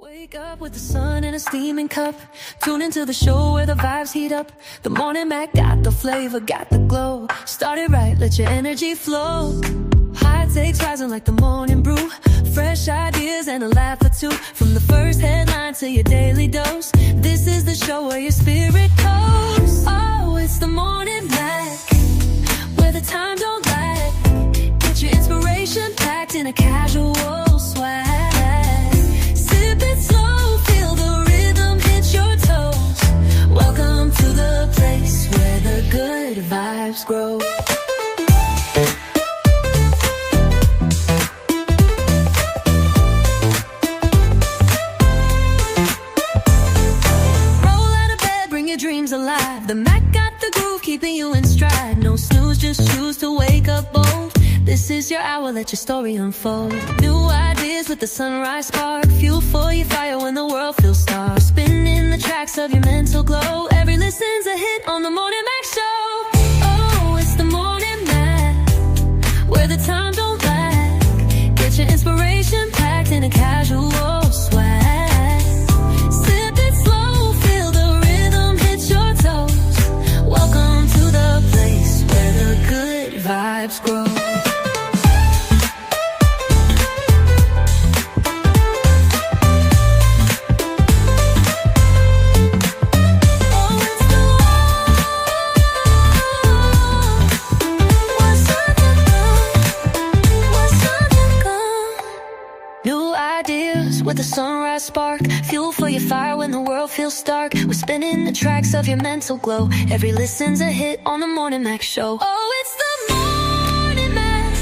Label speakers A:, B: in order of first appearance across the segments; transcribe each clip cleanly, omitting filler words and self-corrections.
A: Wake up with the sun in a steaming cup. Tune into the show where the vibes heat up. The Morning Mac got the flavor, got the glow. Start it right, let your energy flow. High takes rising like the morning brew. Fresh ideas and a laugh or two. From the first headline to your daily dose. This is the show where your spirit goes. Oh, it's the Morning Mac, where the time don't lag. Get your inspiration packed in a casual swag. Sip it slow, feel the rhythm hit your toes. Welcome to the place where the good vibes grow. Dreams alive. The Mac got the groove, keeping you in stride. No snooze, just choose to wake up bold. This is your hour, let your story unfold. New ideas with the sunrise spark. Fuel for your fire when the world feels dark. Spinning the tracks of your mental glow. Every listen's a hit on the Morning Mac Show. Oh, it's the Morning Mac, where the time don't lag. Get your inspiration packed in a casual swag. Welcome to the place where the good vibes grow. With a sunrise spark, fuel for your fire when the world feels stark. We're spinning the tracks of your mental glow. Every listen's a hit on the Morning Mac Show. Oh, it's the Morning Mac,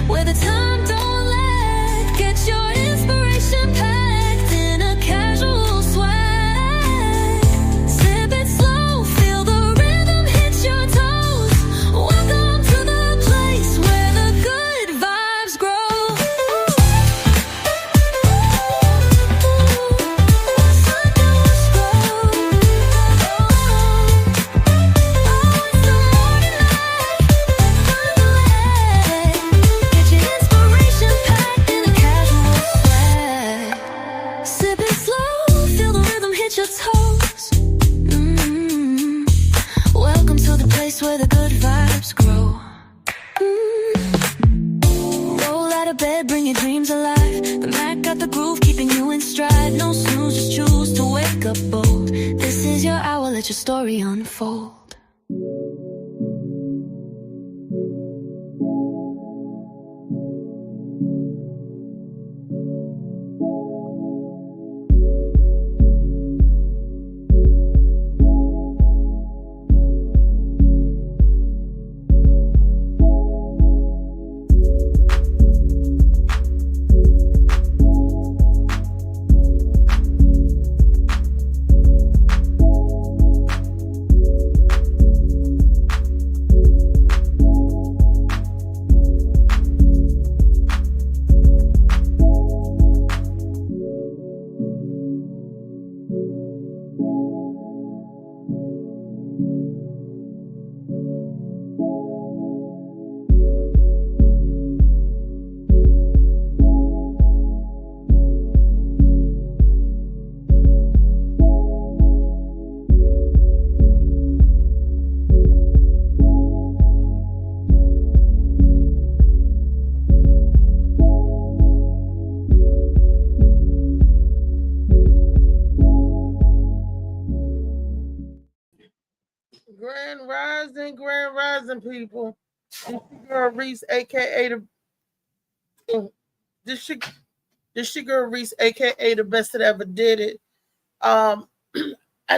A: where the time don't lag. Get your inspiration packed in a casual swag. Sip it slow, feel the rhythm hit your toes. Welcome to the place where the good vibes grow. Where the good vibes grow. Roll out of bed, bring your dreams alive. The Mac got the groove, keeping you in stride. No snooze, just choose to wake up bold. This is your hour, let your story unfold.
B: Grand Rising people. This your girl Reese, aka this your girl Reese, aka the best that ever did it. I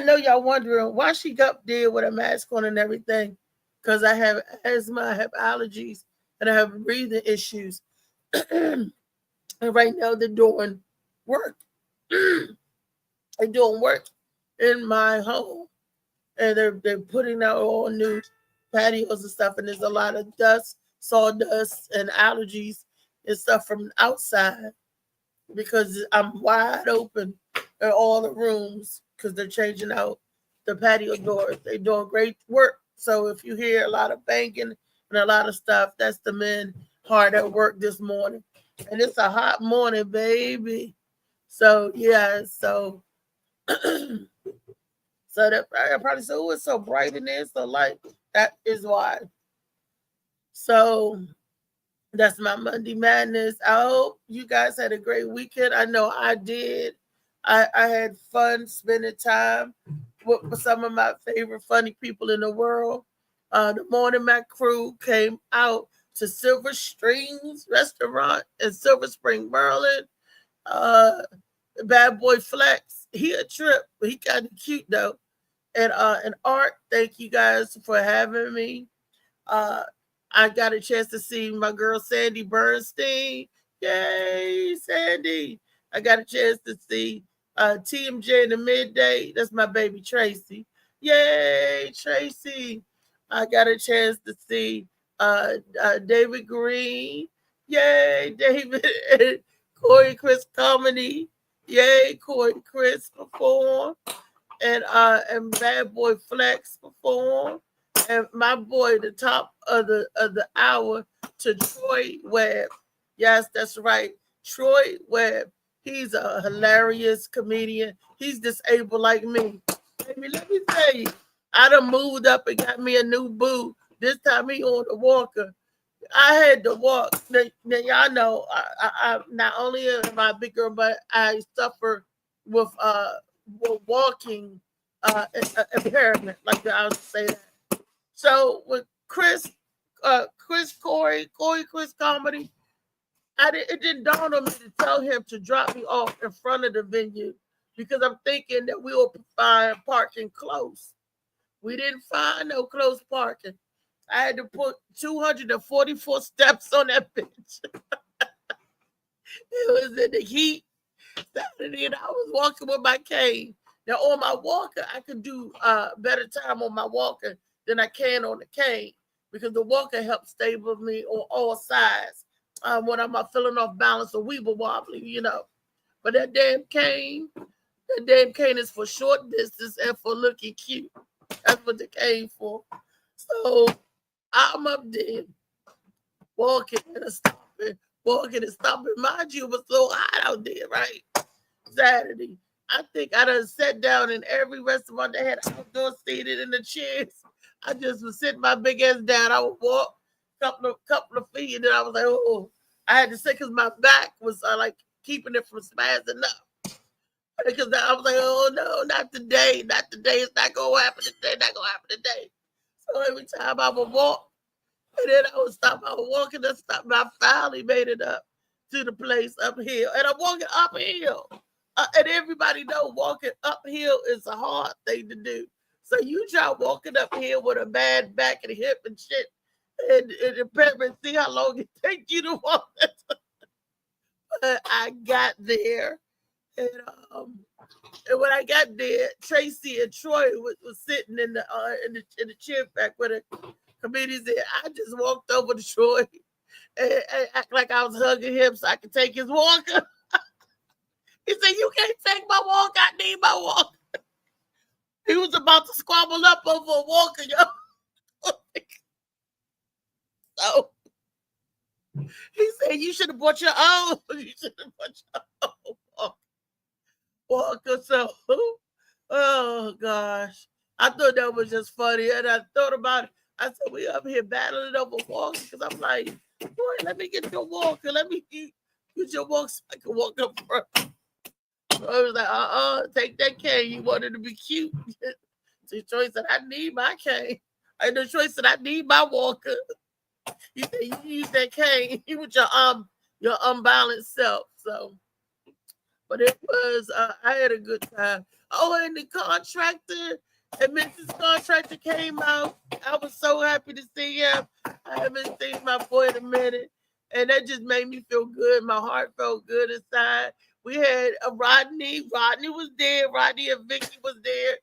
B: know y'all wondering why she up there with a mask on and everything. Because I have asthma, I have allergies, and I have breathing issues. And right now they're doing work. They're doing work in my home. And they're putting out all new patios and stuff, and there's a lot of dust, sawdust, and allergies and stuff from outside because I'm wide open in all the rooms because they're changing out the patio doors. They're doing great work. So if you hear a lot of banging and a lot of stuff, that's the men hard at work this morning. And it's a hot morning, baby. So yeah, so so that I probably said, oh, it's so bright in there, so light. That is why. So that's my Monday Madness. I hope you guys had a great weekend. I know I did. I had fun spending time with some of my favorite funny people in the world. The Morning Mac crew came out to Silver Strings Restaurant in Silver Spring, Maryland. Uh, Bad Boy Flex, he a trip, but he kind of cute though. And Art, thank you guys for having me. Uh, I got a chance to see my girl Sandy Bernstein. Yay, Sandy! I got a chance to see TMJ in the midday. That's my baby Tracy. Yay, Tracy! I got a chance to see David Green. Yay, David! Corey Chris Comedy. Yay, Corey Chris perform. And Bad Boy Flex perform and my boy, the top of the hour, to Troy Webb. Yes, that's right, Troy Webb. He's a hilarious comedian. He's disabled like me. Baby, let me tell you, I done moved up and got me a new boo. This time he on the walker. I had to walk. Now y'all know, I not only am I a big girl, but I suffer with walking impairment. Like I would say that. So with Corey, Chris Comedy, it didn't dawn on me to tell him to drop me off in front of the venue because I'm thinking that we will find parking close. We didn't find no close parking. I had to put 244 steps on that bitch. It was in the heat Saturday, and I was walking with my cane. Now on my walker, I could do better time on my walker than I can on the cane because the walker helps stable me on all sides when I'm feeling off balance or weeble wobbly, you know. But that damn cane is for short distance and for looking cute. That's what the cane for. So I'm up there walking and stopping, walking and stopping. Mind you, it was so hot out there, right? Saturday. I think I done sat down in every restaurant that had outdoor seated in the chairs. I just was sitting my big ass down. I would walk a couple of feet, and then I was like, oh, I had to sit because my back was like keeping it from spazzing up. Because I was like, oh no, not today, not today. It's not gonna happen today. Not gonna happen today. So every time I would walk, and then I would stop. I would walk and then stop. And I finally made it up to the place uphill, and I'm walking uphill. And everybody know walking uphill is a hard thing to do. So you try walking uphill with a bad back and hip and shit, and apparently see how long it takes you to walk. But I got there, and and when I got there, Tracy and Troy was sitting in the chair back where the comedians there. I just walked over to Troy and act like I was hugging him so I could take his walker. He said, "You can't take my walk. I need my walker." He was about to squabble up over a walker, yo. So he said, "You should have bought your own. You should have bought your own walker." So, oh gosh, I thought that was just funny, and I thought about it. I said, "We up here battling over walker," because I'm like, "Boy, let me get your walker. Let me get your walker so I can walk up front." I was like, take that cane. You wanted to be cute. So Troy said, I need my cane. I know Troy said, I need my walker. You said you use that cane with your unbalanced self. So, but it was I had a good time. Oh, and the contractor and Mrs. Contractor came out. I was so happy to see him. I haven't seen my boy in a minute. And that just made me feel good. My heart felt good inside. We had a Rodney. Rodney was there. Rodney and Vicky was there.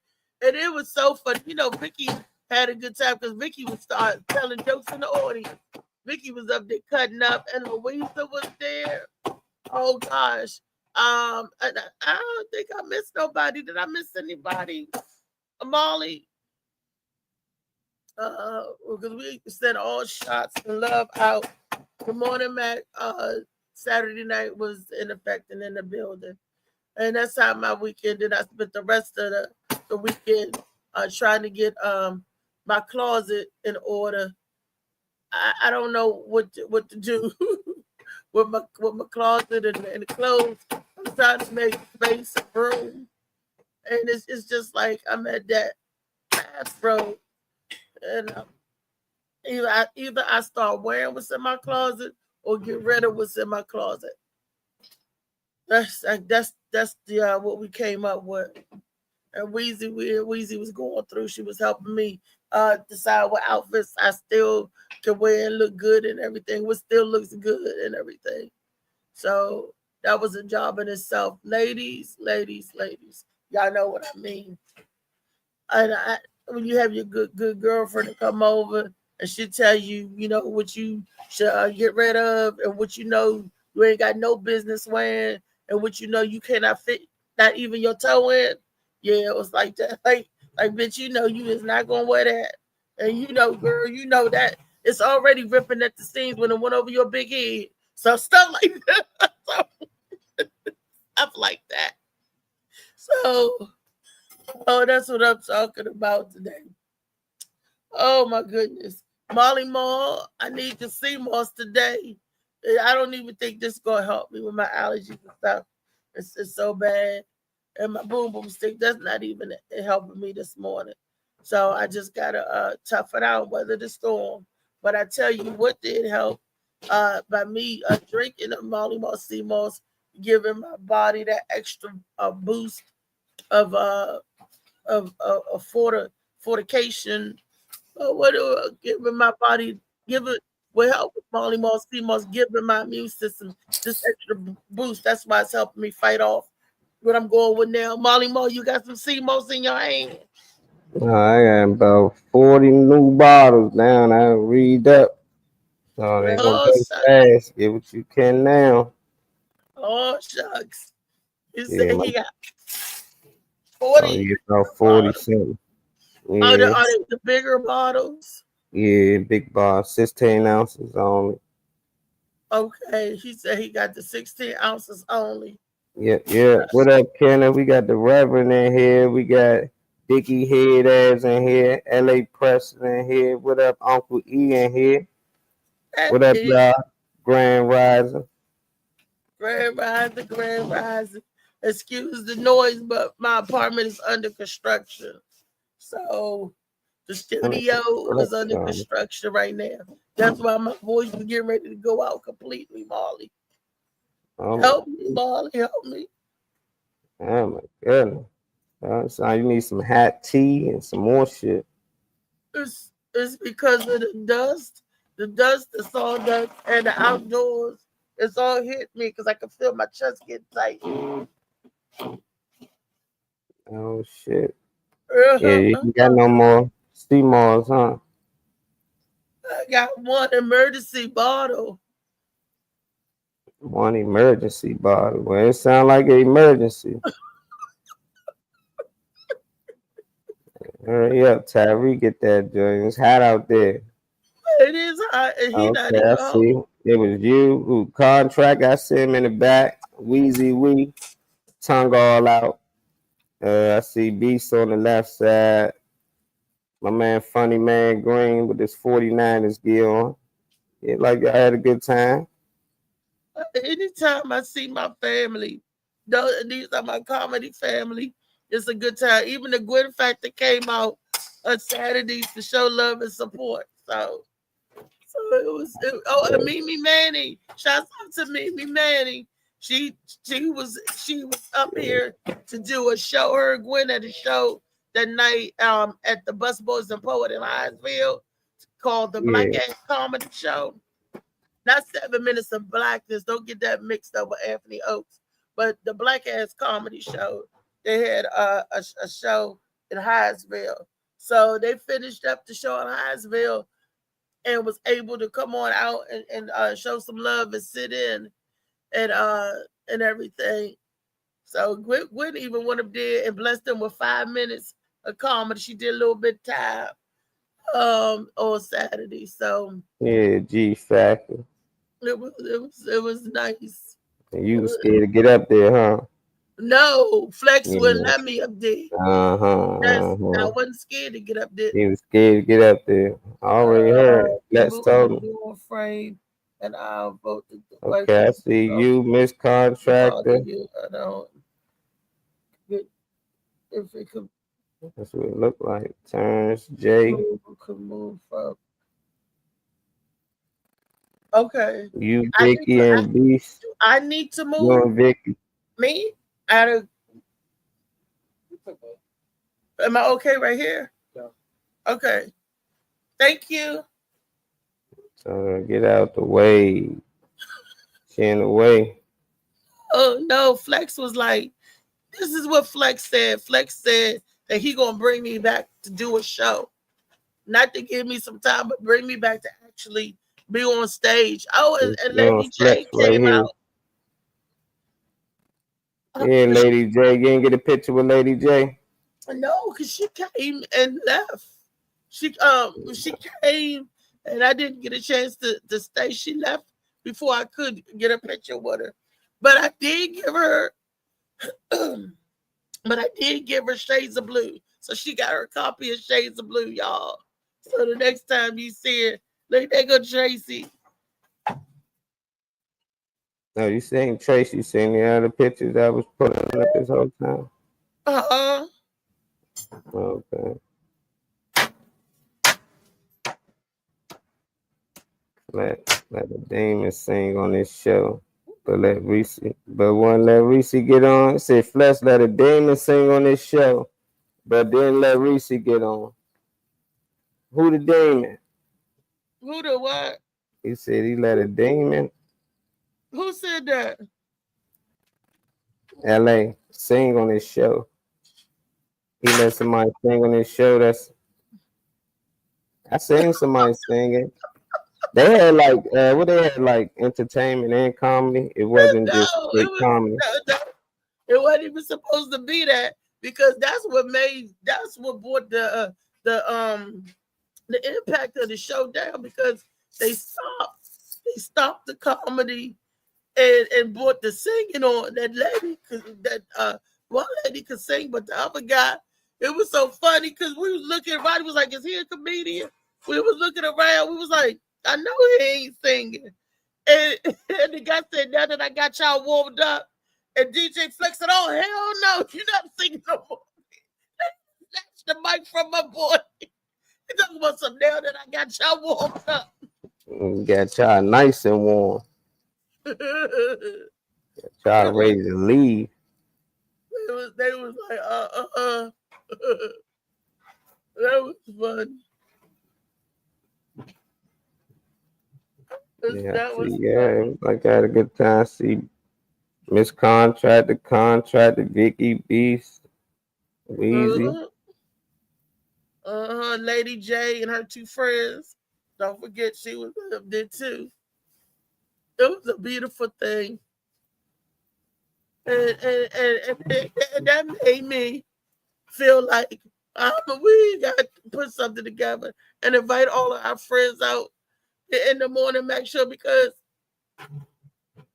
B: And it was so funny. You know, Vicky had a good time because Vicky would start telling jokes in the audience. Vicky was up there cutting up, and Louisa was there. Oh gosh. I don't think I missed nobody. Did I miss anybody? Molly. Because we sent all shots and love out. Good morning, Mac. Saturday night was in effect and in the building. And that's how my weekend. Then I spent the rest of the weekend trying to get my closet in order. I don't know what to do with my closet and the clothes. I'm trying to make space and room, and it's just like I'm at that crossroad, and either I start wearing what's in my closet or get rid of what's in my closet. That's the what we came up with. And Weezy was going through. She was helping me decide what outfits I still can wear and look good and everything. What still looks good and everything. So that was a job in itself, ladies, ladies, ladies. Y'all know what I mean. And when you have your good girlfriend to come over and she tell you, you know what you should get rid of and what you know you ain't got no business wearing and what you know you cannot fit not even your toe in. Yeah, it was like that. Like bitch, you know you is not gonna wear that. And you know, girl, you know that it's already ripping at the seams when it went over your big head. So stuff like that. Stuff like that. So oh, that's what I'm talking about today. Oh my goodness. Molly Mall, I need to see Moss today. I don't even think this is gonna help me with my allergies and stuff. It's so bad. And my boom boom stick, that's not even helping me this morning. So I just gotta tough it out, weather the storm. But I tell you what did help by me drinking the Molly Moss Sea Moss, giving my body that extra boost of fortification. What giving my body give it will help with Molly Moss, CMOS, giving my immune system this extra boost. That's why it's helping me fight off what I'm going with now. Molly Mo, you got some CMOS in your hand.
C: I got about 40 new bottles now. I read up. So they gonna
B: Oh,
C: be fast. Get what you can now.
B: oh shucks. You
C: Yeah,
B: said he got
C: so
B: 40
C: you get about 40
B: bottles.
C: something.
B: Are
C: Yeah,
B: they the bigger bottles?
C: yeah, big bar, 16 ounces only.
B: Okay, he said he got the 16 ounces only.
C: Yep, yep. What up, Kenneth? We got the Reverend in here. We got Dickie Head ass in here. LA Preston in here. What up, Uncle E in here? What up,
B: Hey,
C: y'all? Grand Rising.
B: Grand Rising. Excuse the noise, but my apartment is under construction. So the studio is under construction right now. That's why my voice is getting ready to go out completely, Molly. Help me, Molly. Help me.
C: Oh my goodness. So you need some hot tea and some more shit.
B: It's because of the sawdust, and the outdoors. It's all hit me because I can feel my chest get tight.
C: Oh shit. Yeah, you got no more CMOS, huh?
B: I got one emergency bottle.
C: One emergency bottle. Well, it sounds like an emergency. Hurry up, Tyree, get that joint. It's hot out there.
B: It is hot, and he not
C: Okay,
B: even
C: I
B: home.
C: see. It was you who contract. I see him in the back. Wheezy Wee, tongue all out. I see Beast on the left side. My man, Funny Man Green with his 49ers gear on. Yeah, like I had a good time.
B: Anytime I see my family, these are my comedy family. It's a good time. Even the Gwen Factor came out on Saturdays to show love and support. So and Mimi Manning. Shouts out to Mimi Manning. She was up here to do a show. Her and Gwen at a show that night at the Busboys and Poet in Hinesville called the Black Ass Comedy Show. Not 7 Minutes of Blackness. Don't get that mixed up with Anthony Oakes. But the Black Ass Comedy Show. They had a show in Hinesville. So they finished up the show in Hinesville and was able to come on out and show some love and sit in and everything. So Gwen even went up there and blessed them with 5 minutes of comedy. She did a little bit of time on Saturday. So
C: yeah, G Factor.
B: it was nice.
C: And you was scared to get up there, huh?
B: No, Flex wouldn't
C: Yeah.
B: let me up there. That's I
C: Uh-huh.
B: wasn't scared to get up there.
C: He was scared to get up there. I already heard. Let's
B: People in
C: told
B: the
C: him.
B: door frame, and I'll vote the white
C: Okay, I
B: people
C: see
B: don't
C: you, Miss
B: bother
C: Contractor.
B: you. I don't get if it could
C: That's what it looked like. Turns J.
B: move up. Okay,
C: You,
B: I need
C: Vicky,
B: to.
C: and Beast.
B: I need to
C: You
B: move
C: and Vicky.
B: me out of. Am I okay right here? Okay. Thank you.
C: So get out the way. She in the way.
B: Oh no, Flex was like, this is what Flex said. Flex said that he gonna bring me back to do a show. Not to give me some time, but bring me back to actually be on stage. Oh, and
C: You on
B: Lady
C: Flex
B: J
C: right
B: came
C: here.
B: out.
C: Yeah, Lady J. You didn't get a picture with Lady J?
B: No, because she came and left. She came and I didn't get a chance to stay. She left before I could get a picture with her. But I did give her but I did give her Shades of Blue. So she got her copy of Shades of Blue, y'all. So the next time you see her, look, there go Tracy.
C: No, you seen Tracy. You seen the other pictures that was put up this whole time?
B: Uh-huh.
C: Okay. Let the demon sing on this show. But won't let Reese get on. It said Flesh let a demon sing on this show. But then let Reese get on. Who the demon?
B: Who the what?
C: He said he let a demon,
B: Who said that?
C: LA, sing on this show. He let somebody sing on this show. I seen somebody singing. They had like what they had like entertainment and comedy. It wasn't just
B: No,
C: straight comedy.
B: no, it wasn't even supposed to be that because that's what brought the impact of the show down because they stopped the comedy and brought the singing on. That lady one lady could sing, but the other guy, it was so funny because we was looking, Roddy was like, is he a comedian? We was looking around, we was like, I know he ain't singing. And the guy said, now that I got y'all warmed up, and DJ Flex said, oh, hell no, you're not singing no more. Snatched the mic from my boy. He talking about some now that I got y'all warmed up.
C: Got y'all nice and warm. Y'all ready to leave.
B: They was like, that was fun.
C: Yeah, like I had a good time. See Miss Contractor, Vicky Beast, Weezy.
B: Lady J and her two friends. Don't forget she was up there too. It was a beautiful thing. And that made me feel like we got to put something together and invite all of our friends out in the morning, make sure because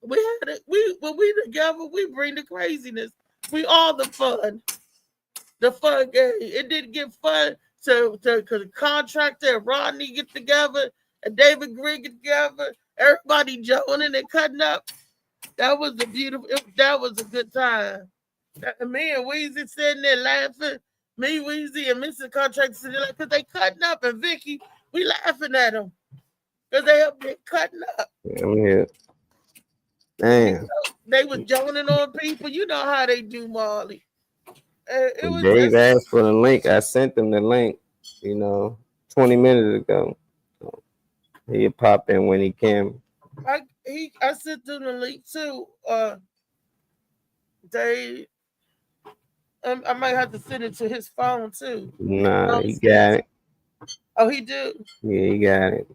B: when we together, we bring the craziness. We all the fun. The fun game. It didn't get fun to because Contractor and Rodney get together and David Green get together. Everybody joining and cutting up. That was that was a good time. Me and Weezy sitting there laughing. Me, Weezy, and Mr. Contractor sitting there because they cutting up, and Vicky, we laughing at them because they up there cutting up.
C: I'm here. Damn.
B: They was joining on people. You know how they do, Marley. It was
C: Dave
B: just
C: asked for the link. I sent them the link, 20 minutes ago. So he'll pop in when he can.
B: I sent them the link too. Dave. I might have to send it to his phone too.
C: Nah, he got it.
B: Oh, he do?
C: Yeah, he got it.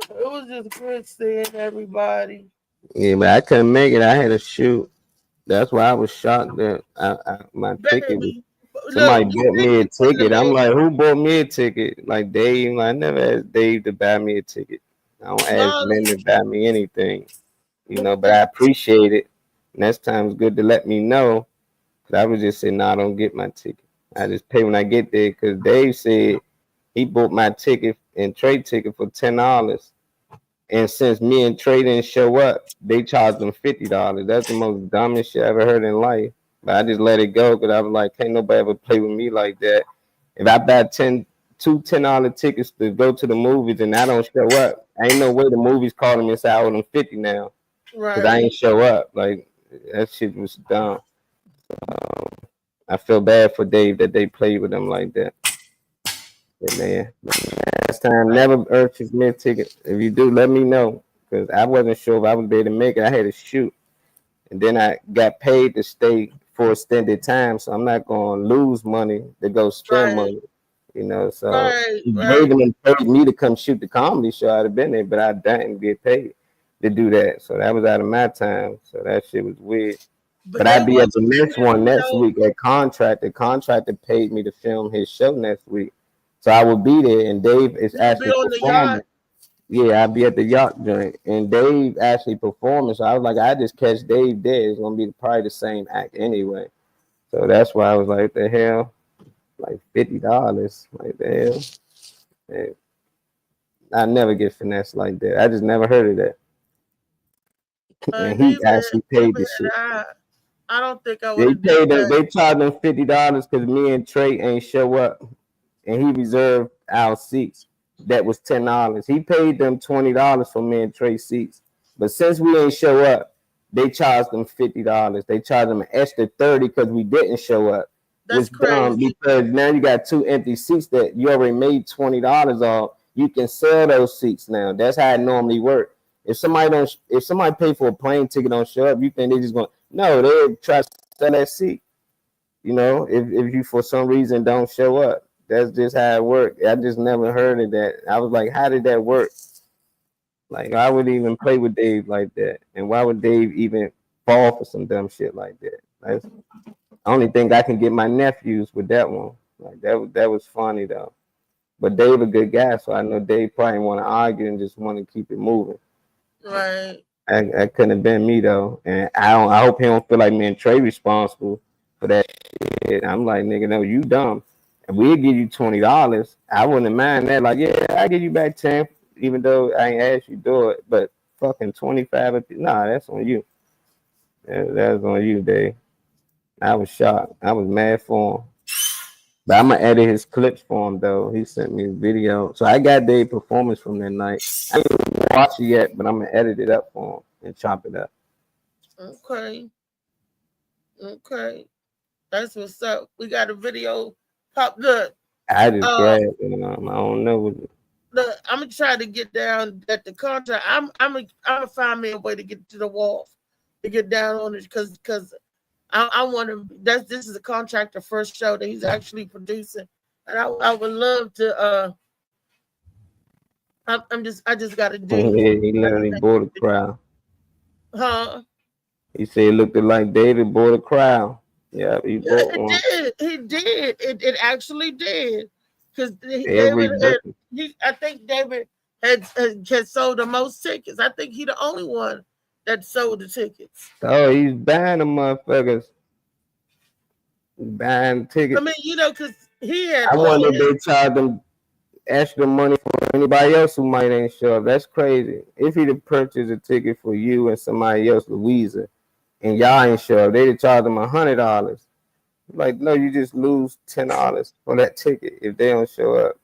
B: It was just good seeing everybody.
C: Yeah, but I couldn't make it. I had to shoot. That's why I was shocked that my ticket was. Somebody bought me a ticket. I'm like, who bought me a ticket? Like Dave. I never asked Dave to buy me a ticket. I don't ask men to buy me anything. But I appreciate it. Next time it's good to let me know. Cause I was just saying, no, I don't get my ticket. I just pay when I get there. Cause Dave said he bought my ticket and trade ticket for $10. And since me and Trey didn't show up, they charged them $50. That's the most dumbest shit I ever heard in life. But I just let it go because I was like, can't nobody ever play with me like that. If I buy two $10 tickets to go to the movies and I don't show up, ain't no way the movies calling me and say I owe them 50 now. Because I ain't show up. Like, that shit was dumb. I feel bad for Dave that they played with him like that. But man, last time, never purchase me a ticket. If you do, let me know. Because I wasn't sure if I was able to make it. I had to shoot. And then I got paid to stay for extended time. So I'm not going to lose money to go spend money. So Raven paid me to come shoot the comedy show. I'd have been there, but I didn't get paid to do that. So that was out of my time. So that shit was weird. But I'd be at the next one next week at Contract. The contractor paid me to film his show next week. So I will be there, and Dave is actually performing. Yeah, I'll be at the yacht joint, and Dave actually performing. So I was like, I just catch Dave there. It's gonna be probably the same act anyway. So that's why I was like, the hell, like $50, like the hell. Man, I never get finessed like that. I just never heard of that. And he actually paid the shit.
B: I don't think I would.
C: They charged him $50 because me and Trey ain't show up. And he reserved our seats. That was $10. He paid them $20 for me and Trey seats. But since we ain't show up, they charged them $50. They charged them an extra $30 because we didn't show up. That's crazy. Because now you got two empty seats that you already made $20 off. You can sell those seats now. That's how it normally works. If somebody pay for a plane ticket don't show up, you think they just going? No, they'll try to sell that seat. If you for some reason don't show up. That's just how it worked. I just never heard of that. I was like, how did that work? Like, I would even play with Dave like that. And why would Dave even fall for some dumb shit like that? That's the only thing I can get my nephews with that one. Like, that was funny, though. But Dave a good guy, so I know Dave probably want to argue and just want to keep it moving.
B: Right.
C: I couldn't have been me, though. And I hope he don't feel like me and Trey responsible for that shit. I'm like, nigga, no, you dumb. We'll give you $20. I wouldn't mind that. Like, yeah, I'll give you back 10, even though I ain't asked you to do it. But fucking 25, nah, that's on you. That's on you, Dave. I was shocked. I was mad for him. But I'm gonna edit his clips for him though. He sent me a video. So I got Dave's performance from that night. I didn't watch it yet, but I'm gonna edit it up for him and chop it up.
B: Okay. That's what's up. We got a video. Pop good.
C: I just grabbed it. I don't know what.
B: I'm gonna try to get down at the contract. I'm gonna find me a way to get to the wall, to get down on it, because I want to. This is a contractor first show that he's actually producing, and I would love to. I just got to do.
C: Yeah, he literally bought a crowd.
B: Huh?
C: He said it looked like David bought a crowd. Yeah, he bought one.
B: He did. It actually did. Because I think David had sold the most tickets. I think he's the only one that sold the tickets.
C: Oh, he's buying the motherfuckers. Buying tickets.
B: I mean, because he had.
C: I wonder if they charge them extra money for anybody else who might ain't show up. That's crazy. If he'd have purchased a ticket for you and somebody else, Louisa, and y'all ain't show up, they'd have charged them $100. Like, no, you just lose $10 for that ticket if they don't show up.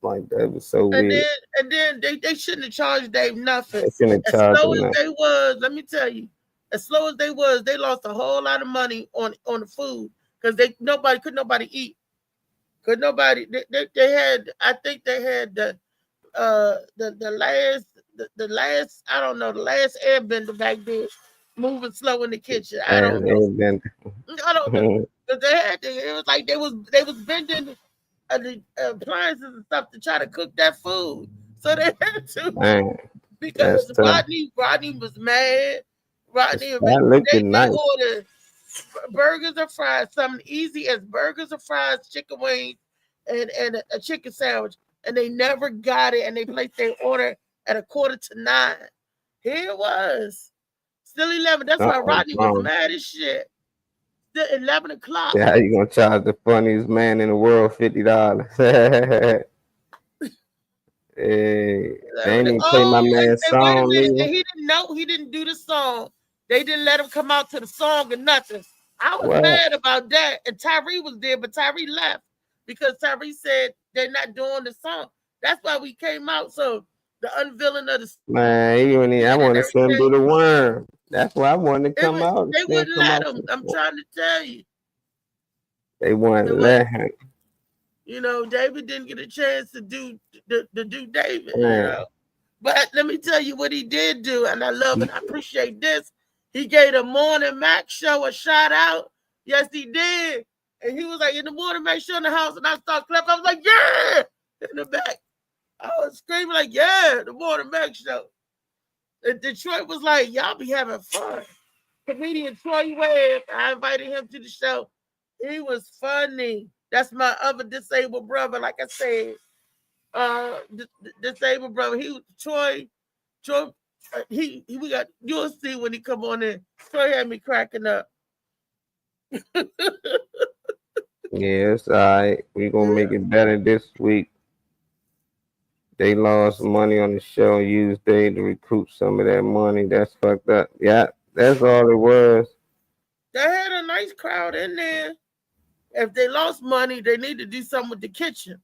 C: Like, that was so weird.
B: And then they shouldn't have charged Dave nothing.
C: They shouldn't have charged
B: him. As slow as they was, let me tell you, as slow as they was, they lost a whole lot of money on the food because nobody could eat. Could nobody? They had. I think they had the last. I don't know, the last airbender back there moving slow in the kitchen. I don't know. I don't know. But they had to, it was like they was bending the appliances and stuff to try to cook that food. So they had to because Rodney was mad. Rodney ordered burgers or fries, something easy as burgers or fries, chicken wings, and a chicken sandwich, and they never got it. And they placed their order at 8:45. Here it was. Still 11. That's why
C: Uh-oh,
B: Rodney was
C: wrong.
B: mad as shit. Still 11 o'clock.
C: Yeah, how you gonna charge the funniest man in the world $50? Hey, they ain't even play my man's
B: Hey, wait a
C: song,
B: minute.
C: Leo.
B: And he didn't know he didn't do the song. They didn't let him come out to the song or nothing. I was
C: What?
B: mad about that. And Tyree was there, but Tyree left because Tyree said they're not doing the song. That's why we came out. So the unveiling of the
C: Man, he wouldn't even, I want to see him do the worm. That's why I wanted to come out.
B: they wouldn't
C: Come
B: let
C: out.
B: him. I'm trying to tell you.
C: They wouldn't
B: They
C: let him.
B: You know, David didn't get a chance to do David,
C: Man.
B: you know. But let me tell you what he did do, and I love it. I appreciate this. He gave the Morning Mac show a shout out. Yes, he did. And he was like, in the Morning Mac show in the house, and I started clapping. I was like, yeah, in the back. I was screaming like, yeah, the Morning Mac show. And Detroit was like, y'all be having fun. Comedian Troy Webb, I invited him to the show. He was funny. That's my other disabled brother, like I said. Disabled brother. Troy, we got, you'll see when he come on in. Troy had me cracking up.
C: Yeah, it's all right. We're going to make it better this week. They lost money on the show, used they to recoup some of that money. That's fucked up. Yeah, that's all it was.
B: They had a nice crowd in there. If they lost money, they need to do something with the kitchen.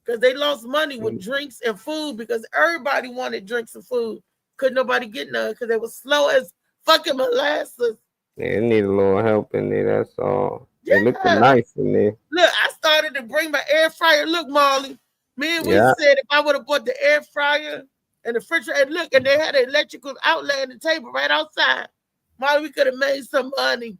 B: Because they lost money with drinks and food because everybody wanted drinks and food. Couldn't nobody get none because they were slow as fucking molasses.
C: Yeah, it need a little help in there, that's all. Yeah. It looked nice in there.
B: Look, I started to bring my air fryer. Look, Marley, me and we said if I would have bought the air fryer and the refrigerator, and look, and they had an electrical outlet on the table right outside. Molly, we could have made some money.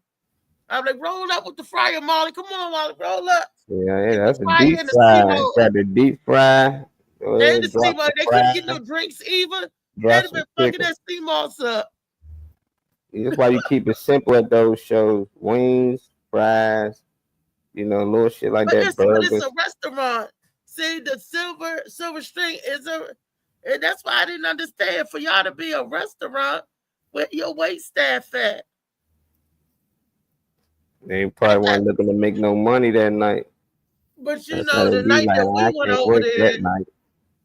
B: I'm like, roll up with the fryer, Molly. Come on, Molly, roll up.
C: Yeah, that's a deep fry. Got the deep fry.
B: They couldn't get no drinks either. They'd have been fucking that steam sauce up.
C: That's why you keep it simple at those shows. Wings, fries, little shit like that.
B: But it's a restaurant. See, the silver string is and that's why I didn't understand for y'all to be a restaurant with your wait staff at.
C: They probably weren't looking to make no money that night.
B: But the night that we went over there,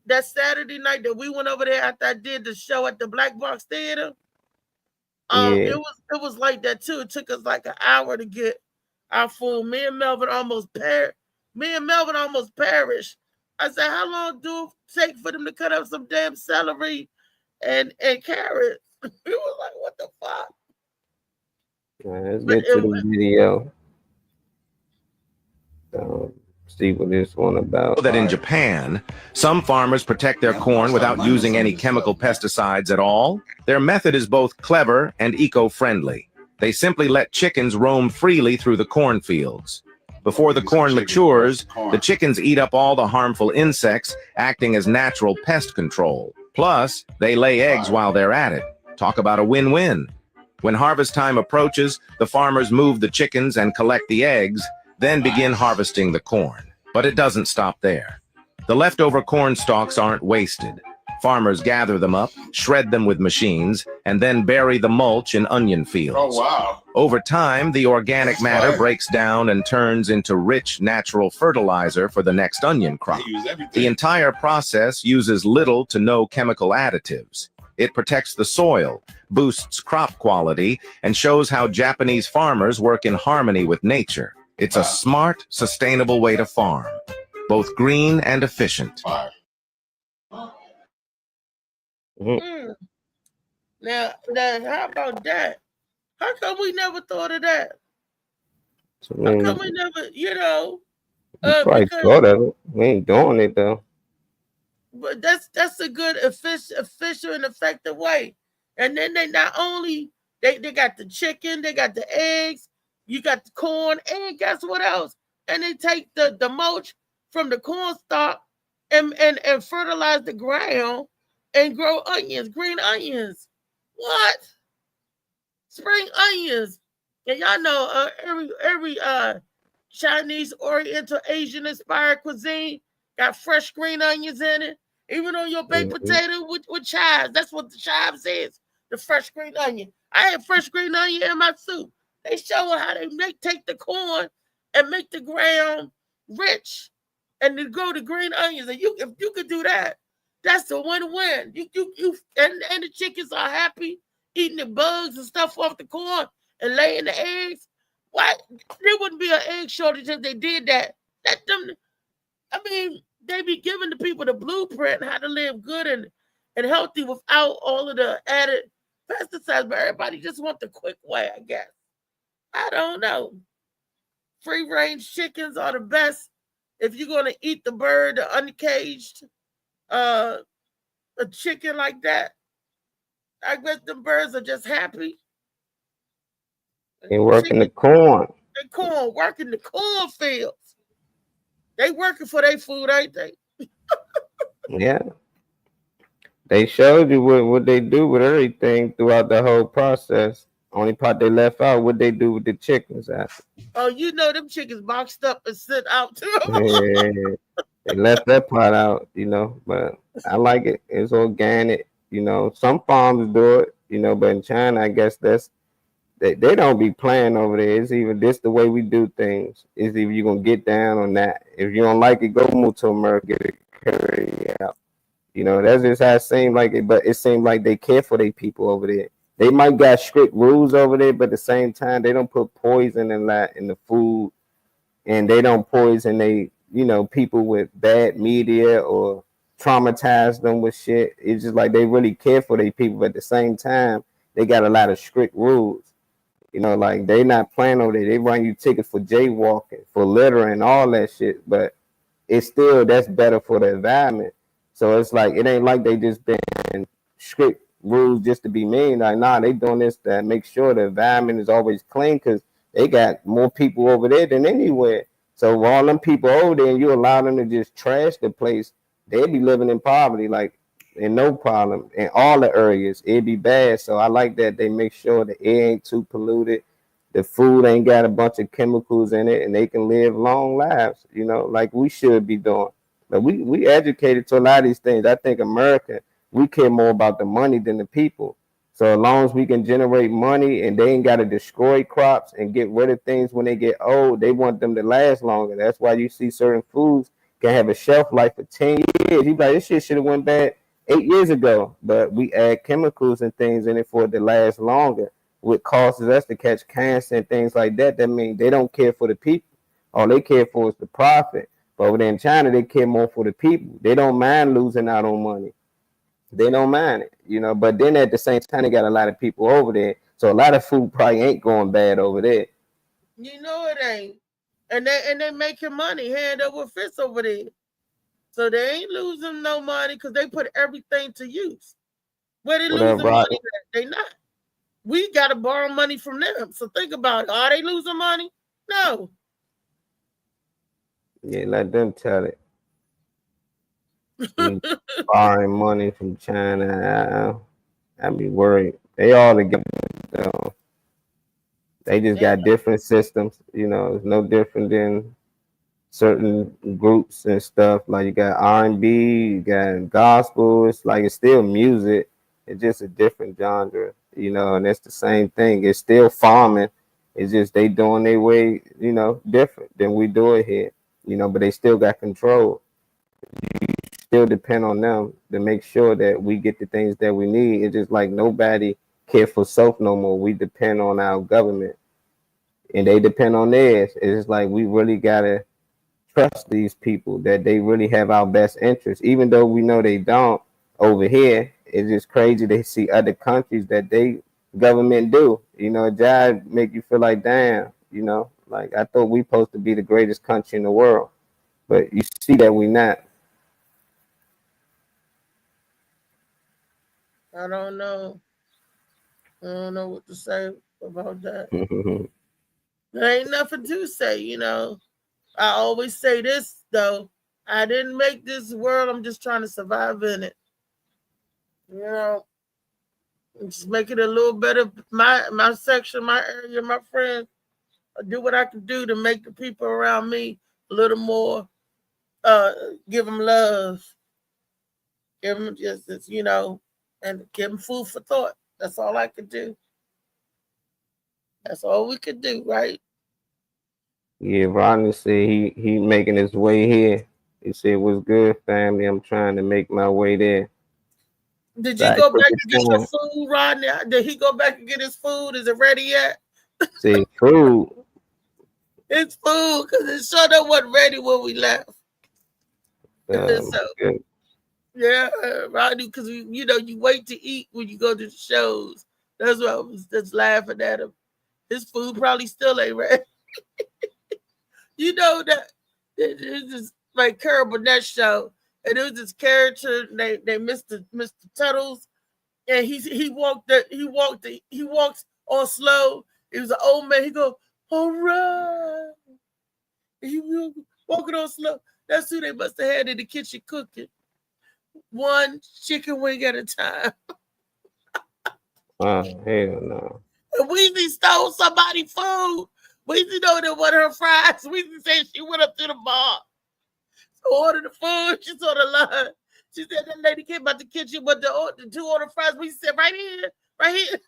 B: that Saturday night that we went over there after I did the show at the Black Box Theater, it was like that too. It took us like an hour to get our food. Me and Melvin almost perished. I said, how long do it take for them to cut up some damn celery and carrots? It was like, what the fuck?
C: Let's get to the video. See what this one about.
D: That in Japan, some farmers protect their corn without using any chemical pesticides at all. Their method is both clever and eco-friendly. They simply let chickens roam freely through the cornfields. Before the corn matures, the chickens eat up all the harmful insects, acting as natural pest control. Plus, they lay eggs while they're at it. Talk about a win-win. When harvest time approaches, the farmers move the chickens and collect the eggs, then begin harvesting the corn. But it doesn't stop there. The leftover corn stalks aren't wasted. Farmers gather them up, shred them with machines, and then bury the mulch in onion fields.
E: Oh, wow.
D: Over time, the organic matter breaks down and turns into rich natural fertilizer for the next onion crop. The entire process uses little to no chemical additives. It protects the soil, boosts crop quality, and shows how Japanese farmers work in harmony with nature. It's a smart, sustainable way to farm, both green and efficient.
B: Now, how about that? How come we never thought of that? How come we never,
C: probably thought of it. We ain't doing it though.
B: But that's a good, efficient, and effective way. And then they not only they got the chicken, they got the eggs, you got the corn, and guess what else? And they take the mulch from the corn stalk and fertilize the ground and grow onions, green onions. What? Spring onions. And y'all know every Chinese, Oriental, Asian inspired cuisine got fresh green onions in it. Even on your baked potato with chives. That's what the chives is. The fresh green onion. I had fresh green onion in my soup. They show how they take the corn and make the ground rich, and then grow the green onions. And if you could do that, that's a win-win. And the chickens are happy eating the bugs and stuff off the corn and laying the eggs. Why there wouldn't be an egg shortage if they did that? They be giving the people the blueprint how to live good and healthy without all of the added pesticides, but everybody just want the quick way, I guess. I don't know. Free range chickens are the best. If you're gonna eat the bird, the uncaged, a chicken like that, I guess the birds are just happy.
C: They working the corn.
B: Working the cornfields. They working for their food, ain't they?
C: Yeah. They showed you what they do with everything throughout the whole process. Only part they left out, what they do with the chickens after.
B: Oh, you know them chickens boxed up and sent out too.
C: Yeah, they left that part out, but I like it. It's organic, Some farms do it, but in China, I guess they don't be playing over there. It's even this the way we do things. It's either you're gonna get down on that. If you don't like it, go move to America, get it carried out. That's just how it seemed like it, but it seemed like they care for their people over there. They might got strict rules over there, but at the same time, they don't put poison in the food, and they don't poison people with bad media or traumatize them with shit. It's just like they really care for their people, but at the same time, they got a lot of strict rules. Like they not playing over there. They run you tickets for jaywalking, for littering, all that shit, but it's still that's better for the environment. So it's like it ain't like they just been strict rules just to be mean. Like, nah, they doing this to make sure the environment is always clean because they got more people over there than anywhere. So all them people over there, and you allow them to just trash the place, they'd be living in poverty, like, and no problem in all the areas. It'd be bad. So I like that they make sure the air ain't too polluted, the food ain't got a bunch of chemicals in it, and they can live long lives, like we should be doing. But we educated to a lot of these things. I think America, we care more about the money than the people. So as long as we can generate money and they ain't got to destroy crops and get rid of things when they get old, they want them to last longer. That's why you see certain foods can have a shelf life for 10 years. You like, this shit should have went bad 8 years ago, but we add chemicals and things in it for it to last longer, which causes us to catch cancer and things like that. That means they don't care for the people. All they care for is the profit. But over there in China, they care more for the people. They don't mind losing out on money. They don't mind it, But then at the same time, they got a lot of people over there. So a lot of food probably ain't going bad over there.
B: You know it ain't. And they making money hand over fist over there. So they ain't losing no money because they put everything to use. Where they losing money at? They not. We got to borrow money from them. So think about it. Are they losing money? No.
C: Yeah, let them tell it. Borrowing money from China, I'd be worried. They all together, though. They just got different systems. It's no different than certain groups and stuff. Like you got R&B, you got gospel. It's like it's still music. It's just a different genre, and it's the same thing. It's still farming. It's just they doing their way, different than we do it here. But they still got control. You still depend on them to make sure that we get the things that we need. It's just like nobody care for self no more. We depend on our government, and they depend on theirs. It's like we really gotta trust these people that they really have our best interests, even though we know they don't over here. It's just crazy to see other countries that they government do. Job make you feel like, damn, like I thought we supposed to be the greatest country in the world, but you see that we not.
B: I don't know. I don't know what to say about that. There ain't nothing to say, I always say this though. I didn't make this world. I'm just trying to survive in it. Just make it a little better. My section, my area, my friends. I do what I can do to make the people around me a little more. Give them love. Give them just, and give them food for thought. That's all I could do. That's all we could do, right?
C: Yeah, Rodney said he making his way here. He said, "What's good, family? I'm trying to make my way there."
B: Did you go back to get your food, Rodney? Did he go back and get his food? Is it ready yet?
C: Say food.
B: It's food because it sure up wasn't ready when we left.
C: Good.
B: Yeah, Rodney, because you wait to eat when you go to the shows. That's why I was just laughing at him. His food probably still ain't ready. You know that it's just like Carol Burnett show, and it was this character named Mr. Tuttles, and he walked on slow. He was an old man. He go, all right. He was walking on slow. That's who they must have had in the kitchen cooking. One chicken wing at a time.
C: Oh, hell no.
B: And Weezy stole somebody's food. Weezy know that what her fries. Weezy said she went up to the bar to order the food. She saw the line. She said that lady came out the kitchen with the 2 order fries. Weezy said, right here, right here.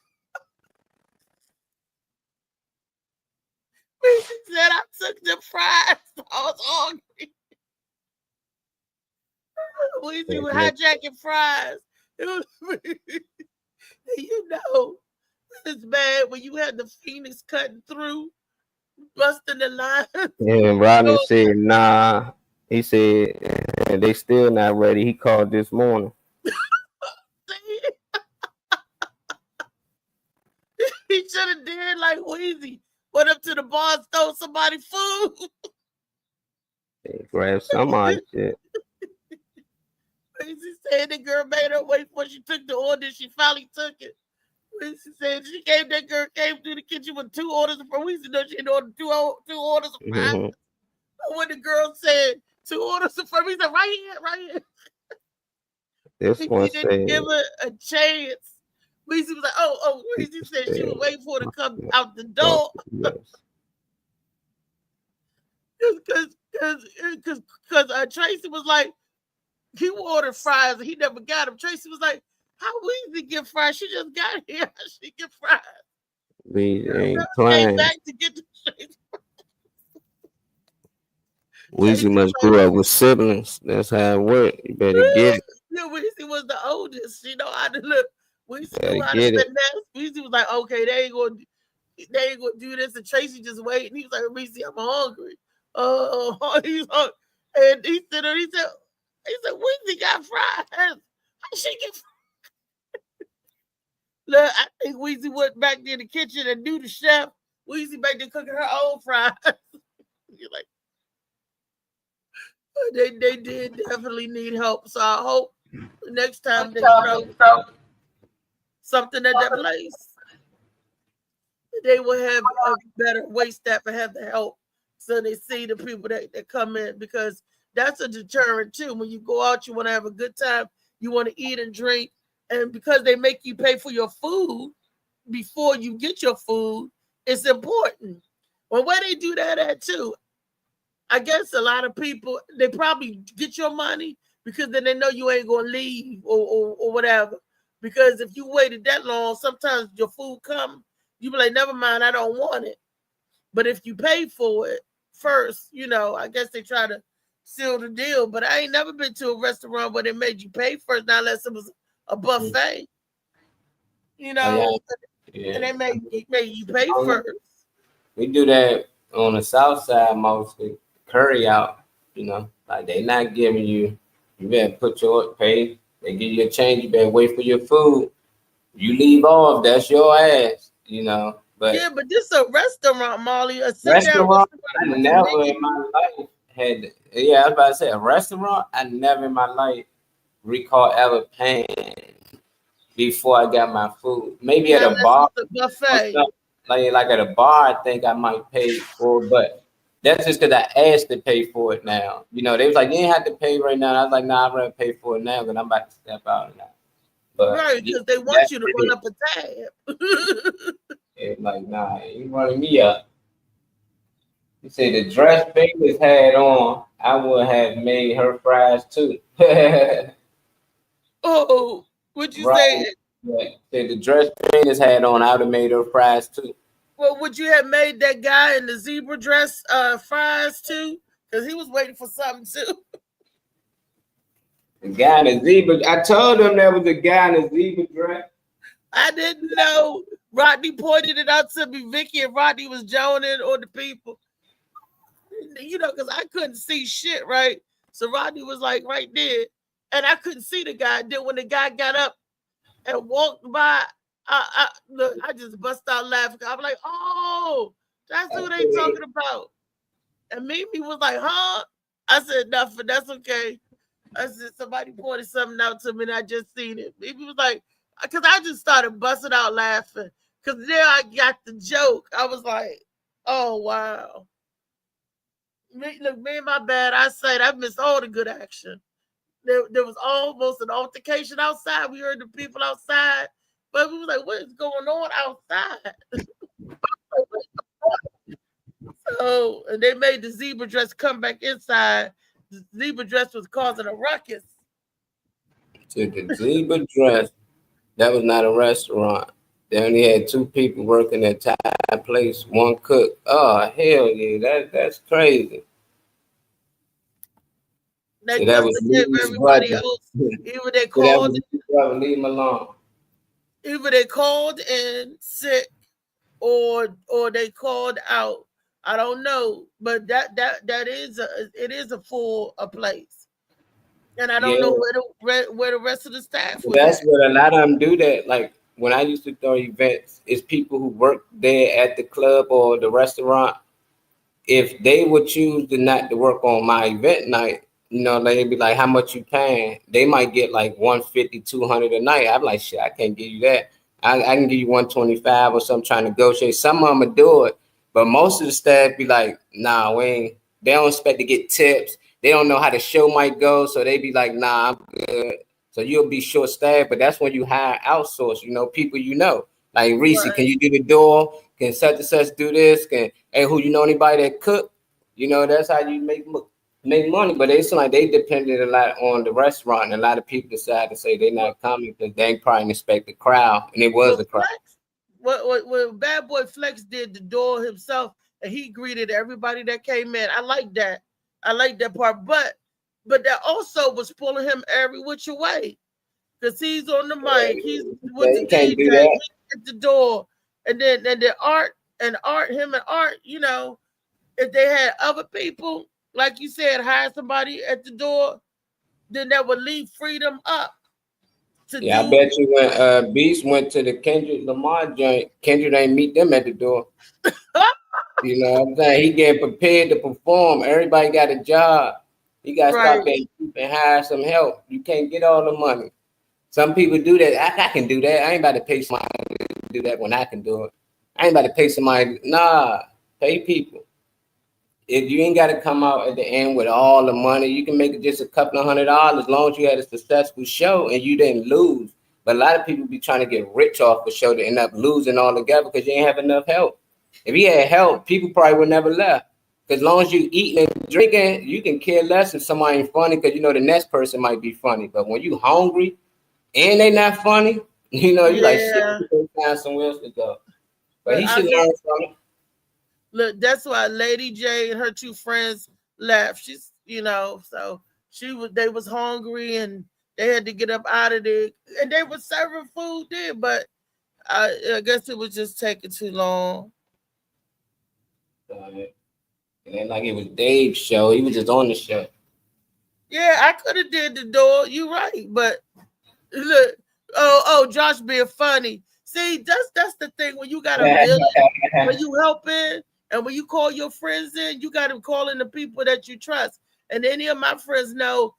B: Weezy said, I took the fries. I was hungry. Weezy was hijacking fries. It was, it's bad when you had the Phoenix cutting through, busting the line.
C: Yeah, Rodney said, nah. He said, they still not ready. He called this morning.
B: He should have did like Weezy. Went up to the bar and stole somebody's food.
C: They grabbed somebody's shit.
B: Weezy said the girl made her wait for she took the order. She finally took it. Weezy said that girl came through the kitchen with 2 orders of fries. Weezy know she had ordered 2 orders of fries. Mm-hmm. When the girl said 2 orders of fries, he said, right here.
C: This one said,
B: didn't give her a chance. Weezy was like, Weezy said she was waiting for her to come out the door. Because Tracy was like, he ordered fries and he never got them. Tracy was like, how Weezy get fries? She just got here. She get fries.
C: Weezy ain't playing.
B: Came back to get the Tracy.
C: Weezy must grew up with siblings. That's how it worked. You better get it.
B: Yeah, Weezy was the oldest. You know how to look. Weezy knew how to finesse. Weezy was like, okay, they ain't gonna do this. And Tracy just waiting. He was like, Weezy, I'm hungry. He's hungry. And he said, Weezy got fries. How she get fries? Look, I think Weezy went back there in the kitchen and knew the chef. Weezy back there cooking her own fries. You're like, they did definitely need help. So I hope next time they throw something at that place, they will have a better wait staff and have the help so they see the people that come in, because that's a deterrent too. When you go out, you want to have a good time, you want to eat and drink, and because they make you pay for your food before you get your food, it's important. Well, where they do that at too, I guess a lot of people, they probably get your money because then they know you ain't going to leave or whatever. Because if you waited that long, sometimes your food come, you be like, never mind, I don't want it. But if you pay for it first, I guess they try to seal the deal. But I ain't never been to a restaurant where they made you pay first, not unless it was a buffet. And they made you pay first.
E: We do that on the south side mostly. Curry out, like they not giving you better put your pay, they give you a change, you better wait for your food. You leave off, that's your ass, But
B: yeah, but this is a restaurant, Molly. A
E: restaurant, I never in my life had, I was about to say a restaurant, I never in my life recall ever paying before I got my food. Maybe at a bar,
B: buffet.
E: Like at a bar, I think I might pay for, but that's just because I asked to pay for it now. They was like, you ain't have to pay right now. And I was like, nah, I'd rather pay for it now because I'm about to step out now. But
B: right, because they want you to run up a tab.
E: It's like, nah, you running me up. You say the dress Vegas had on, I would have made her fries too.
B: Oh, would you
E: Right.
B: say?
E: Yeah. Said the dress Venus had on, I would have made her fries too.
B: Well, would you have made that guy in the zebra dress fries too? Because he was waiting for something too.
E: The guy in the zebra. I told them there was a guy in the zebra dress.
B: I didn't know. Rodney pointed it out to me. Vicky and Rodney was joning on the people. You know, because I couldn't see shit, right? So Rodney was like right there, and I couldn't see the guy. Then when the guy got up and walked by, look, I just bust out laughing. I'm like, oh, that's who they talking about. And Mimi was like, huh? I said, nothing. That's okay. I said, somebody pointed something out to me and I just seen it. Mimi was like, because I just started busting out laughing. Because there I got the joke. I was like, oh, wow. Look, man, my bad. I said I missed all the good action. There was almost an altercation outside. We heard the people outside. But we was like, what is going on outside? So, and they made the zebra dress come back inside. The zebra dress was causing a ruckus.
E: To the zebra dress. That was not a restaurant. They only had 2 people working at Thai place, 1 cook. Oh, hell yeah, that's crazy.
B: They
E: that
B: must
E: was
B: have given everybody
E: brother.
B: else. Either they
E: That
B: called,
E: was brother, leave him alone.
B: either they called in sick, or they called out. I don't know, but that is a full place, and I don't
E: Yeah.
B: know where the rest of the staff was
E: That's
B: at.
E: what a lot of them do. That like when I used to throw events, it's people who work there at the club or the restaurant. If they would choose to not to work on my event night, you know, they'd be like, how much you paying? They might get like 150, 200 a night. I'm like, shit, I can't give you that. I can give you 125 or something, trying to negotiate. Some of them would do it, but most of the staff be like, nah, we ain't. They don't expect to get tips. They don't know how the show might go, so they be like, nah, I'm good. So you'll be short staffed, but that's when you hire outsource, you know, people you know. Like Reese,
B: Right.
E: can you do the door? Can such and such do this? Can hey, who you know anybody that cook? You know, that's how you make money. But they seem like they depended a lot on the restaurant, and a lot of people decided to say they're not coming because they ain't probably expect the crowd, and it was a crowd.
B: What Bad Boy Flex did the door himself, and he greeted everybody that came in. I like that. I like that part. But that also was pulling him every which way. Because he's on the mic, he's with the
E: can't do
B: DJ,
E: that.
B: he's at the door. And then Art, him and Art, you know, if they had other people, like you said, hire somebody at the door, then that would leave freedom up.
E: Yeah, I bet you when Beast went to the Kendrick Lamar joint, Kendrick ain't meet them at the door. You know what I'm saying? He getting prepared to perform. Everybody got a job. You got to stop being cheap and hire some help. You can't get all the money. Some people do that. I can do that. I ain't about to pay somebody to do that when I can do it. I ain't about to pay somebody. Nah, pay people. If you ain't got to come out at the end with all the money, you can make it just a couple of $100 as long as you had a successful show and you didn't lose. But a lot of people be trying to get rich off the show to end up losing all together because you ain't have enough help. If you had help, people probably would never left. Because as long as you eating and drinking, you can care less if somebody ain't funny because you know the next person might be funny. But when you hungry and they not funny, you know, you like, shit, you can find somewhere else to go. But he should learn from it.
B: Look, that's why Lady J and her 2 friends left. She's, you know, so they was hungry and they had to get up out of there. And they were serving food there, but I guess it was just taking too long.
E: And then like it was Dave's show. He was just on the show.
B: Yeah, I could have did the door. You right, but look, Josh being funny. See, that's the thing when you got a village, when you helping, and when you call your friends in, you got to call in the people that you trust. And any of my friends know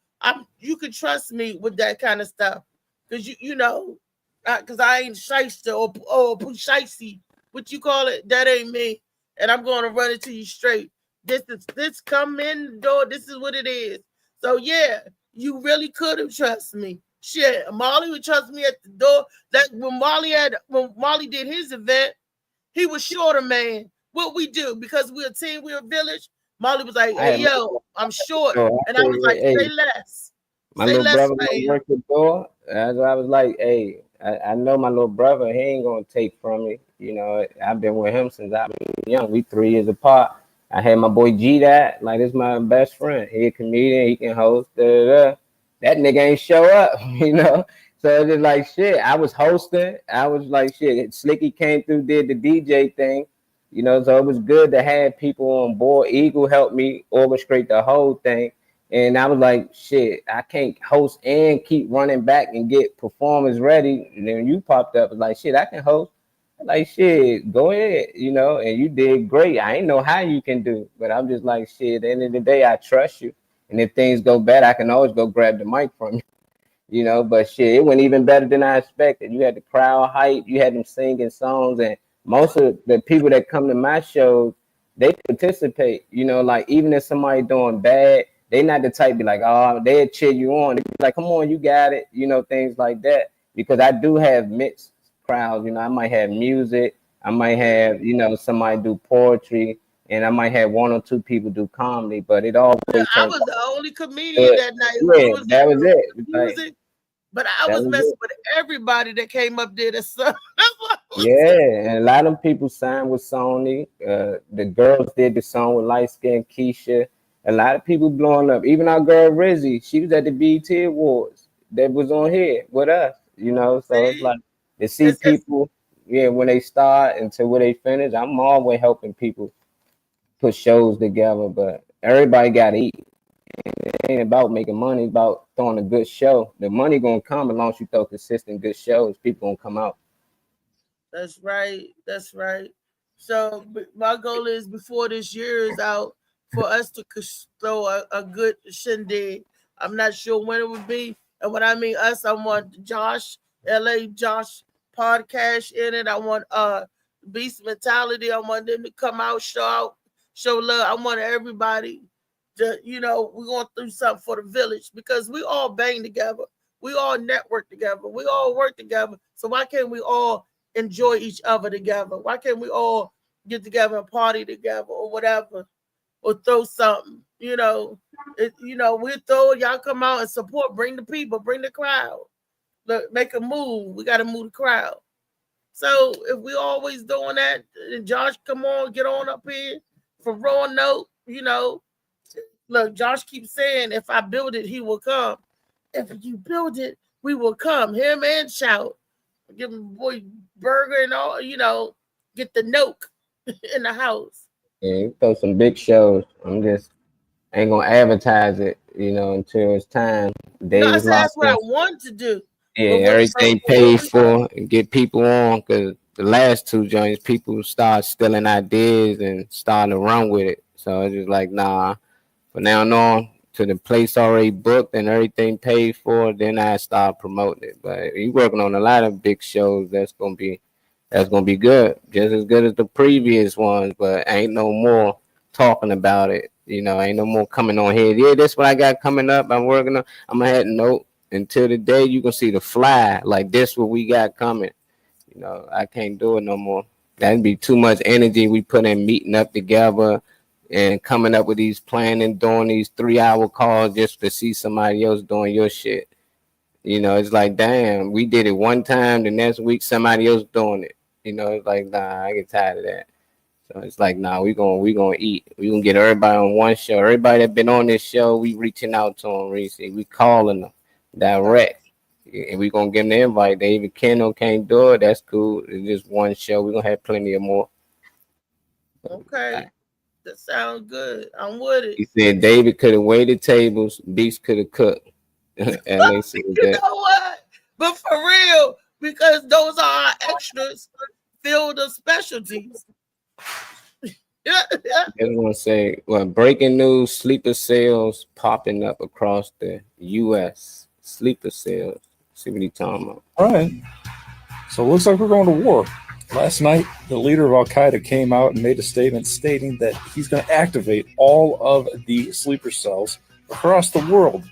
B: you can trust me with that kind of stuff, because you know, because I ain't shyster or shicey, what you call it? That ain't me, and I'm going to run it to you straight. This come in the door. This is what it is. So yeah, you really could have trusted me. Shit, Molly would trust me at the door. That when Molly did his event, he was short a man. What we do, because we're a team, we're a village. Molly was like, hey, yo, I'm short. And I was like, say less.
C: My
B: Say
C: little
B: less,
C: brother gonna
B: man.
C: work the door. As I was like, hey, I know my little brother, he ain't gonna take from me. You know, I've been with him since I've been young. We 3 years apart. I had my boy G that, like this my best friend. He a comedian, he can host. Da, da, da. That nigga ain't show up, you know. So it's just like shit. I was hosting. I was like shit. Slicky came through, did the DJ thing. You know, so it was good to have people on board. Eagle helped me orchestrate the whole thing. And I was like, shit, I can't host and keep running back and get performers ready. And then you popped up, was like, shit, I can host. I'm like, shit, go ahead, you know, and you did great. I ain't know how you can do, but I'm just like, shit, at the end of the day, I trust you. And if things go bad, I can always go grab the mic from you, you know, but shit, it went even better than I expected. You had the crowd hype, you had them singing songs, and most of the people that come to my shows, they participate, you know, like even if somebody doing bad, they not the type be like, oh, they'll cheer you on. They be like, come on, you got it, you know, things like that. Because I do have mixed crowds, you know, I might have music, I might have, you know, somebody do poetry, and I might have 1 or 2 people do comedy, but it always
B: Yeah, I
C: turns
B: was the only comedian
C: good.
B: that night.
C: Yeah,
B: It was
C: that was it. It's like
B: music, but I
C: that
B: was
C: was
B: messing
C: it.
B: with everybody that came up there to sing.
C: Yeah, and a lot of people signed with Sony. The girls did the song with light skin Keisha. A lot of people blowing up. Even our girl Rizzy, she was at the BET Awards. That was on here with us. You know, so it's
B: See,
C: like to see
B: it's
C: people, yeah, when they start until where they finish. I'm always helping people put shows together, but everybody got to eat. It ain't about making money; it's about throwing a good show. The money gonna come as long as you throw consistent good shows. People gonna come out.
B: That's right. That's right. So my goal is before this year is out for us to throw a good shindig. I'm not sure when it would be, and when I mean us, I want Josh, LA Josh podcast in it. I want Beast Mentality. I want them to come out, show love. I want everybody to, you know, we're going through something for the village because we all bang together. We all network together. We all work together. So why can't we all enjoy each other together? Why can't we all get together and party together or whatever, or throw something? We throw it. Y'all come out and support. Bring the people. Bring the crowd. Look, make a move. We got to move the crowd. So if we always doing that, and Josh, come on, get on up here for raw note. Look, Josh keeps saying, if I build it, he will come. If you build it, we will come. Him and Shout. Give him boy burger and all, get the note in the house.
C: Yeah, you throw some big shows. I'm just ain't gonna advertise it, you know, until it's time.
B: No, I
C: Davis
B: said that's
C: locked
B: what I
C: in.
B: want to do.
C: Yeah,
B: But
C: everything paid for and get people on because the last 2 joints, people start stealing ideas and starting to run with it. So it's just like, nah, from now on to the place already booked and everything paid for, then I start promoting it. But you working on a lot of big shows that's gonna be good, just as good as the previous ones, but ain't no more talking about it. You know, ain't no more coming on here. Yeah, that's what I got coming up. I'm working on. I'm gonna have note until the day you can see the fly. Like this, what we got coming. You know, I can't do it no more. That'd be too much energy we put in meeting up together and coming up with these planning, doing these 3-hour calls just to see somebody else doing your shit. You know, it's like, damn, we did it one time, the next week somebody else doing it. You know, it's like, nah, I get tired of that. So it's like, nah, we gonna eat. We gonna get everybody on one show. Everybody that been on this show, we reaching out to them, Reese. We calling them direct. And we gonna give them the invite. They even can or can't do it. That's cool. It's just one show. We gonna have plenty of more.
B: okay, that sounds good. I'm with it.
C: He said David could have waited tables, Beast could have cooked. And they said
B: You
C: that.
B: know what? But for real, because those are our extras, field of specialties. Yeah.
C: I just want to say, well, breaking news: sleeper sales popping up across the U.S. Sleeper sales. See what he's talking about.
F: All right. So it looks like we're going to war. Last night, the leader of Al Qaeda came out and made a statement stating that he's going to activate all of the sleeper cells across the world.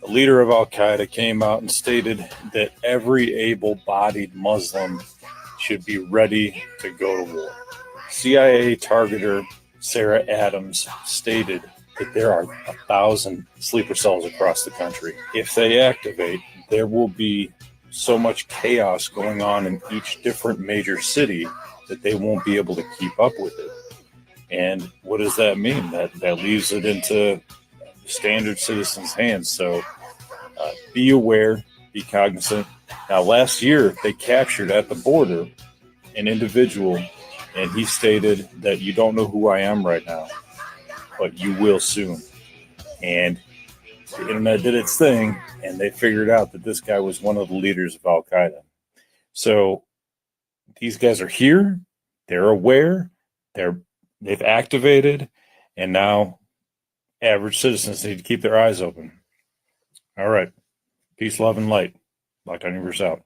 F: The leader of Al Qaeda came out and stated that every able-bodied Muslim should be ready to go to war. CIA targeter Sarah Adams stated that there are 1,000 sleeper cells across the country. If they activate, there will be so much chaos going on in each different major city that they won't be able to keep up with it. And what does that mean? That leaves it into standard citizens' hands. So be aware, be cognizant. Now, last year, they captured at the border an individual, and he stated that you don't know who I am right now, but you will soon. And the internet did its thing, and they figured out that this guy was one of the leaders of Al Qaeda. So these guys are here, they're aware, they've activated, and now average citizens need to keep their eyes open. All right. Peace, love, and light. Lockdown Universe out.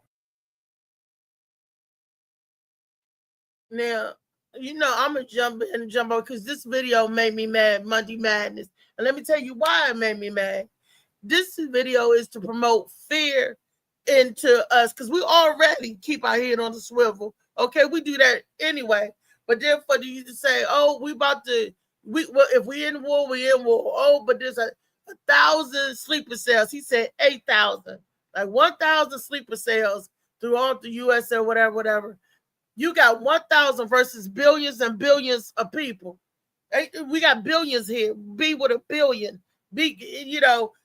B: Now, I'm going to jump on because this video made me mad, Monday Madness. And let me tell you why it made me mad. This video is to promote fear into us because we already keep our head on the swivel. Okay, we do that anyway. But then for you to say, oh, if we in war, we in war. Oh, but there's 1,000 sleeper cells. He said 8,000. Like 1,000 sleeper cells throughout the U.S. or whatever. You got 1,000 versus billions and billions of people. We got billions here. B with a billion. B,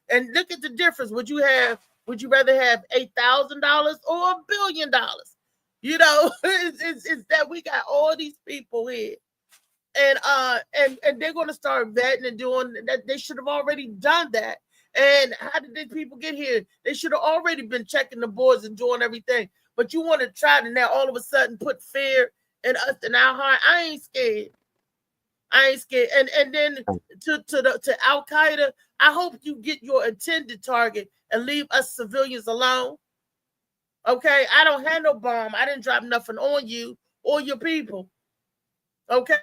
B: and look at the difference. Would you rather have $8,000 or $1 billion? It's that we got all these people here. And they're going to start vetting and doing that. They should have already done that. And how did these people get here? They should have already been checking the boards and doing everything. But you want to try to now all of a sudden put fear in us in our heart. I ain't scared. And then to Al Qaeda, I hope you get your intended target and leave us civilians alone. Okay, I don't have no bomb. I didn't drop nothing on you or your people. Okay,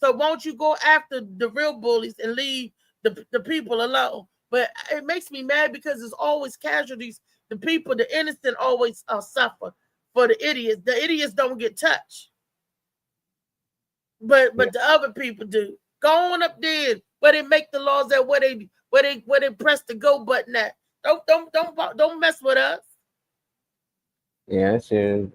B: so won't you go after the real bullies and leave the people alone? But it makes me mad because there's always casualties. The people, the innocent, always suffer for the idiots. The idiots don't get touched, but the other people do. Go on up there where they make the laws at where they press the go button at. Don't mess with us.
C: Yeah, that shit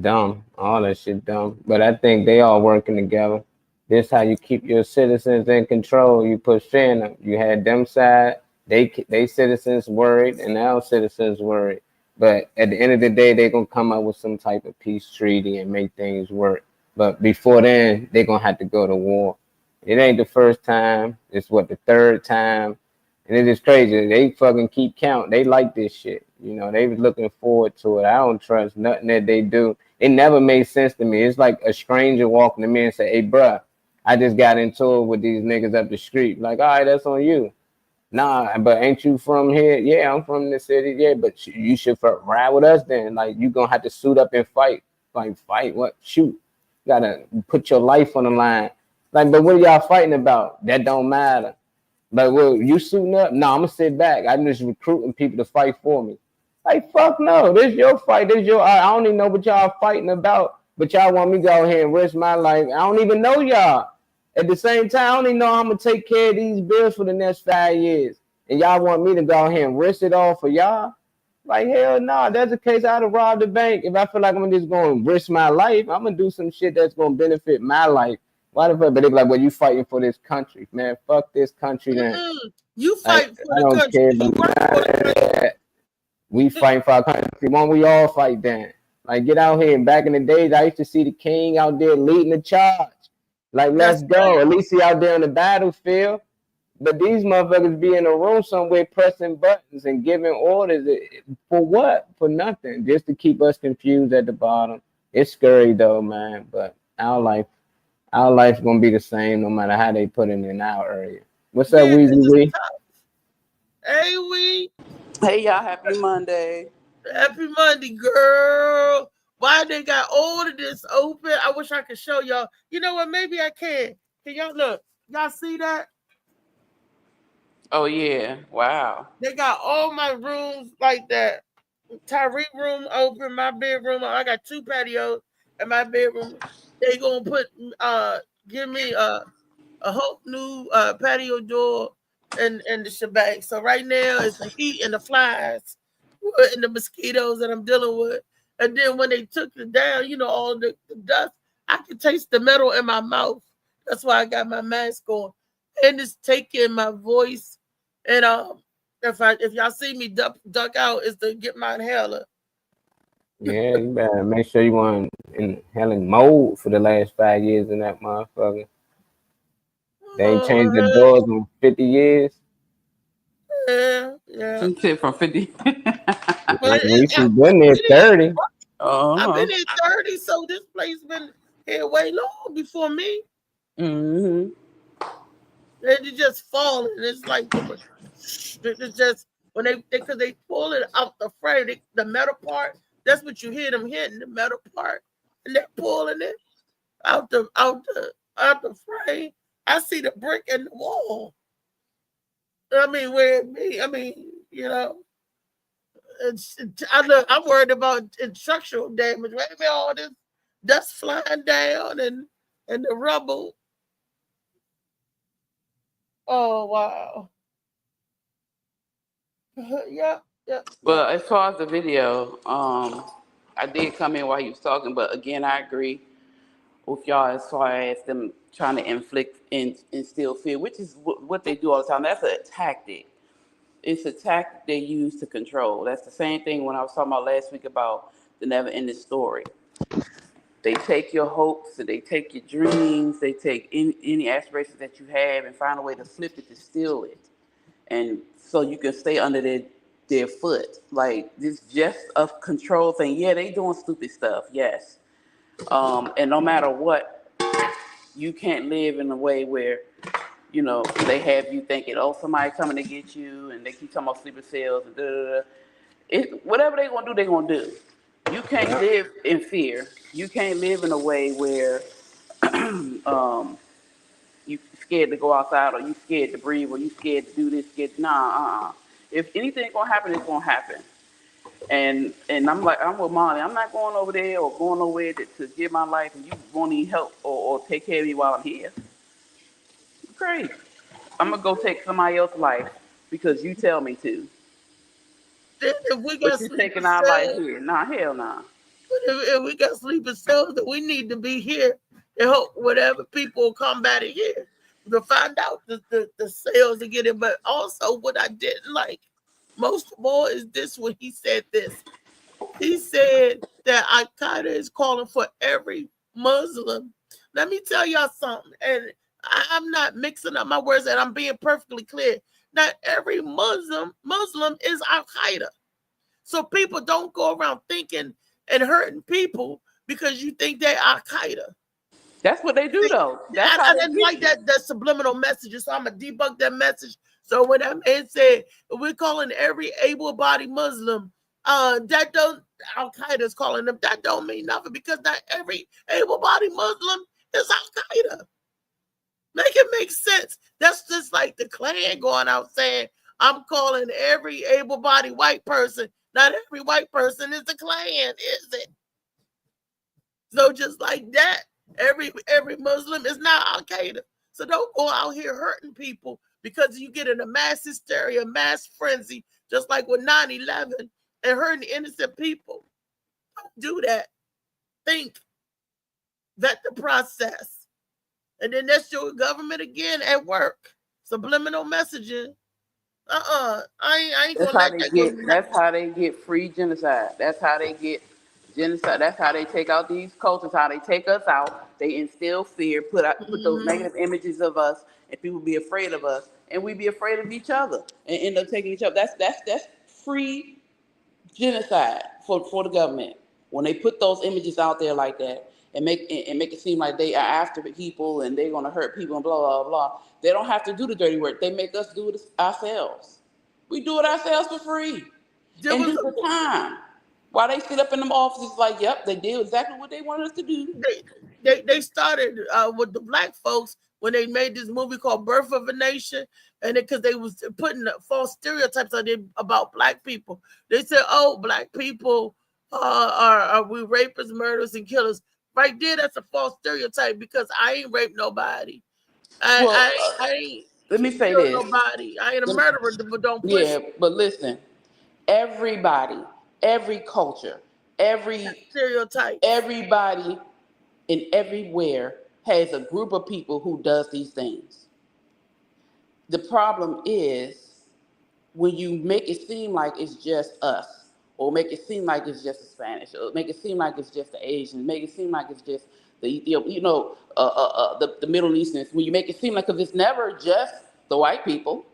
C: dumb. All that shit dumb. But I think they all working together. This how you keep your citizens in control. You put fear in them. You had them side, they citizens worried, and our citizens worried. But at the end of the day, they're gonna come up with some type of peace treaty and make things work. But before then, they're gonna have to go to war. It ain't the first time. It's the third time. And it is crazy. They fucking keep count. They like this shit. They was looking forward to it. I don't trust nothing that they do. It never made sense to me. It's like a stranger walking to me and say, hey, bruh, I just got into it with these niggas up the street. Like, all right, that's on you. Nah, but ain't you from here? Yeah, I'm from the city. Yeah, but you should ride with us then. Like, you going to have to suit up and fight. Like, fight? What? Shoot. You got to put your life on the line. Like, but what are y'all fighting about? That don't matter. But you suiting up? No, I'm going to sit back. I'm just recruiting people to fight for me. Like, fuck no. This your fight. I don't even know what y'all fighting about. But y'all want me to go out here and risk my life. I don't even know y'all. At the same time, I don't even know how I'm going to take care of these bills for the next 5 years. And y'all want me to go out here and risk it all for y'all? Like, hell no. Nah, that's the case. I'd have robbed the bank. If I feel like I'm just going to risk my life, I'm going to do some shit that's going to benefit my life. Why the fuck? But they be like, well, you fighting for this country. Man, fuck this country then.
B: Mm-hmm. You fight for the country.
C: Care about we fight for our country. Why don't we all fight then? Like, get out here. And back in the days, I used to see the king out there leading the charge. Like, let's go. At least he out there on the battlefield. But these motherfuckers be in a room somewhere pressing buttons and giving orders. For what? For nothing. Just to keep us confused at the bottom. It's scary though, man. But our life's gonna be the same no matter how they put it in our area. What's up, Weezy?
B: Hey, Wee.
G: Hey, y'all. Happy Monday.
B: Happy Monday, girl. Why they got all of this open? I wish I could show y'all. You know what? Maybe I can. Can y'all look? Y'all see that?
G: Oh, yeah. Wow.
B: They got all my rooms like that. Tyreek room open, my bedroom. I got 2 patios in my bedroom. They gonna put give me a whole new patio door and the shebang. So right now it's the heat and the flies and the mosquitoes that I'm dealing with. And then when they took it down, all the dust, I can taste the metal in my mouth. That's why I got my mask on. And it's taking my voice. And if y'all see me duck out, is to get my inhaler.
C: Yeah, you better make sure you weren't inhaling mold for the last 5 years in that motherfucker. They ain't changed the doors in 50 years.
B: Yeah.
G: She said from 50.
C: We've been there 30.
B: I've been here 30, so this place been here way long before me.
G: Mm-hmm.
B: It's just falling. It's like it's just when because they pull it out the frame, the metal part. That's what you hear them hitting, the metal part, and they're pulling it out the frame. I see the brick in the wall. I mean, I'm worried about structural damage. Maybe all this dust flying down and the rubble. Oh wow. Yeah.
G: Well, as far as the video, I did come in while he was talking, but again, I agree with y'all as far as them trying to inflict and instill fear, which is what they do all the time. That's a tactic. It's a tactic they use to control. That's the same thing when I was talking about last week about the never-ending story. They take your hopes, and they take your dreams, they take any aspirations that you have and find a way to flip it, to steal it. And so you can stay under their foot. Like, this just a control thing. Yeah, they doing stupid stuff, yes. And no matter what, you can't live in a way where, they have you thinking, oh, somebody coming to get you, and they keep talking about sleeper cells and whatever they gonna do, they gonna do. You can't live in fear. You can't live in a way where you scared to go outside, or you scared to breathe, or you scared to do this, If anything's gonna happen, it's gonna happen. And I'm with Molly. I'm not going over there or going nowhere to give my life, and you won't need help or take care of me while I'm here. Great. I'm gonna go take somebody else's life because you tell me to.
B: If we
G: But
B: got
G: you
B: sleeping
G: taking our life
B: cells,
G: here? Nah, hell nah.
B: if we got sleeping cells, then we need to be here to help whatever people combat it here to find out the cells to get it. But also, what I didn't like most of all is this: when he said this, he said that Al Qaeda is calling for every Muslim. Let me tell y'all something, and I'm not mixing up my words, and I'm being perfectly clear. Not every Muslim is Al Qaeda. So people don't go around thinking and hurting people because you think they're Al Qaeda.
G: That's what they do, though. That's how
B: I
G: they
B: didn't
G: get
B: like that subliminal message, so I'm gonna debunk that message. So when that man said we're calling every able-bodied Muslim, that don't Al Qaeda is calling them. That don't mean nothing because not every able-bodied Muslim is Al Qaeda. Make it make sense. That's just like the Klan going out saying, I'm calling every able-bodied white person. Not every white person is the Klan, is it? So just like that, every Muslim is not Al Qaeda. So don't go out here hurting people because you get in a mass hysteria, mass frenzy, just like with 9/11 and hurting innocent people. Don't do that. Think. Vet the process. And then that's your government again at work. Subliminal messaging. I ain't gonna let that go.
G: That's how they get free genocide. That's how they get genocide. That's how they take out these cultures. How they take us out. They instill fear. Put those negative images of us, and people be afraid of us, and we be afraid of each other, and end up taking each other. That's free genocide for the government when they put those images out there like that and make it seem like they are after people and they're gonna hurt people and blah blah blah. They don't have to do the dirty work. They make us do it ourselves. We do it ourselves for free and do the time. While they sit up in them offices like, yep, they did exactly what they wanted us to do.
B: They started with the black folks when they made this movie called Birth of a Nation, and because they was putting false stereotypes on them about black people. They said, "Oh, black people are we rapists, murderers, and killers." Right there, that's a false stereotype because I ain't raped nobody. I ain't
G: let me say
B: kill
G: this.
B: nobody. I ain't a murderer, but don't push.
G: Yeah, but listen, everybody, every culture,
B: Stereotypes.
G: everybody and everywhere has a group of people who does these things. The problem is when you make it seem like it's just us, or make it seem like it's just the Spanish, or make it seem like it's just the Asian, make it seem like it's just the Ethiopian, the Middle Easterns. When you make it seem like, because it's never just the white people,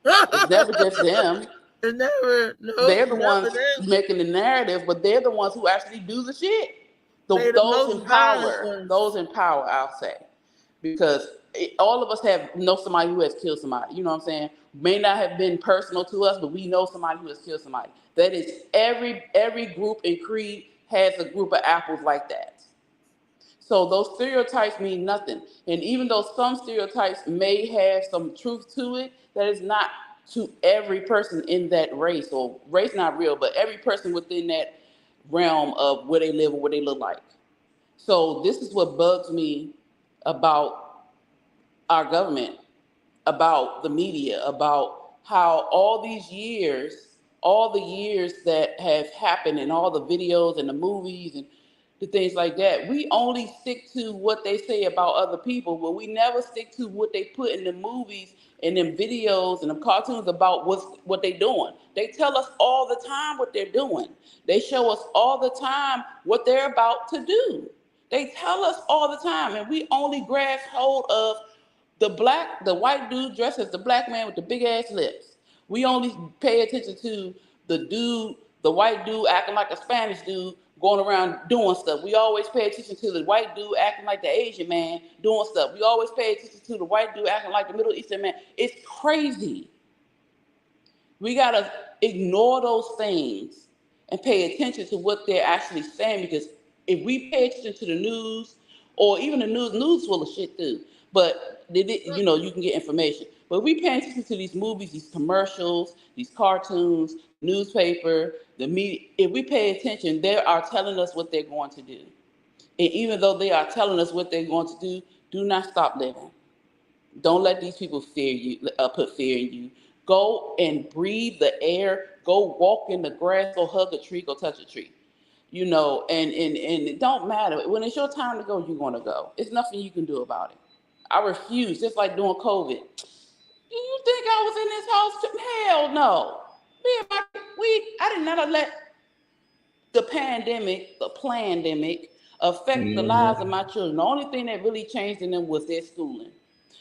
G: it's never just them.
B: It's never. No,
G: They're the
B: never
G: ones
B: them.
G: making the narrative, but they're the ones who actually do the shit.
B: They the
G: Those
B: most
G: in
B: violent
G: power,
B: ones.
G: those in power, I'll say, because all of us know somebody who has killed somebody. You know what I'm saying? May not have been personal to us, but we know somebody who has killed somebody. That is every group and creed has a group of apples like that. So those stereotypes mean nothing. And even though some stereotypes may have some truth to it, that is not to every person in that race, or race not real, but every person within that realm of where they live or what they look like. So this is what bugs me about our government, about the media, about how all the years that have happened and all the videos and the movies and the things like that, we only stick to what they say about other people, but we never stick to what they put in the movies and them videos and them cartoons about what they doing. They tell us all the time what they're doing. They show us all the time what they're about to do. They tell us all the time, and we only grasp hold of the white dude dressed as the black man with the big ass lips. We only pay attention to the white dude acting like a Spanish dude going around doing stuff. We always pay attention to the white dude acting like the Asian man doing stuff. We always pay attention to the white dude acting like the Middle Eastern man. It's crazy. We gotta ignore those things and pay attention to what they're actually saying, because if we pay attention to the news, or even the news full of shit too, but you can get information. But we pay attention to these movies, these commercials, these cartoons, newspaper, the media. If we pay attention, they are telling us what they're going to do. And even though they are telling us what they're going to do not stop living. Don't let these people fear you, put fear in you. Go and breathe the air. Go walk in the grass. Go hug a tree. Go touch a tree. And it don't matter. When it's your time to go, you're going to go. It's nothing you can do about it. I refuse, just like during COVID. You think I was in this house? Hell no. I did not let the pandemic affect the lives of my children. The only thing that really changed in them was their schooling.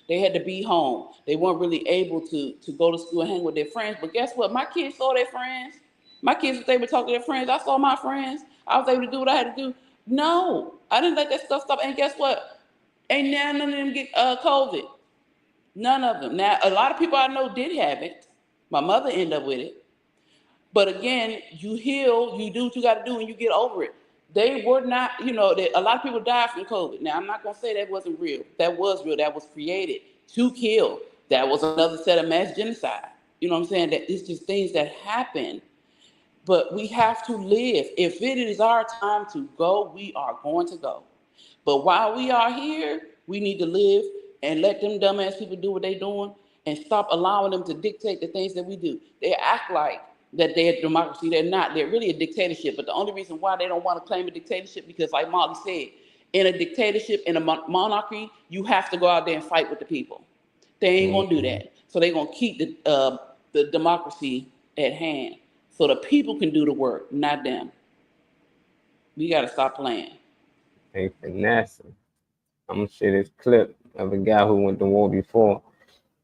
G: They had to be home. They weren't really able to go to school and hang with their friends. But guess what? My kids saw their friends. My kids was able to talk to their friends. I saw my friends. I was able to do what I had to do. No, I didn't let that stuff stop. And guess what? Ain't none of them get COVID. None of them. Now, a lot of people I know did have it. My mother ended up with it. But again, you heal, you do what you got to do, and you get over it. They were not, a lot of people died from COVID. Now, I'm not going to say that wasn't real. That was real. That was created to kill. That was another set of mass genocide. You know what I'm saying? That it's just things that happen. But we have to live. If it is our time to go, we are going to go. But while we are here, we need to live and let them dumbass people do what they're doing and stop allowing them to dictate the things that we do. They act like that they're a democracy. They're not. They're really a dictatorship. But the only reason why they don't want to claim a dictatorship, because like Molly said, in a dictatorship, in a monarchy, you have to go out there and fight with the people. They ain't going to do that. So they're going to keep the democracy at hand so the people can do the work, not them. We got to stop playing.
C: Hey, finessing. I'm gonna share this clip of a guy who went to war before.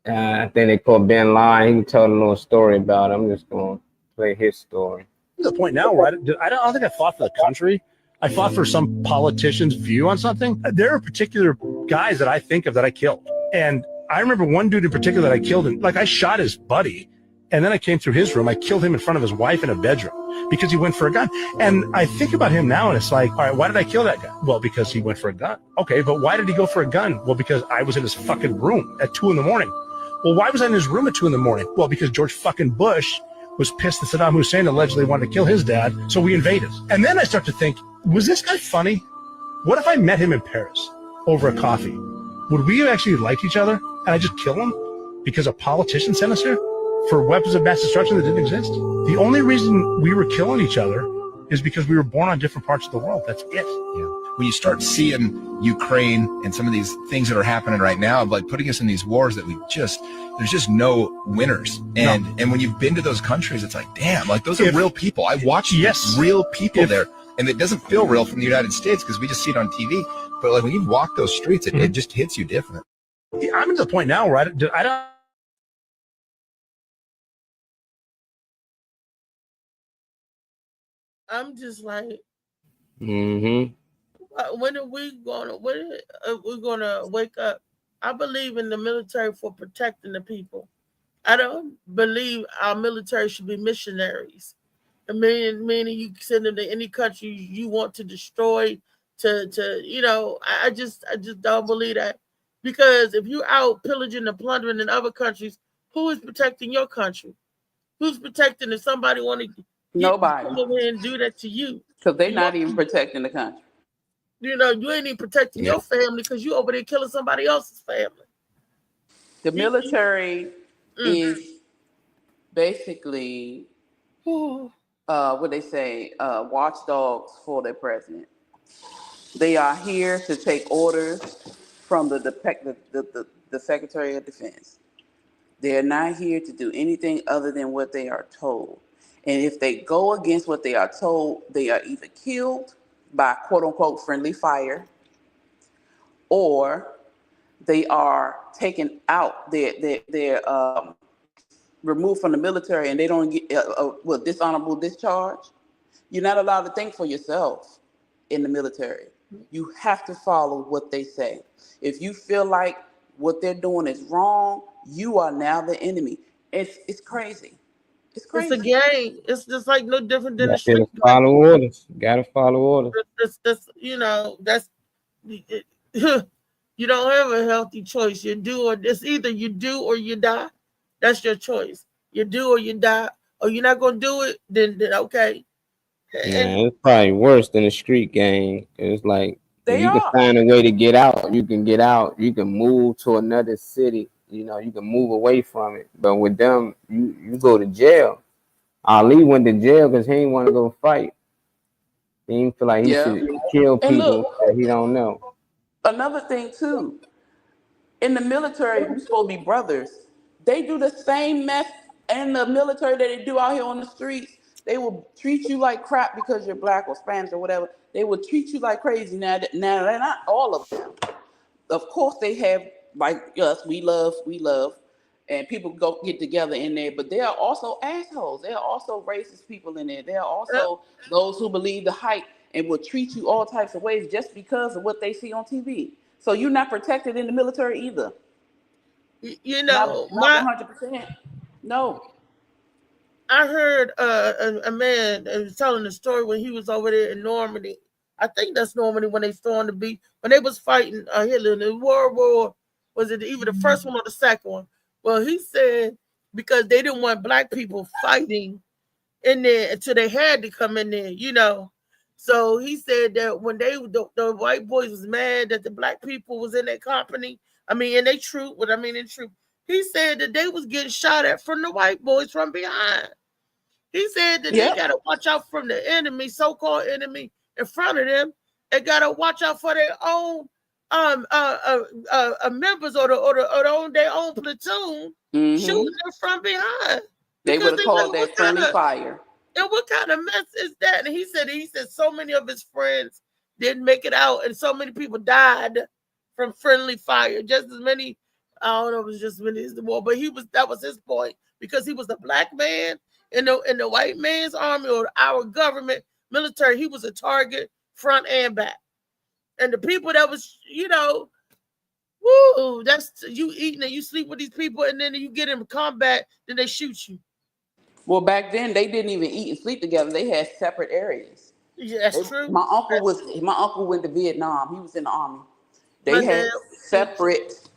C: I think they called Ben Lai. He told a little story about it. I'm just gonna play his story.
H: To the point now where I don't think I fought for the country. I fought for some politician's view on something. There are particular guys that I think of that I killed. And I remember one dude in particular that I killed, and I shot his buddy. And then I came through his room. I killed him in front of his wife in a bedroom because he went for a gun. And I think about him now, and it's like, all right, why did I kill that guy? Well, because he went for a gun. Okay, but why did he go for a gun? Well, because I was in his fucking room at 2 a.m. Well, why was I in his room at 2 a.m? Well, because George fucking Bush was pissed that Saddam Hussein allegedly wanted to kill his dad, so we invaded. And then I start to think, was this guy funny? What if I met him in Paris over a coffee? would we have actually liked each other and I just kill them because a politician sent us here for weapons of mass destruction that didn't exist? The only reason we were killing each other is because we were born on different parts of the world. That's it.
I: Yeah. When you start seeing Ukraine and some of these things that are happening right now, like putting us in these wars that there's just no winners. And when you've been to those countries, it's like, damn, like those are real people. I watched real people there, and it doesn't feel real from the United States because we just see it on TV. But like when you walk those streets, it just hits you different.
H: I'm at the point now where I don't.
B: I'm just like,
C: Mm-hmm.
B: when are we gonna? When are we gonna wake up? I believe in the military for protecting the people. I don't believe our military should be missionaries. Meaning you send them to any country you want to destroy. I just don't believe that, because if you're out pillaging and plundering in other countries, who is protecting your country? Who's protecting if somebody want to?
G: Nobody.
B: Come over here and do that to you.
G: Because they're not even protecting the country.
B: You ain't even protecting your family because you over there killing somebody else's family.
G: The military is basically what they say, watchdogs for their president. They are here to take orders from the Secretary of Defense. They are not here to do anything other than what they are told. And if they go against what they are told, they are either killed by quote unquote friendly fire, or they are taken out. They're removed from the military, and they don't get dishonorable discharge. You're not allowed to think for yourself in the military. You have to follow what they say. If you feel like what they're doing is wrong, you are now the enemy. It's crazy. It's crazy.
B: It's a game. It's just like no different than a street.
C: Gotta follow orders. Gotta follow orders.
B: That's you don't have a healthy choice. It's either you do or you die. That's your choice. You do or you die. Or you're not gonna do it, then okay.
C: Yeah, it's probably worse than a street gang. It's like if you can find a way to get out, you can get out. You can move to another city. You can move away from it. But with them, you go to jail. Ali went to jail because he didn't want to go fight. He didn't feel like he should kill people that he don't know.
G: Another thing too, in the military, we're supposed to be brothers. They do the same mess in the military that they do out here on the streets. They will treat you like crap because you're black or Spanish or whatever. They will treat you like crazy. Now they're not all of them. Of course, they have, like us, we love, and people go get together in there, but there are also assholes. There are also racist people in there. There are also those who believe the hype and will treat you all types of ways just because of what they see on TV. So you're not protected in the military either. Not 100%. No.
B: I heard a man was telling a story when he was over there in Normandy. I think that's Normandy when they stormed the beach. When they was fighting Hitler in the World War, was it either the first one or the second one? Well, he said because they didn't want black people fighting in there until they had to come in there, So he said that when the white boys was mad that the black people was in their company, in their troop, he said that they was getting shot at from the white boys from behind. He said that they got to watch out from the enemy, so-called enemy in front of them, and got to watch out for their own members or their own platoon shooting them from behind.
G: They would have called that friendly fire.
B: And what kind of mess is that? And he said so many of his friends didn't make it out, and so many people died from friendly fire. Just as many, I don't know if it was just as many as the war, but that was his point, because he was a black man in the white man's army or our government military. He was a target front and back. And the people that was, that's you eating and you sleep with these people, and then you get in combat, then they shoot you.
G: Well, back then they didn't even eat and sleep together. They had separate areas.
B: Yeah, that's true.
G: My uncle went to Vietnam. He was in the army. They had separate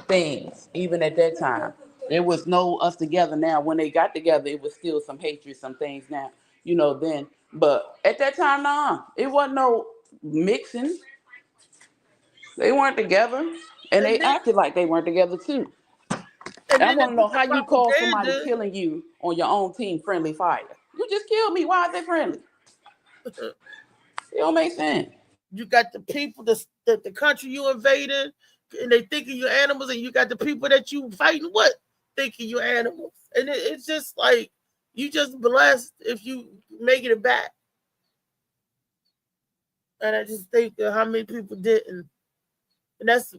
G: things, even at that time. There was no us together. Now, when they got together, it was still some hatred, some things now, then. But at that time, nah, it wasn't no mixing. They weren't together. And
B: And
G: they
B: then,
G: acted like they weren't together too.
B: and
G: I
B: then they
G: want to know
B: put the
G: how you call somebody
B: propaganda.
G: killing you on your own team friendly fire. You just killed me. Why is they friendly? It don't make sense.
B: You got the people, the country you invaded, and they thinking you're animals, and you got the people that you fighting what thinking you're animals. And it's just like you just blessed if you make it back. And I just think that how many people didn't. And that's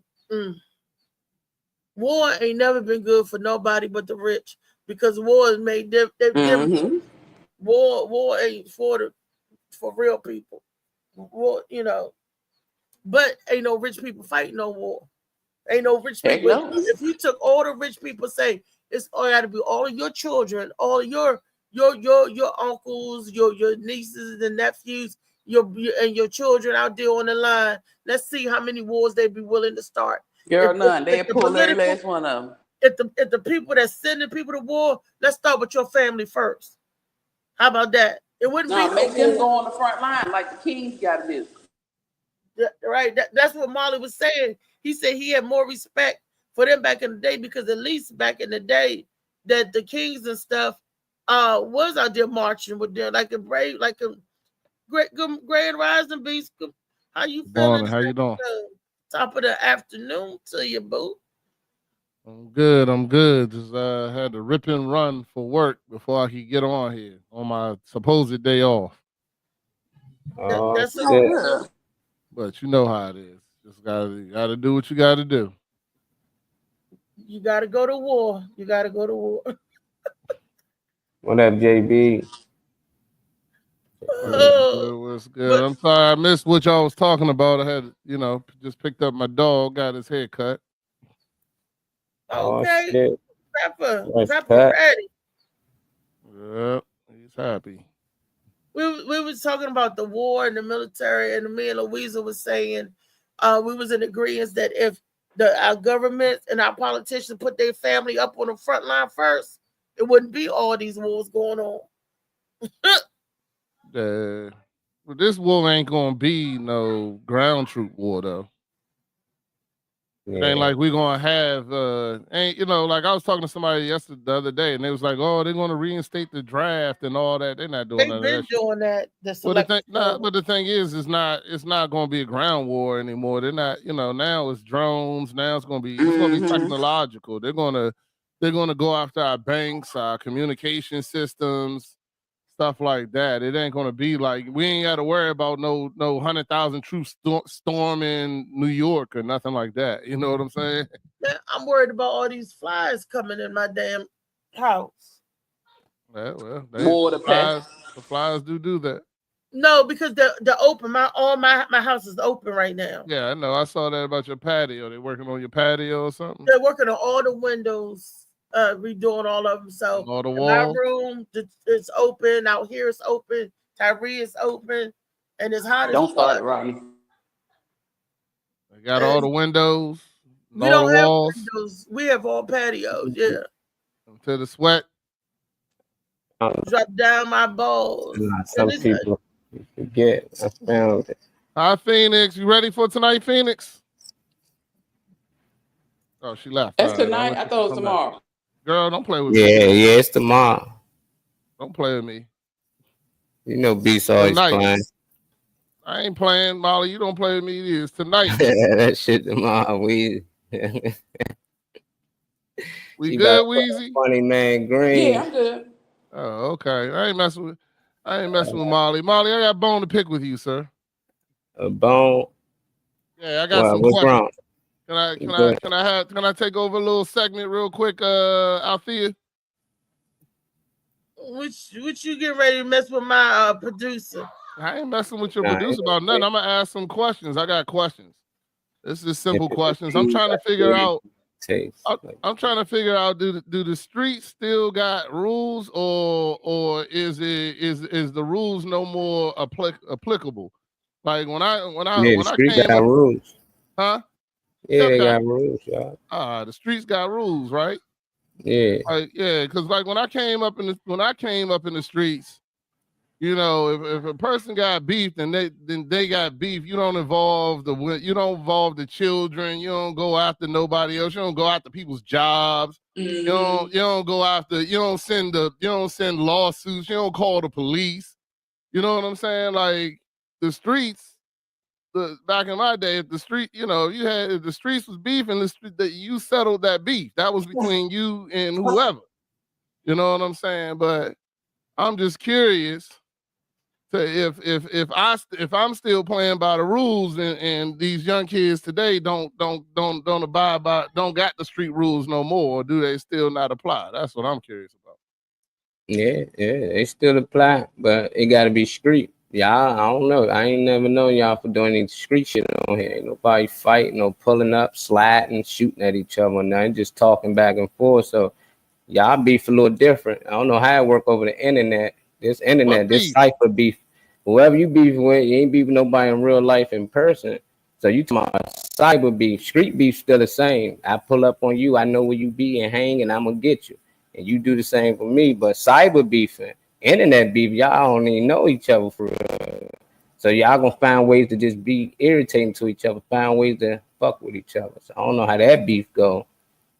B: war ain't never been good for nobody but the rich because war has made them.
G: Mm-hmm.
B: War ain't for real people. War, but ain't no rich people fighting no war. Ain't no rich
G: Heck
B: people.
G: no.
B: If you took all the rich people, say it's all got to be all of your children, all of your uncles, your nieces and nephews, your children out there on the line. Let's see how many wars they be willing to start.
G: Girl, none. They
B: If the
G: pull every
B: political,
G: last one of them.
B: if the people that's sending people to war, let's start with your family first. How about that? It wouldn't be
G: No, make them
B: war.
G: go on the front line like the Kings got to do.
B: Right. That's what Molly was saying. He said he had more respect for them back in the day because at least back in the day that the Kings and stuff was out there marching with them like a brave, like a great grand rising beast. How you feeling?
J: Morning, how you doing?
B: Top of the afternoon to you, boo.
J: I'm good. I'm good. Just had to rip and run for work before I could get on here on my supposed day off.
B: That's
C: shit.
B: good.
J: But you know how it is. Just gotta do what you gotta do.
B: You gotta go to war. You gotta go to war.
C: What up, JB?
J: What's good? I'm sorry I missed what y'all was talking about. I had, just picked up my dog, got his hair cut.
B: Okay.
C: Shit.
B: Pepper
C: cut.
B: ready.
J: Yep, he's happy.
B: We was talking about the war and the military, and me and Louisa was saying we was in agreement that if our government and our politicians put their family up on the front line first, it wouldn't be all these wars going on.
J: But this war ain't gonna be no ground troop war though. It ain't like we're gonna have like I was talking to somebody the other day, and they was like, "Oh, they're gonna reinstate the draft and all that." They're not doing
B: They've
J: none
B: been
J: of that shit.
B: doing that.
J: But the thing is, it's not gonna be a ground war anymore. They're not, now it's drones. Now it's gonna be technological. They're gonna go after our banks, our communication systems, stuff like that. It ain't gonna be like we ain't got to worry about no 100,000 troops storming New York or nothing like that. You know what I'm saying?
B: Yeah, I'm worried about all these flies coming in my damn house.
J: Yeah, well,
G: the
J: flies do that.
B: No, because the open my house is open right now.
J: Yeah, I know. I saw that about your patio. They're working on your patio or something.
B: They're working on all the windows. Redoing all of them. So
J: all the
B: my
J: walls.
B: room it's open. Out here it's open. Tyree is open, and it's hot.
G: Don't start it, Rodney.
J: They got all the windows.
B: We
J: all
B: don't
J: the
B: have
J: walls.
B: windows. We have all patios. Yeah.
J: Until the sweat
B: drop down my balls.
C: Some people forget. I found it.
J: Hi, Phoenix. You ready for tonight, Phoenix? Oh, she left.
G: That's tonight. I thought it was tomorrow.
J: Back. Girl, don't play with me.
C: Yeah, it's tomorrow.
J: Don't play with me.
C: You know, Beast always playing.
J: I ain't playing, Molly. You don't play with me. It is tonight.
C: That shit tomorrow. We
J: good, Weezy?
C: Funny man, Green.
G: Yeah, I'm good.
J: Oh, okay. I ain't messing with Molly. Molly, I got a bone to pick with you, sir.
C: A bone?
J: Yeah, I got some
C: what's
J: questions.
C: wrong?
J: Can I take over a little segment real quick, Althea?
B: Which you get ready to mess with my producer?
J: I ain't messing with your producer about nothing. I'm gonna ask some questions. I got questions. This is simple questions. I'm trying to figure out. I'm trying to figure out do the streets still got rules or is the rules no more applicable? Like when I came
C: got rules.
J: Huh?
C: Yeah, they got rules, y'all.
J: The streets got rules, right?
C: Yeah.
J: Because like when I came up in the streets, You know, if a person got beef, then they got beef. You don't involve the children. You don't go after nobody else. You don't go after people's jobs. You don't go after. You don't send lawsuits. You don't call the police. You know what I'm saying? Like the streets. Back in my day, if the street, if the streets was beefing, that you settled that beef. That was between you and whoever. You know what I'm saying? But I'm just curious. If I'm still playing by the rules and these young kids today don't abide by, don't got the street rules no more, or do they still not apply? That's what I'm curious about.
E: Yeah, they still apply, but it got to be street. Y'all, I don't know. I ain't never known y'all for doing any street shit on here. Ain't nobody fighting, no pulling up, sliding, shooting at each other, nothing, just talking back and forth. So y'all beef a little different. I don't know how it work over the internet. This cipher beef. Whoever you beef with, you ain't beefing nobody in real life in person. So you talking about cyber beef. Street beef still the same. I pull up on you, I know where you be and hang, and I'm gonna get you. And you do the same for me. But cyber beefing, internet beef, y'all don't even know each other for real. So y'all gonna find ways to just be irritating to each other, find ways to fuck with each other. So I don't know how that beef go.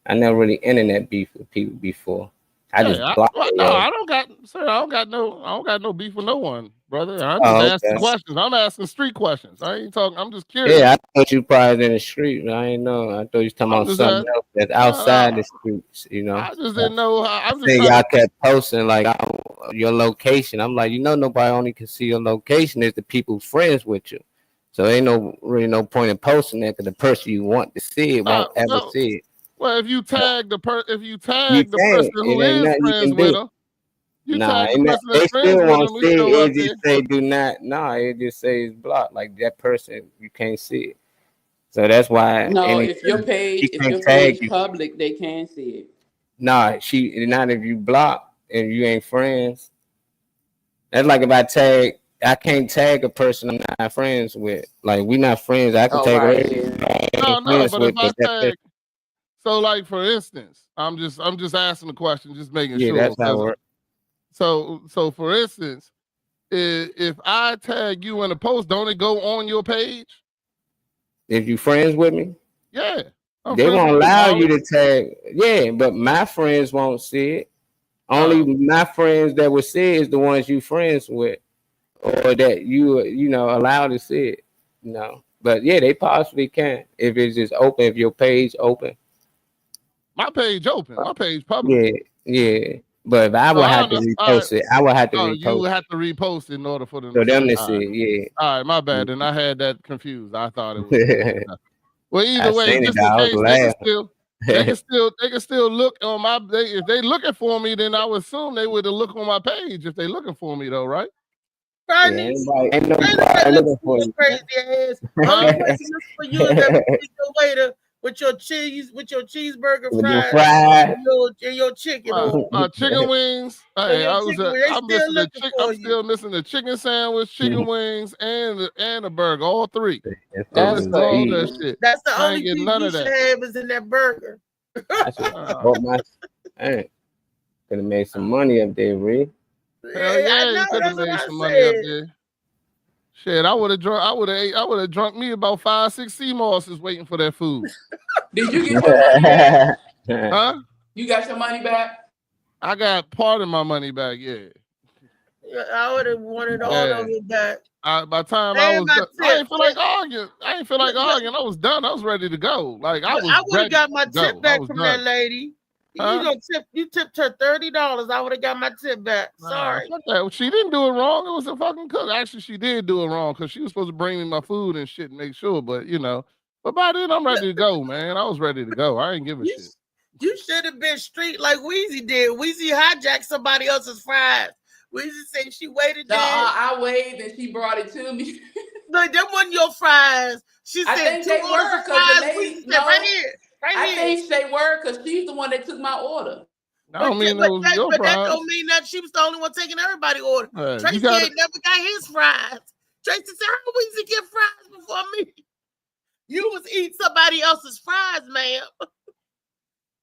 E: I never really internet beef with people before. I just block it.
J: No, I don't got no beef with no one, brother. I'm just asking questions. I'm asking street questions. I ain't talking. I'm just curious.
E: Yeah, I thought you probably in the street. I ain't know. I thought you was talking about something else that's outside the streets. You know,
J: I just didn't know. I'm just
E: saying y'all kept posting like your location. I'm like, nobody only can see your location is the people friends with you. So ain't no point in posting that because the person you want to see it won't ever see it.
J: Well, if you tag the person who is friends with them,
E: they still won't see it. It just say do not. No, it just says block. Like that person, you can't see it. So that's why.
G: No, if your page public, they can see it.
E: Nah, not if you block and you ain't friends. That's like if I can't tag a person I'm not friends with. Like we not friends. I can tag her.
J: No, but if I tag. So, like for instance, I'm just asking the question, just making sure.
E: Yeah, that's how it works.
J: So for instance, if I tag you in a post, don't it go on your page?
E: If you friends with me,
J: yeah,
E: they won't allow you to tag. Yeah, but my friends won't see it. Only my friends that will see it is the ones you friends with, or that you allow to see it. But yeah, they possibly can if it's just open. If your page open.
J: My page open. My page public.
E: Yeah. But if I would have to repost it, I would have to repost.
J: You would have to repost in order for them
E: to see it. Yeah.
J: All right, my bad. And I had that confused. I thought it was. Well, either way, just in case they can still look on my. If they looking for me, then I would assume they would look on my page if they looking for me, though, right?
B: Ain't nobody looking for you. Crazy ass. Only person looking for you is that waiter with your cheeseburger fries and your chicken.
J: Chicken wings. Hey, I'm still missing the chicken sandwich, chicken wings, and a burger. All three.
B: That's the shit. That's the only thing you should have is in that burger.
E: Hey, could have made some money up there, Ree.
J: Hell yeah, you could have made some money up there. Shit, I would have drunk me about 5-6 sea mosses waiting for that food.
G: Did you get your money back?
J: Huh?
G: You got your money back?
J: I got part of my money back, yeah.
B: I would have wanted all of it back.
J: By the time I ain't feel like arguing. I was done. I was ready to go. Like I would have got my
B: tip back from that lady. You tipped her $30. I would have got my tip back. Sorry.
J: She didn't do it wrong. It was a fucking cook. Actually, she did do it wrong because she was supposed to bring me my food and shit and make sure. But but by then I'm ready to go, man. I was ready to go. I ain't give a shit.
B: You should have been street like Weezy did. Weezy hijacked somebody else's fries. Weezy said she waited there.
G: I waved and she brought it to me.
B: Look, them wasn't your fries. She said,
G: I think they were because the lady.
B: Right here.
G: I think they were because she's the one that took my order.
J: I don't mean that was your fries.
B: That don't mean that she was the only one taking everybody's order. Tracy ain't never got his fries. Tracy said, how Weezy get fries before me? You was eating somebody else's fries, ma'am.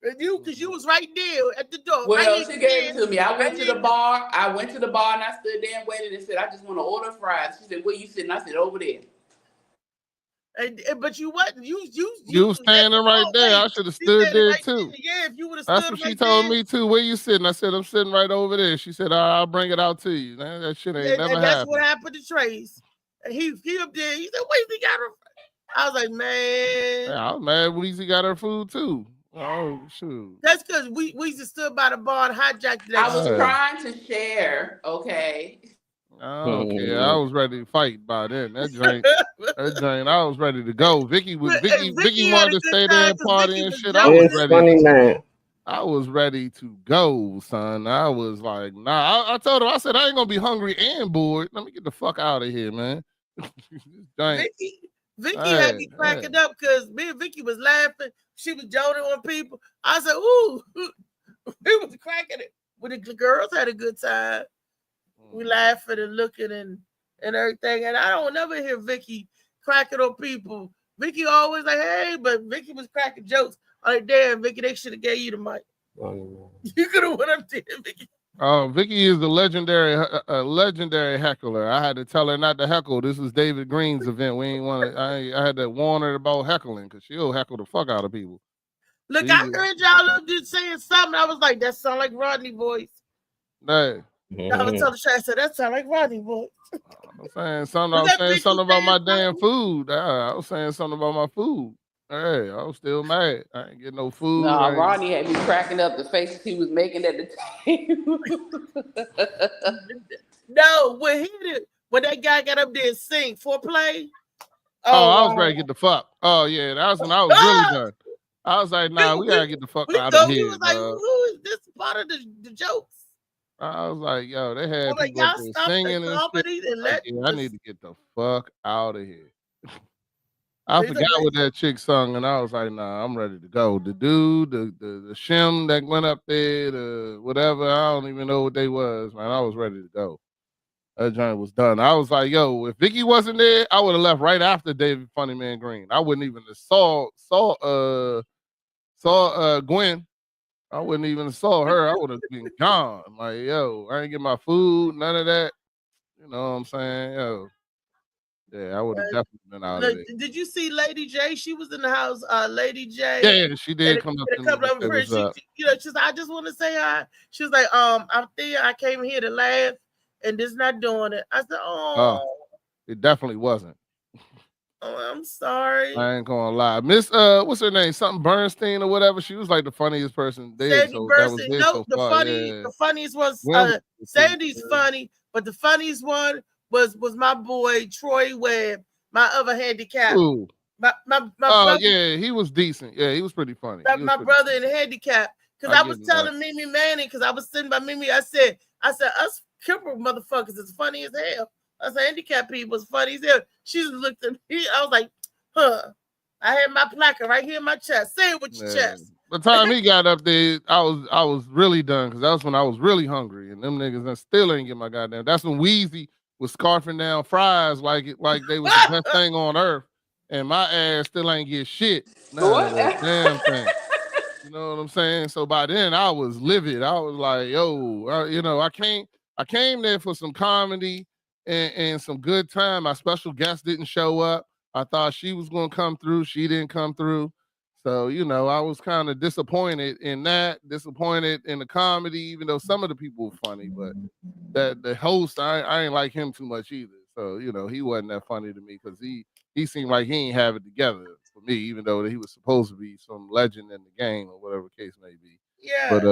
B: Because you was right there at the door.
G: Well,
B: right
G: she gave it to me. I went to the
B: here.
G: bar. I went to the bar and I stood there and waited and said, I just want to order fries. She said, where you sitting? I said, over there.
B: But you wasn't. You
J: was standing right there. I should have stood there too.
B: Yeah, if you would have stood
J: That's what
B: right
J: she told
B: there.
J: me too. Where you sitting? I said, I'm sitting right over there. She said, I'll bring it out to you. Man, that shit ain't never
B: And that's
J: happened.
B: what happened to Trace. And he up there. He said, "Wait, he got her." I was like, man.
J: Yeah, I was mad Weezy got her food too. Oh shoot.
B: That's because we just stood by the bar and hijacked that.
G: I was trying to share, okay.
J: Okay, I was ready to fight by then. That drink, I was ready to go. Vicky wanted to stay there and party and shit. I was ready.
C: Funny man.
J: I was ready to go, son. I was like, nah. I told her, I said, I ain't gonna be hungry and bored. Let me get the fuck out of here, man.
B: Vicky had me cracking up because me and Vicky was laughing. She was joking on people. I said, ooh, we was cracking it. But the girls had a good time. We laughing and looking and everything. And I don't never hear Vicky cracking on people. Vicky always like, hey, but Vicky was cracking jokes. I'm like, damn, Vicky, they should have gave you the mic. You could have went up there, Vicky.
J: Oh, Vicky is the legendary heckler. I had to tell her not to heckle. This is David Green's event. We ain't want to. I had to warn her about heckling because she'll heckle the fuck out of people.
B: Look, I heard y'all just saying something. I was like, that sound like Rodney voice.
J: Hey.
B: I was telling Shay, I said, that sound like Rodney voice.
J: I'm saying something. I was saying something about my damn food. I was saying something about my food. Hey, I was still mad. I ain't getting no food.
G: No, Rodney had me cracking up the faces he was making at the table.
B: No, when that guy got up there and sing foreplay.
J: I was ready to get the fuck. Oh yeah, that was when I was really done. I was like, nah, we gotta get the fuck out of here.
B: Was like, who is this part of the jokes?
J: I was like, yo, they had
B: like,
J: people singing and shit. Like, I need to get the fuck out of here. I forgot what that chick sung, and I was like, nah, I'm ready to go. The dude, the shim that went up there, the whatever, I don't even know what they was, man. I was ready to go. That joint was done. I was like, yo, if Vicky wasn't there, I would have left right after David Funny Man Green. I wouldn't even have saw Gwen. I wouldn't even have saw her. I would have been gone. Like, yo, I ain't get my food, none of that. You know what I'm saying? Yo. Yeah, I would have definitely been out of it.
B: Did you see Lady J? She was in the house. Lady J.
J: Yeah, she did come up.
B: A couple of friends. She's I just want to say hi. She was like, I'm Thea. I came here to laugh, and this not doing it. I said, oh,
J: it definitely wasn't.
B: Oh, I'm sorry.
J: I ain't gonna lie. Miss what's her name? Something Bernstein or whatever. She was like the funniest person there.
B: Sandy Bernstein. The funniest was Sandy's funny, but the funniest one was my boy Troy Webb, my other handicap.
J: Ooh.
B: My
J: brother, yeah, he was decent. Yeah, he was pretty funny.
B: My brother in handicap. Because I was telling Mimi Manning, because I was sitting by Mimi, I said, us Kipper motherfuckers is funny as hell. I said, handicap people is funny as hell. She just looked at me. I was like, huh. I had my placard right here in my chest. Say it with your chest.
J: By the time he got up there, I was really done because that was when I was really hungry. And them niggas still ain't get my goddamn. That's when Weezy was scarfing down fries like they was the best thing on earth. And my ass still ain't get shit. Damn thing. You know what I'm saying? So by then I was livid. I was like, yo, I came there for some comedy and some good time. My special guest didn't show up. I thought she was going to come through. She didn't come through. So, I was kind of disappointed in that, disappointed in the comedy, even though some of the people were funny, but the host, I ain't like him too much either. So, he wasn't that funny to me because he seemed like he ain't have it together for me, even though he was supposed to be some legend in the game or whatever case may be.
B: Yeah.
J: But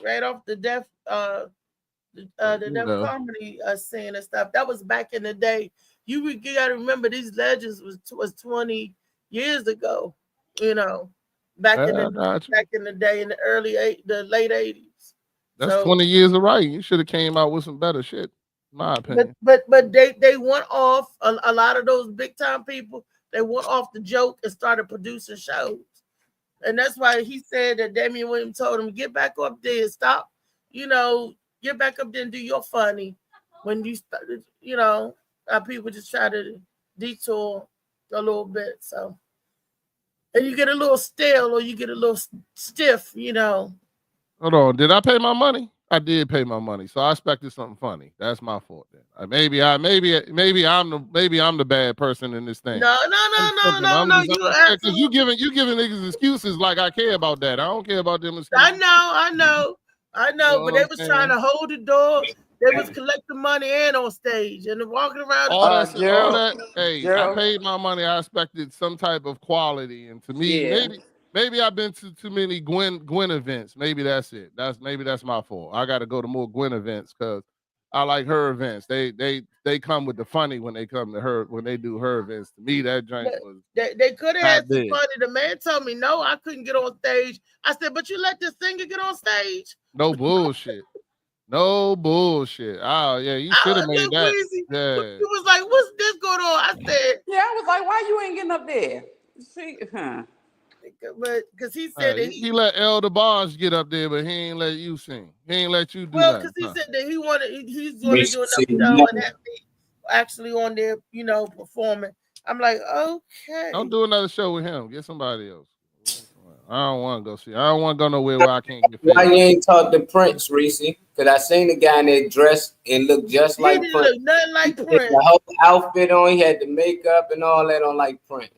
B: right off the deaf comedy scene and stuff. That was back in the day. You gotta remember these legends was 20 years ago. Back in the day in the late 80s.
J: That's 20 years of right. You should have came out with some better shit, in my opinion.
B: But they went off a lot of those big time people. They went off the joke and started producing shows, and that's why he said that Damian Williams told him, "Get back up there and stop. Get back up there and do your funny." When you started, people just try to detour a little bit. So and you get a little stale or you get a little stiff, you know.
J: Hold on, did I pay my money? I did pay my money, so I expected something funny. That's my fault. Then maybe I'm the bad person in this thing.
B: No.
J: Because you giving niggas excuses like I care about that. I don't care about them excuses.
B: I know, but they was trying to hold the door. They was collecting money and on stage and walking around.
J: All that. Hey, Gerald. I paid my money. I expected some type of quality, and to me, maybe I've been to too many Gwen events. Maybe that's it. Maybe that's my fault. I got to go to more Gwen events because I like her events. They come with the funny when they come to her when they do her events. To me, that drink was. They
B: could have had some funny. The man told me no, I couldn't get on stage. I said, but you let this singer get on stage.
J: No bullshit. No bullshit. Oh yeah, you should have made that.
B: Crazy.
J: Yeah.
B: He was like, "What's this going on?" I said,
G: "Yeah." I was like, "Why you ain't getting up there?" See,
B: But because he said that
J: he let Elder Barnes get up there, but he ain't let you sing. He ain't let you do
B: well,
J: that.
B: Well, because he said that he's going to do another show and have me actually on there, you know, performing. I'm like, okay.
J: Don't do another show with him. Get somebody else. I don't want to go see. I don't want to go nowhere where I can't get.
E: Why you ain't talk to Prince, Reese? Because I seen the guy in that dress and looked just like Prince.
B: Look nothing like Prince.
E: The whole outfit on, he had the makeup and all that on like Prince.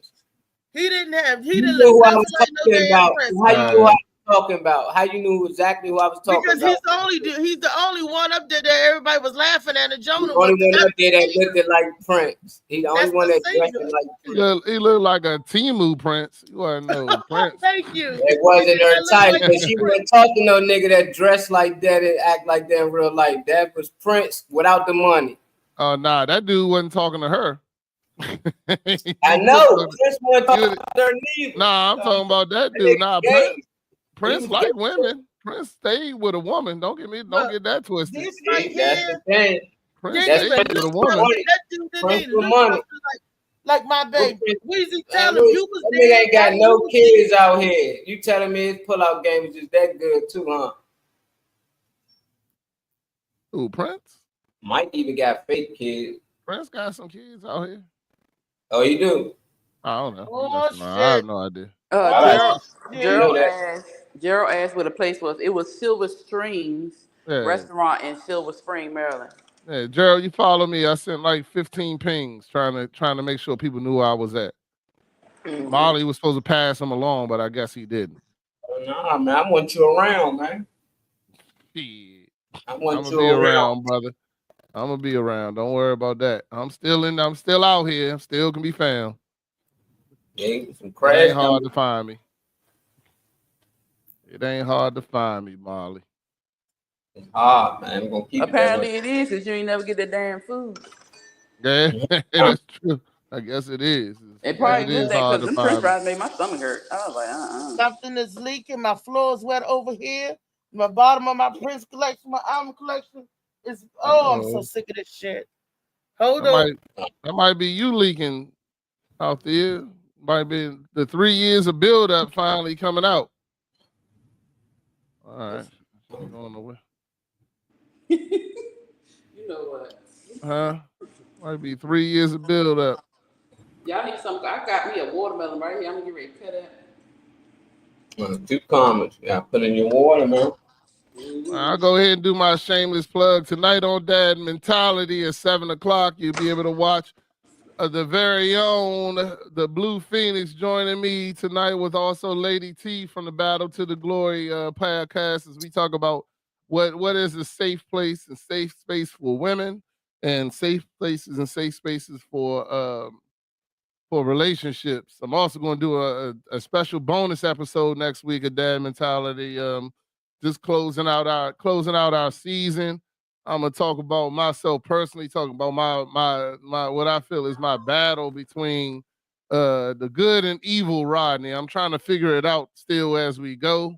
B: He didn't look
E: who I was talking about. How you knew I was talking about? How you knew exactly who I was talking
B: because
E: about?
B: Because he's the only one up there that everybody was laughing at. And Jonah
E: the only one up there that looked like Prince. He's the only one that dressed like
J: Prince. He looked like a Temu Prince. You wasn't no Prince.
B: Thank you.
E: It wasn't her type, but she wasn't talking no nigga that dressed like that and act like that in real life. That was Prince without the money.
J: Oh nah, that dude wasn't talking to her.
E: I know. Prince wasn't talking to her neither.
J: Nah, I'm talking about that dude. Nah, Prince like women. Prince stayed with a woman. Don't get that twisted.
B: This right
E: here, that's
J: Prince stayed with a woman.
B: That dude didn't look like my baby. Weezy, tell him you was
E: there. Ain't got no kids out here. You telling me his pullout game is just that good too, huh?
J: Ooh, Prince?
E: Mike even got fake kids.
J: Prince got some kids out here.
E: Oh, you do?
J: I don't know.
B: Oh,
J: I have no idea.
G: Gerald asked where the place was. It was Silver Springs restaurant in Silver Spring, Maryland.
J: Yeah, Gerald, you follow me. I sent like 15 pings trying to make sure people knew where I was at. Mm-hmm. Molly was supposed to pass him along, but I guess he didn't.
E: Oh, nah, man, I want you around, man.
J: Shit.
E: I want you
J: be around, brother. I'm gonna be around. Don't worry about that. I'm still out here. Still can be found.
E: Yeah, some
J: it ain't hard to find me. It ain't hard to find me, Molly.
E: It's hard, man. I'm gonna keep
G: Apparently it is, because you ain't never get the damn food.
J: Yeah, that's true. I guess it is.
G: It probably is that because them French fries made my stomach hurt. I was like,
B: Something is leaking. My floor is wet over here. My bottom of my Prince collection, my album collection is. I'm so sick of this shit. Hold on.
J: That might be you leaking out there. Might be the 3 years of build-up finally coming out. All right. Going away.
G: You know what?
J: Huh? Might be 3 years of build-up.
G: Y'all need some. I got me a watermelon right here. I'm gonna get ready to cut it.
E: 2 comments. Yeah, put in your water, man.
J: I'll go ahead and do my shameless plug tonight on Dad Mentality at 7:00. You'll be able to watch the very own the Blue Phoenix joining me tonight with also Lady T from the Battle to the Glory podcast as we talk about what is a safe place and safe space for women and safe places and safe spaces for relationships. I'm also going to do a special bonus episode next week of Dad Mentality. Just closing out our season. I'm gonna talk about myself personally, talking about my what I feel is my battle between the good and evil Rodney. I'm trying to figure it out still as we go.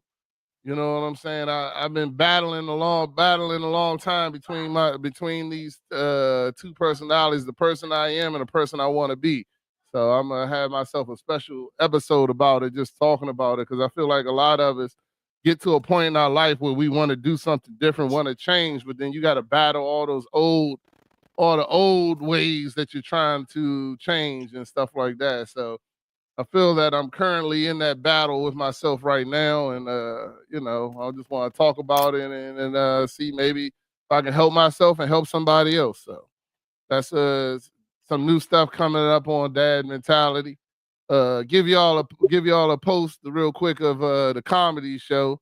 J: You know what I'm saying? I've been battling a long time between these 2 personalities, the person I am and the person I want to be. So I'm gonna have myself a special episode about it, just talking about it, because I feel like a lot of us get to a point in our life where we want to do something different, want to change, but then you got to battle all the old ways that you're trying to change and stuff like that. So I feel that I'm currently in that battle with myself right now, and you know, I just want to talk about it and see maybe if I can help myself and help somebody else. So that's some new stuff coming up on Dad Mentality. Give y'all a post real quick of the comedy show.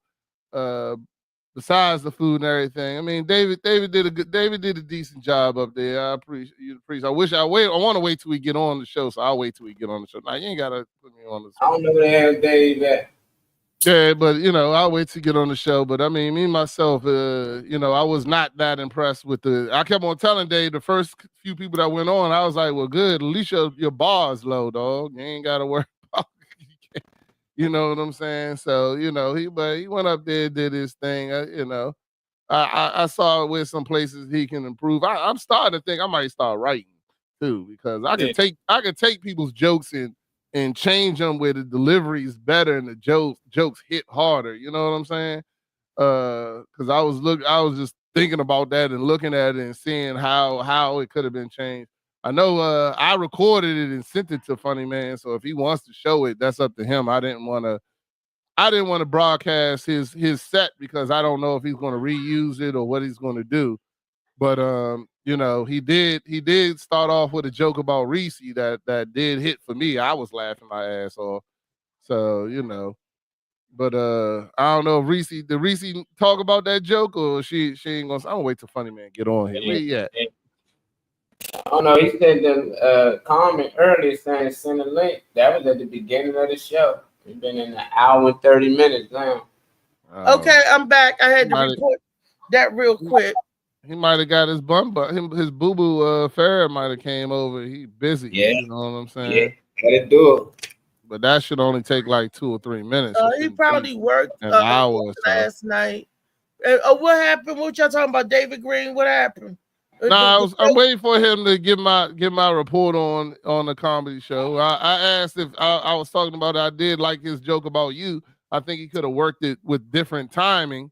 J: Besides the food and everything, I mean, David did a decent job up there. I appreciate. I want to wait till we get on the show, so I'll wait till we get on the show. Now you ain't gotta put me on the show.
E: I don't know where the hell Dave at.
J: Yeah, but you know, I'll wait to get on the show. But I mean, me myself, you know, I was not that impressed with I kept on telling Dave the first few people that went on, I was like, well, good, at least your bar is low, dog. You ain't gotta worry about it. You know what I'm saying? So, you know, he went up there, did his thing. You know, I saw where some places he can improve. I'm starting to think I might start writing too, because I can take people's jokes and change them where the delivery is better and the jokes hit harder. You know what I'm saying? Because I was just thinking about that and looking at it and seeing how it could have been changed. I know I recorded it and sent it to Funny Man, so if he wants to show it, that's up to him. I didn't want to broadcast his set because I don't know if he's going to reuse it or what he's going to do. But you know, he did start off with a joke about Reese that did hit for me. I was laughing my ass off. So, you know, but I don't know if Reese talk about that joke or she ain't gonna. I'm gonna wait till Funny Man get on here. Where you at?
E: Oh no, he said the comment earlier saying send a link. That was at the beginning of the show. We've been in an hour and 30 minutes now.
B: Okay, I'm back. I had to report that real quick.
J: He might have got his bum, but his boo boo Farrah might have came over. He busy.
E: Yeah,
J: you know what I'm saying.
E: Yeah, gotta do it.
J: But that should only take like 2 or 3 minutes.
B: He probably worked
J: an hour
B: last night. What happened? What y'all talking about, David Green? What happened?
J: I'm waiting for him to give my report on the comedy show. I asked if I was talking about it. I did like his joke about you. I think he could have worked it with different timing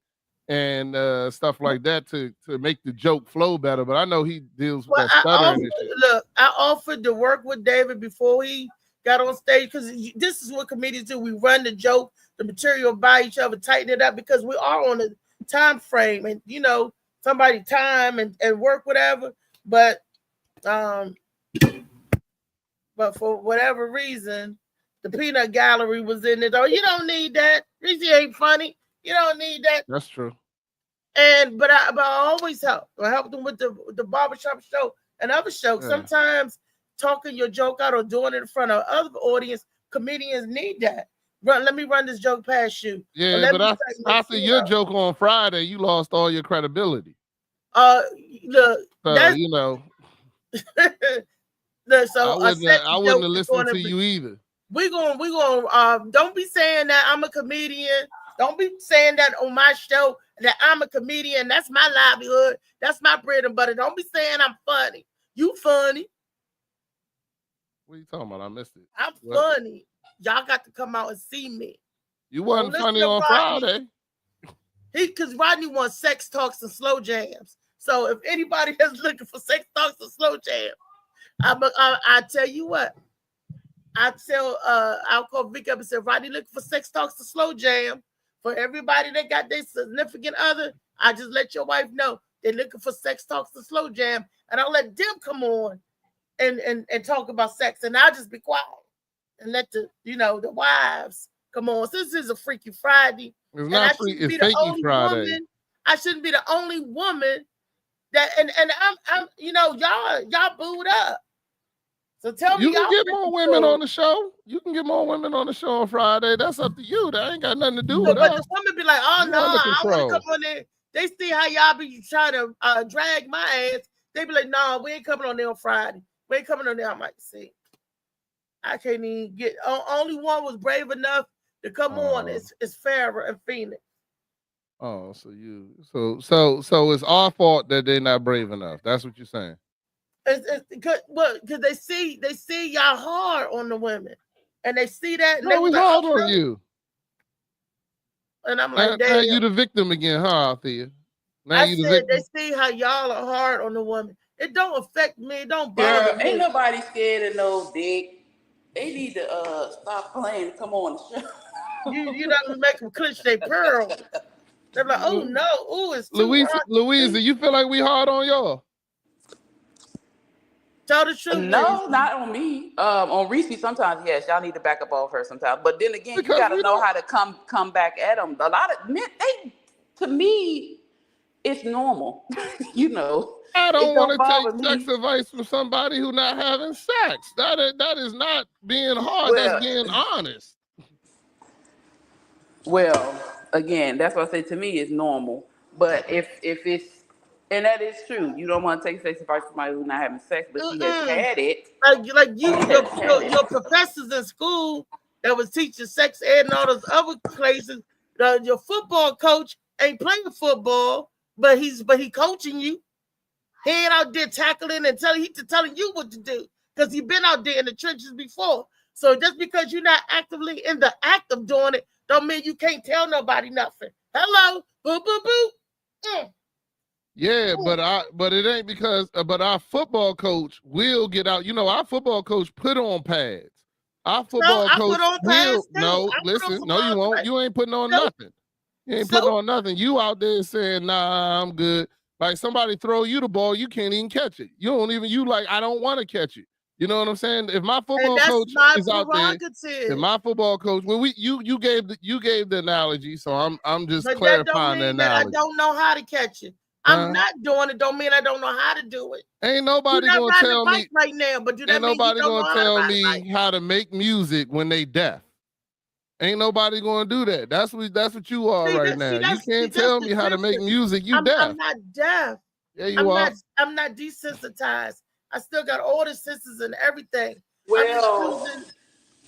J: and stuff like that to make the joke flow better. But I know he deals with that stuttering issue.
B: Look, I offered to work with David before he got on stage because this is what comedians do. We run the joke, the material by each other, tighten it up because we are on a time frame and, you know, somebody time and work whatever, but for whatever reason, the peanut gallery was in it. Oh, you don't need that. Reese ain't funny. You don't need that.
J: That's true.
B: But I always help. I help them with the barbershop show and other shows. Yeah. Sometimes talking your joke out or doing it in front of other audience, comedians need that. Let me run this joke past you.
J: Yeah, but after your joke on Friday, you lost all your credibility.
B: Look,
J: so, you know.
B: Look, so
J: I wouldn't have listened to you either.
B: We gonna don't be saying that I'm a comedian. Don't be saying that on my show that I'm a comedian. That's my livelihood. That's my bread and butter. Don't be saying I'm funny. You funny.
J: What are you talking about? I missed it.
B: I'm funny. Y'all got to come out and see me.
J: You wasn't funny on Friday.
B: Because Rodney wants sex talks and slow jams. So if anybody is looking for sex talks and slow jams, I tell you what. I'll call Vic up and say, Rodney looking for sex talks and slow jam. For everybody that got their significant other, I just let your wife know they're looking for sex talks and slow jam. And I'll let them come on and talk about sex. And I'll just be quiet. And let the wives come on. Since this is a Freaky Friday,
J: it's not free. It's Fakey Friday.
B: I shouldn't be the only woman that and I'm y'all booed up. So tell me,
J: you can get more women on the show. You can get more women on the show on Friday. That's up to you. That ain't got nothing to do with us.
B: But the women be like, oh no, I want to come on there. They see how y'all be trying to drag my ass. They be like, no, we ain't coming on there on Friday. We ain't coming on there. I might see. I can't even get. Only one was brave enough to come on. It's Farrah and Phoenix.
J: Oh, so it's our fault that they're not brave enough. That's what you're saying.
B: It's because they see y'all hard on the women, and they see that.
J: No, we hard on you.
B: And I'm like,
J: now you the victim again, huh, Althea? Now
B: you the victim. They see how y'all are hard on the woman. It don't affect me. It don't bother me.
G: Ain't nobody scared of no dick. They need to stop playing and come on the show.
B: You don't make them clench their pearl. They're like, oh no, oh it's too hard.
J: Louisa, you feel like we hard on y'all?
B: Tell the truth.
G: No, not on me. On Reese, sometimes yes, y'all need to back up off her sometimes. But then again,
J: Because
G: you got to
J: we
G: know
J: don't-
G: how to come back at them. A lot of men, to me, it's normal. You know,
J: I
G: It
J: don't
G: don't
J: want
G: bother
J: to
G: me.
J: take sex advice from somebody who not having sex. That is not being hard.
G: Well-
J: That's being honest.
G: Well, again, that's what I say. To me, it's normal. But if it's, and that is true, you don't want to take sex advice from somebody who's not having sex, but she has had it.
B: Like your professors in school that was teaching sex ed and all those other places. Your football coach ain't playing football, but he coaching you. He ain't out there tackling and telling you what to do because he been out there in the trenches before. So just because you're not actively in the act of doing it, don't mean you can't tell nobody nothing. Hello, boo boo boo.
J: Yeah, but it ain't because but our football coach will get out. You know, our football coach put on pads. Our football
B: I
J: coach
B: put on pads too.
J: no,
B: I put on
J: listen, no, you
B: football
J: won't.
B: pads.
J: You ain't putting on
B: So-
J: nothing. You ain't
B: so-
J: putting on nothing. You out there saying, nah, I'm good. Like somebody throw you the ball, you can't even catch it. You don't even you like, I don't want to catch it. You know what I'm saying? If my
B: And
J: football
B: that's
J: coach
B: my
J: is out there,
B: prerogative.
J: if my football coach, well, you gave the analogy, so I'm just
B: But that don't
J: clarifying the
B: mean that I
J: analogy.
B: don't know how to catch it. I'm not doing it. Don't mean I don't know how to do it.
J: Ain't nobody
B: You're not
J: gonna
B: riding
J: tell
B: a
J: me.
B: bike right now, but do that
J: Ain't
B: mean you
J: nobody
B: don't know
J: gonna
B: how to
J: tell
B: ride a
J: me
B: bike?
J: how to make music when they deaf. Ain't nobody gonna do that. That's what you are
B: See,
J: right now. You
B: that's
J: can't
B: the
J: tell me how to make
B: difference.
J: music. You
B: I'm
J: deaf.
B: not deaf.
J: Yeah, you are.
B: I'm not desensitized. I still got all the senses and everything.
G: Well,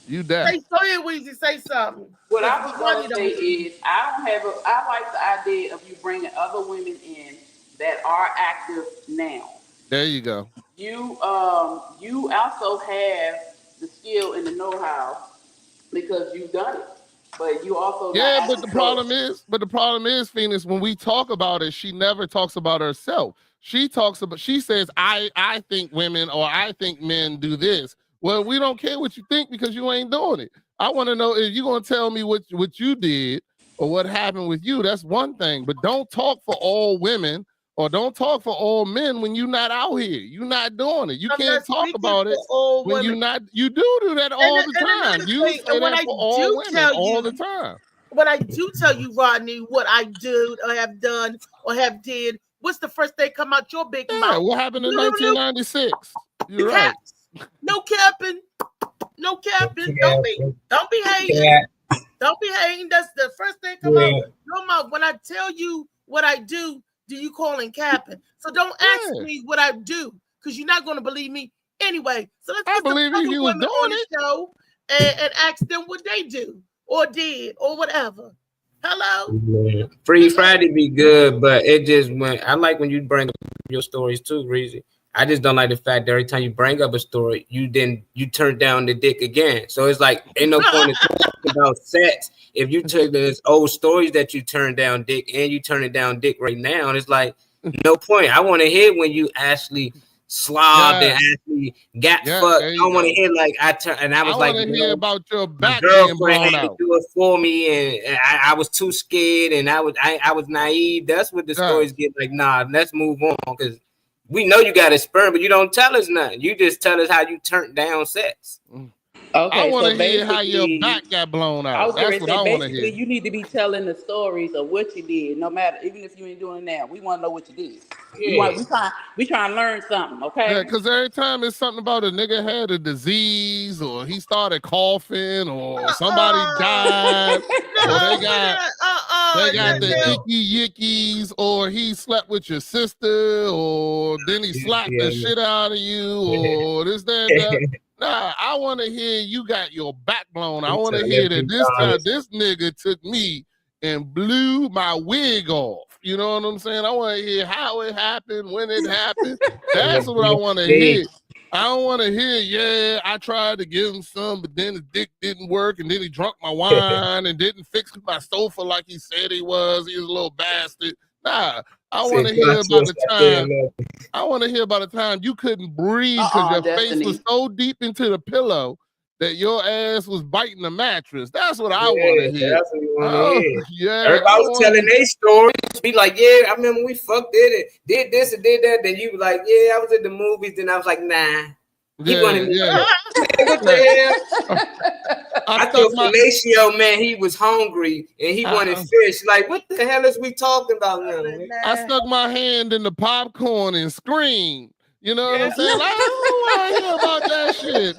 J: You deaf.
B: Say, go ahead, Weezy, say something.
G: What I
B: Because
G: was
B: Ronnie
G: gonna say
B: don't-
G: is, I like the idea of you bringing other women in that are active now.
J: There you go.
G: You also have the skill and the know-how because you've done it, but you also
J: Yeah,
G: not
J: but the problem is, Phoenix, when we talk about it, she never talks about herself. She says, I think women or I think men do this. Well, we don't care what you think because you ain't doing it. I want to know if you're gonna tell me what you did or what happened with you. That's one thing, but don't talk for all women or don't talk for all men when you're not out here. You're not doing it. You
B: I'm
J: can't
B: not
J: talk
B: speaking
J: about it
B: for all
J: when
B: women.
J: you're not. You do that all the time.
B: another
J: You
B: thing,
J: say
B: when
J: that
B: I
J: for all
B: do
J: women
B: tell
J: all
B: you-
J: the time.
B: When I do tell you, Rodney, what I do or have done or have did, what's the first thing come out your big
J: Yeah,
B: mouth?
J: what happened in
B: No, no, no.
J: 1996? You're right.
B: No capping. No capping. Don't be hating. Don't be hating. That's the first thing come out your mouth. When I tell you what I do you call in capping? So don't ask me what I do because you're not going to believe me anyway. So let's get
J: believe
B: some
J: you,
B: other
J: you was
B: women on the show and ask them what they do or did or whatever. Hello.
E: Free Friday be good, but it just went. I like when you bring up your stories too, Reezy. I just don't like the fact that every time you bring up a story, you turn down the dick again. So it's like ain't no point in talking about sex if you took those old stories that you turned down dick and you turn it down dick right now. And it's like no point. I want to hear when you actually slobbed and actually got fucked. I don't want to hear like I was like,
J: want to hear about your back
E: my
J: being
E: girlfriend
J: blown
E: had to
J: out.
E: do it for me, and I was too scared, and I was naive. That's what the stories get like. Nah, let's move on because we know you got a sperm, but you don't tell us nothing. You just tell us how you turned down sex.
G: Okay,
J: I want to
G: so
J: hear how your
G: basically-
J: back got blown
G: I
J: out.
G: was going
J: That's
G: to
J: what
G: say,
J: I want to
G: basically,
J: hear.
G: you need to be telling the stories of what you did, no matter, even if you ain't doing it now. We want to know what you did. We trying to learn something, okay?
J: Yeah, because every time it's something about a nigga had a disease or he started coughing or somebody died or they got the icky yickies or he slept with your sister or then he slapped the shit out of you or this, that, and that. Nah, I want to hear you got your back blown. I want to hear that this time this nigga took me and blew my wig off. You know what I'm saying? I want to hear how it happened, when it happened. That's what I want to hear. I don't want to hear, I tried to give him some, but then his dick didn't work, and then he drunk my wine and didn't fix my sofa like he said he was. He was a little bastard. Nah, I want to hear about the time. I want to hear about the time you couldn't breathe because your face was so deep into the pillow that your ass was biting the mattress. That's what I want to hear.
E: That's what you want to
J: Oh,
E: hear.
J: yeah,
E: Everybody was telling their stories. Be like, yeah, I remember we fucked it, did this and did that. Then you be like, yeah, I was at the movies. Then I was like, nah. He wanted me.
J: yeah.
E: What the hell? I thought Felicio, man, he was hungry and he wanted fish. Like, what the hell is we talking about now?
J: I stuck my hand in the popcorn and screamed. You know what I'm saying? Like, I don't want to hear about that shit.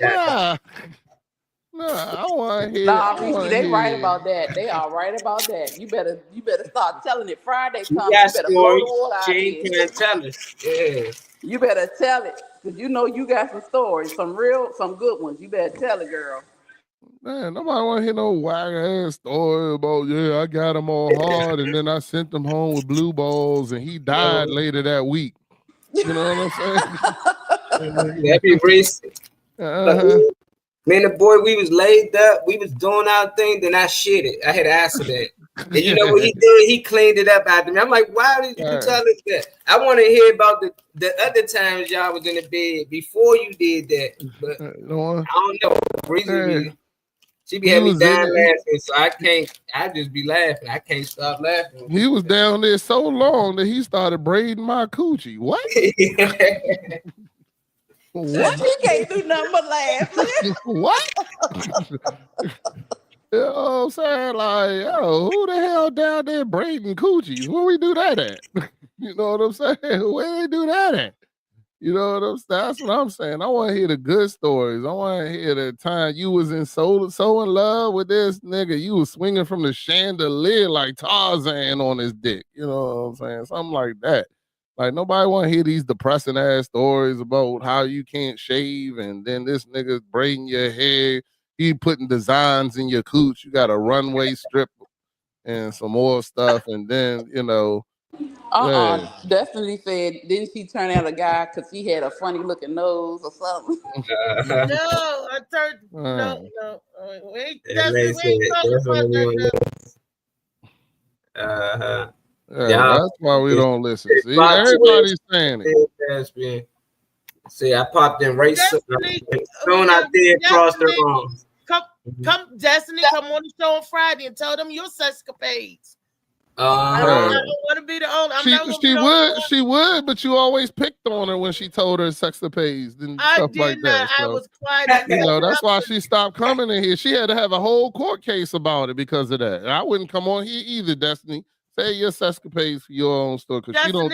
J: Nah, I want to hear.
G: Nah, Reese, they right about that. They are right about that. You better start telling it. Friday comes. You better blow the water out
E: She
G: here.
E: can't tell us. Yeah.
G: You better tell it, because you know you got some stories, some good ones. You better tell it, girl.
J: Man, nobody want to hear no whack ass story about, yeah, I got him all hard and then I sent him home with blue balls and he died later that week. You know what I'm saying?
E: That'd be racist. Me and the boy, we was laid up, we was doing our thing, then I shit it. I had accident. And you know what he did? He cleaned it up after me. I'm like, why did you tell us that? I want to hear about the other times y'all was in the bed before you did that. But I don't know. Reason she be having me down laughing, so I just be laughing. I can't stop laughing.
J: He was down there so long that he started braiding my coochie. What?
G: What? He can't do nothing but laugh.
J: What? You know what I'm saying? Like, yo, who the hell down there braiding coochies? Where we do that at? You know what I'm saying? Where they do that at? You know what I'm saying? That's what I'm saying. I want to hear the good stories. I want to hear the time you was in so in love with this nigga. You was swinging from the chandelier like Tarzan on his dick. You know what I'm saying? Something like that. Like, nobody want to hear these depressing ass stories about how you can't shave and then this nigga's braiding your hair. He putting designs in your cooch. You got a runway strip and some more stuff. And then, you know.
G: Destiny said, didn't she turn out a guy because he had a funny looking nose or something?
B: No, I turned. No. We ain't talking about that.
J: That's why we don't listen. See, everybody's saying
E: it. See, I popped in race. Soon I did cross the wrong.
B: Come, Destiny, come on the show on Friday and tell them your sescapades. I don't want to be the only.
J: She would, but you always picked on her when she told her sexcapades and stuff like that. So,
B: I was quiet.
J: You know, that's why she stopped coming in here. She had to have a whole court case about it because of that. And I wouldn't come on here either, Destiny. Say your sescapades for your own store because you don't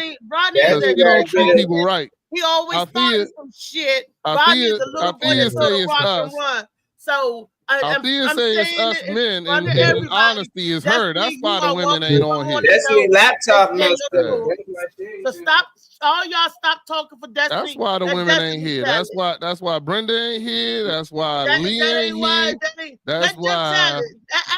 J: treat people right.
B: He always finds some shit. Rodney's a little boy that's gonna rock and run. So
J: Althea say it's us men, and honesty is her. That's why the women ain't on here.
E: That's your laptop messed up.
B: So stop, all y'all stop talking for Destiny.
J: That's why the women ain't here. That's why Brenda ain't here. That's why Lee ain't here. That's why.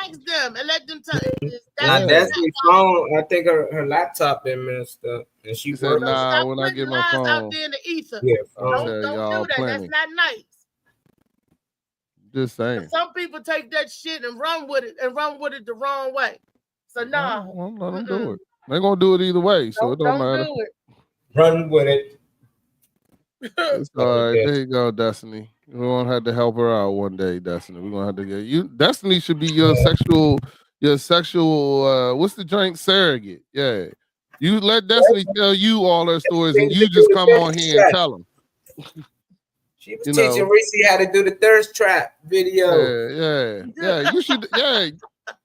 B: Ask them and let them tell you.
E: Destiny's phone, I think her laptop been messed up. And she
J: said, nah, when I get my phone.
B: Out there in the ether.
E: Yeah,
B: don't do that. That's not nice.
J: Just saying.
B: Some people take that shit and run with it the wrong way. So nah.
J: Let them do it. They're gonna do it either way, so it don't matter.
E: Do it. Run with it.
J: It's all right. There you go, Destiny. We're gonna have to help her out one day, Destiny. We're gonna have to get you. Destiny should be your sexual. What's the drink surrogate? Yeah. You let Destiny tell you all her stories, and you just come on here and tell them.
E: She was teaching Reese how to do the thirst trap video.
J: Yeah. You should. Yeah,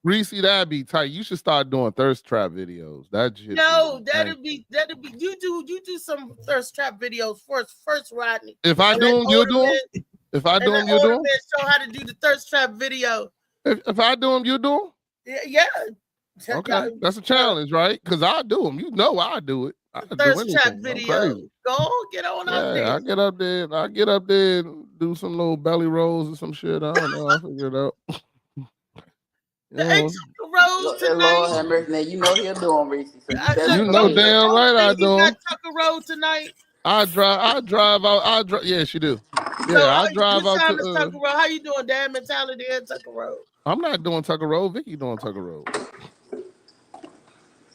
J: Reese, that'd be tight. You should start doing thirst trap videos. That'd be. You do some thirst trap videos first, Rodney. If I do them, you'll do them. If I do them, you'll do them. Show how to do the thirst trap video. If I do them, you do them. Yeah. Okay, that's a challenge, right? Because I do them. You know I do it. Thirst trap video. Go get on up there. I get up there and do some little belly rolls or some shit. I don't know. I'll figure it out.
B: Rose tonight.
G: Lord have mercy. Now you know he'll do them, Reese.
J: You know damn right I do.
B: Got Tucker Road tonight.
J: I drive out. Yes, you do. Yeah, I drive out to
B: Tucker Road. How you doing, damn mentality and Tucker Road?
J: I'm not doing Tucker Road. Vicky doing Tucker Road.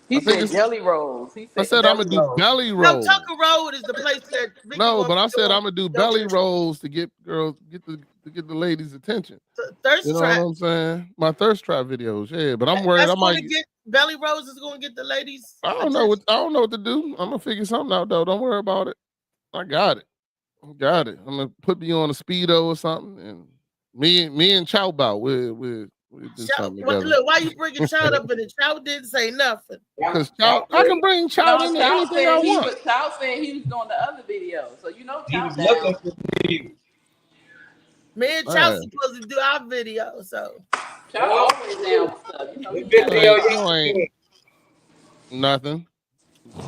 G: He said jelly rolls.
J: I said I'm gonna do belly rolls.
B: No, Tucker Road is the place that.
J: No, but I said I'm gonna do belly rolls to get girls, get the the ladies' attention.
B: Thirst
J: You know
B: trap.
J: what I'm saying? My thirst trap videos, yeah. But I'm worried
B: That's
J: I might.
B: gonna get Belly Rose is gonna get the ladies.
J: I don't know what to do. I'm gonna figure something out though. Don't worry about it. I got it. I'm gonna put you on a speedo or something, and me and Chow bout we do something together.
B: Look, why you bringing Chow up in it? Chow didn't say nothing.
J: Because Chow, I can bring Chow into
G: Chow
J: anything I want.
G: But Chow said he was doing the other video, so you know
E: He
G: Chow
E: was
G: down.
E: looking for me.
B: Me and Chow supposed to do our video, so
G: Chow always down with stuff. You know,
E: What video
J: No, ain't nothing.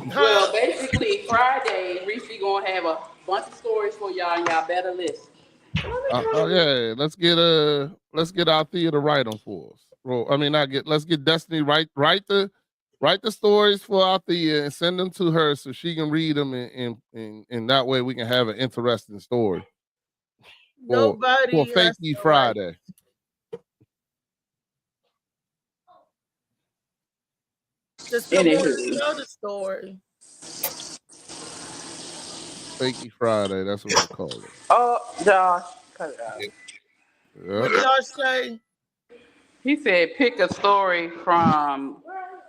G: well, basically Friday, Reese gonna have a bunch of stories for y'all, and y'all better listen.
J: Oh yeah, let's get Althea to write them for us. Well, I mean, let's get Destiny write the stories for Althea and send them to her so she can read them, and that way we can have an interesting story.
B: nobody
J: for
B: has
J: Fakey
B: to
J: Friday.
B: Just come on and tell the story.
J: Fakey Friday, that's what we call it.
G: Oh, Josh, cut it out.
B: What Josh say?
G: He said pick a story from,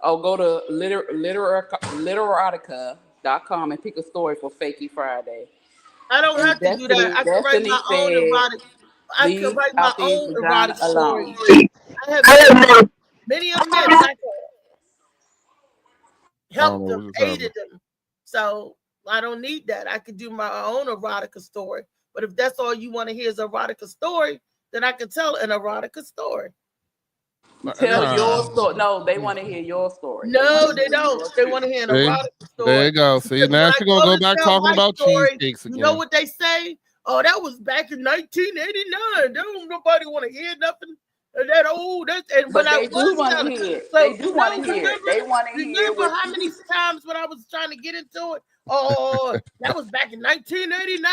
G: go to literatica.com and pick a story for Fakey Friday.
B: I don't have to do that. I can write my own erotic. I can write my own erotic story. I have many of them I can help them, aided them. So I don't need that. I could do my own erotica story. But if that's all you want to hear is erotica story, then I can tell an erotica story.
G: Tell your story. No, they want to hear your story.
B: No, they don't. They want to hear an erotica story.
J: There you go. See, now she's gonna go back talking about cheesecakes again.
B: You know what they say? Oh, that was back in 1989. Don't nobody want to hear nothing. That old.
G: But they do want to hear it. They do want to hear it. They want to hear it.
B: Remember how many times when I was trying to get into it? Oh, that was back in 1989.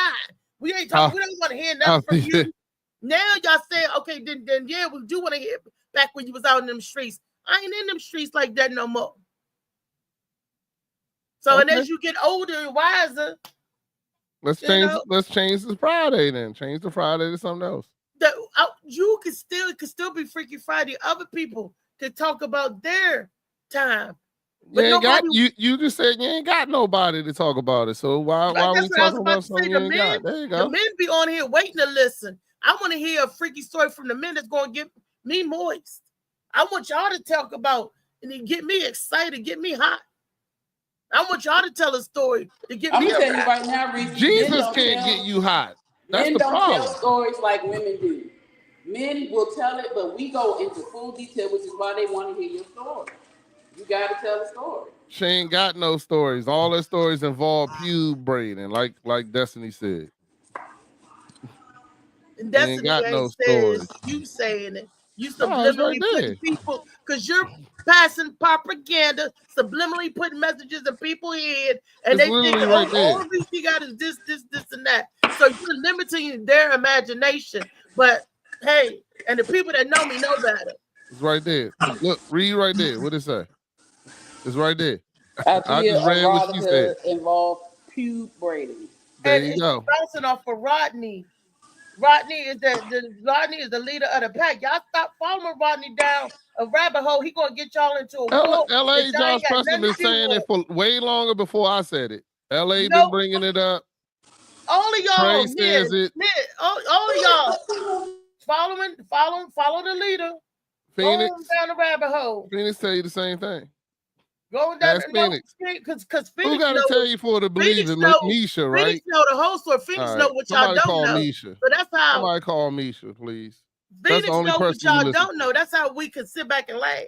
B: We ain't talking. We don't want to hear nothing from you. Now y'all say, okay, then yeah, we do want to hear back when you was out in them streets. I ain't in them streets like that no more. So and as you get older and wiser,
J: let's change the Friday then. Change the Friday to something else.
B: You could still be Freaky Friday. Other people could talk about their time. But
J: you just said you ain't got nobody to talk about it. So why we talking about something you ain't got? There you go.
B: The men be on here waiting to listen. I want to hear a freaky story from the men that's going to get me moist. I want y'all to talk about and get me excited, get me hot. I want y'all to tell a story to get me.
G: I'm telling you right now, Reese,
J: Jesus can't get you hot. That's
G: men
J: the
G: don't
J: problem.
G: tell stories like women do. Men will tell it, but we go into full detail, which is why they want to hear your story. You got to tell the story.
J: She ain't got no stories. All her stories involve pube braiding, like Destiny said.
B: And Destiny ain't no stories. You saying it. You subliminally putting people, because you're passing propaganda, subliminally putting messages in people's head, and they think all we got is this, and that. So you're limiting their imagination. But hey, and the people that know me know better.
J: It's right there. Look, read right there. What it say? It's right there.
G: I just read what you said. Involve pube braiding.
J: There you go.
B: Bouncing off for Rodney. Rodney is the leader of the pack. Y'all stop following Rodney down a rabbit hole. He gonna get y'all into a war.
J: LA Josh Preston been saying it for way longer before I said it. LA been bringing it up.
B: All of y'all,
J: says it.
B: All of y'all follow the leader.
J: Phoenix
B: going down the rabbit hole.
J: Phoenix tell you the same thing.
B: Going down
J: Phoenix.
B: Because Phoenix
J: who got to tell you for to believe in Misha, right?
B: Phoenix know the whole story. Phoenix know what y'all don't know.
J: Misha.
B: So that's how.
J: Somebody call Misha, please.
B: Phoenix know what y'all don't know. That's how we can sit back and laugh.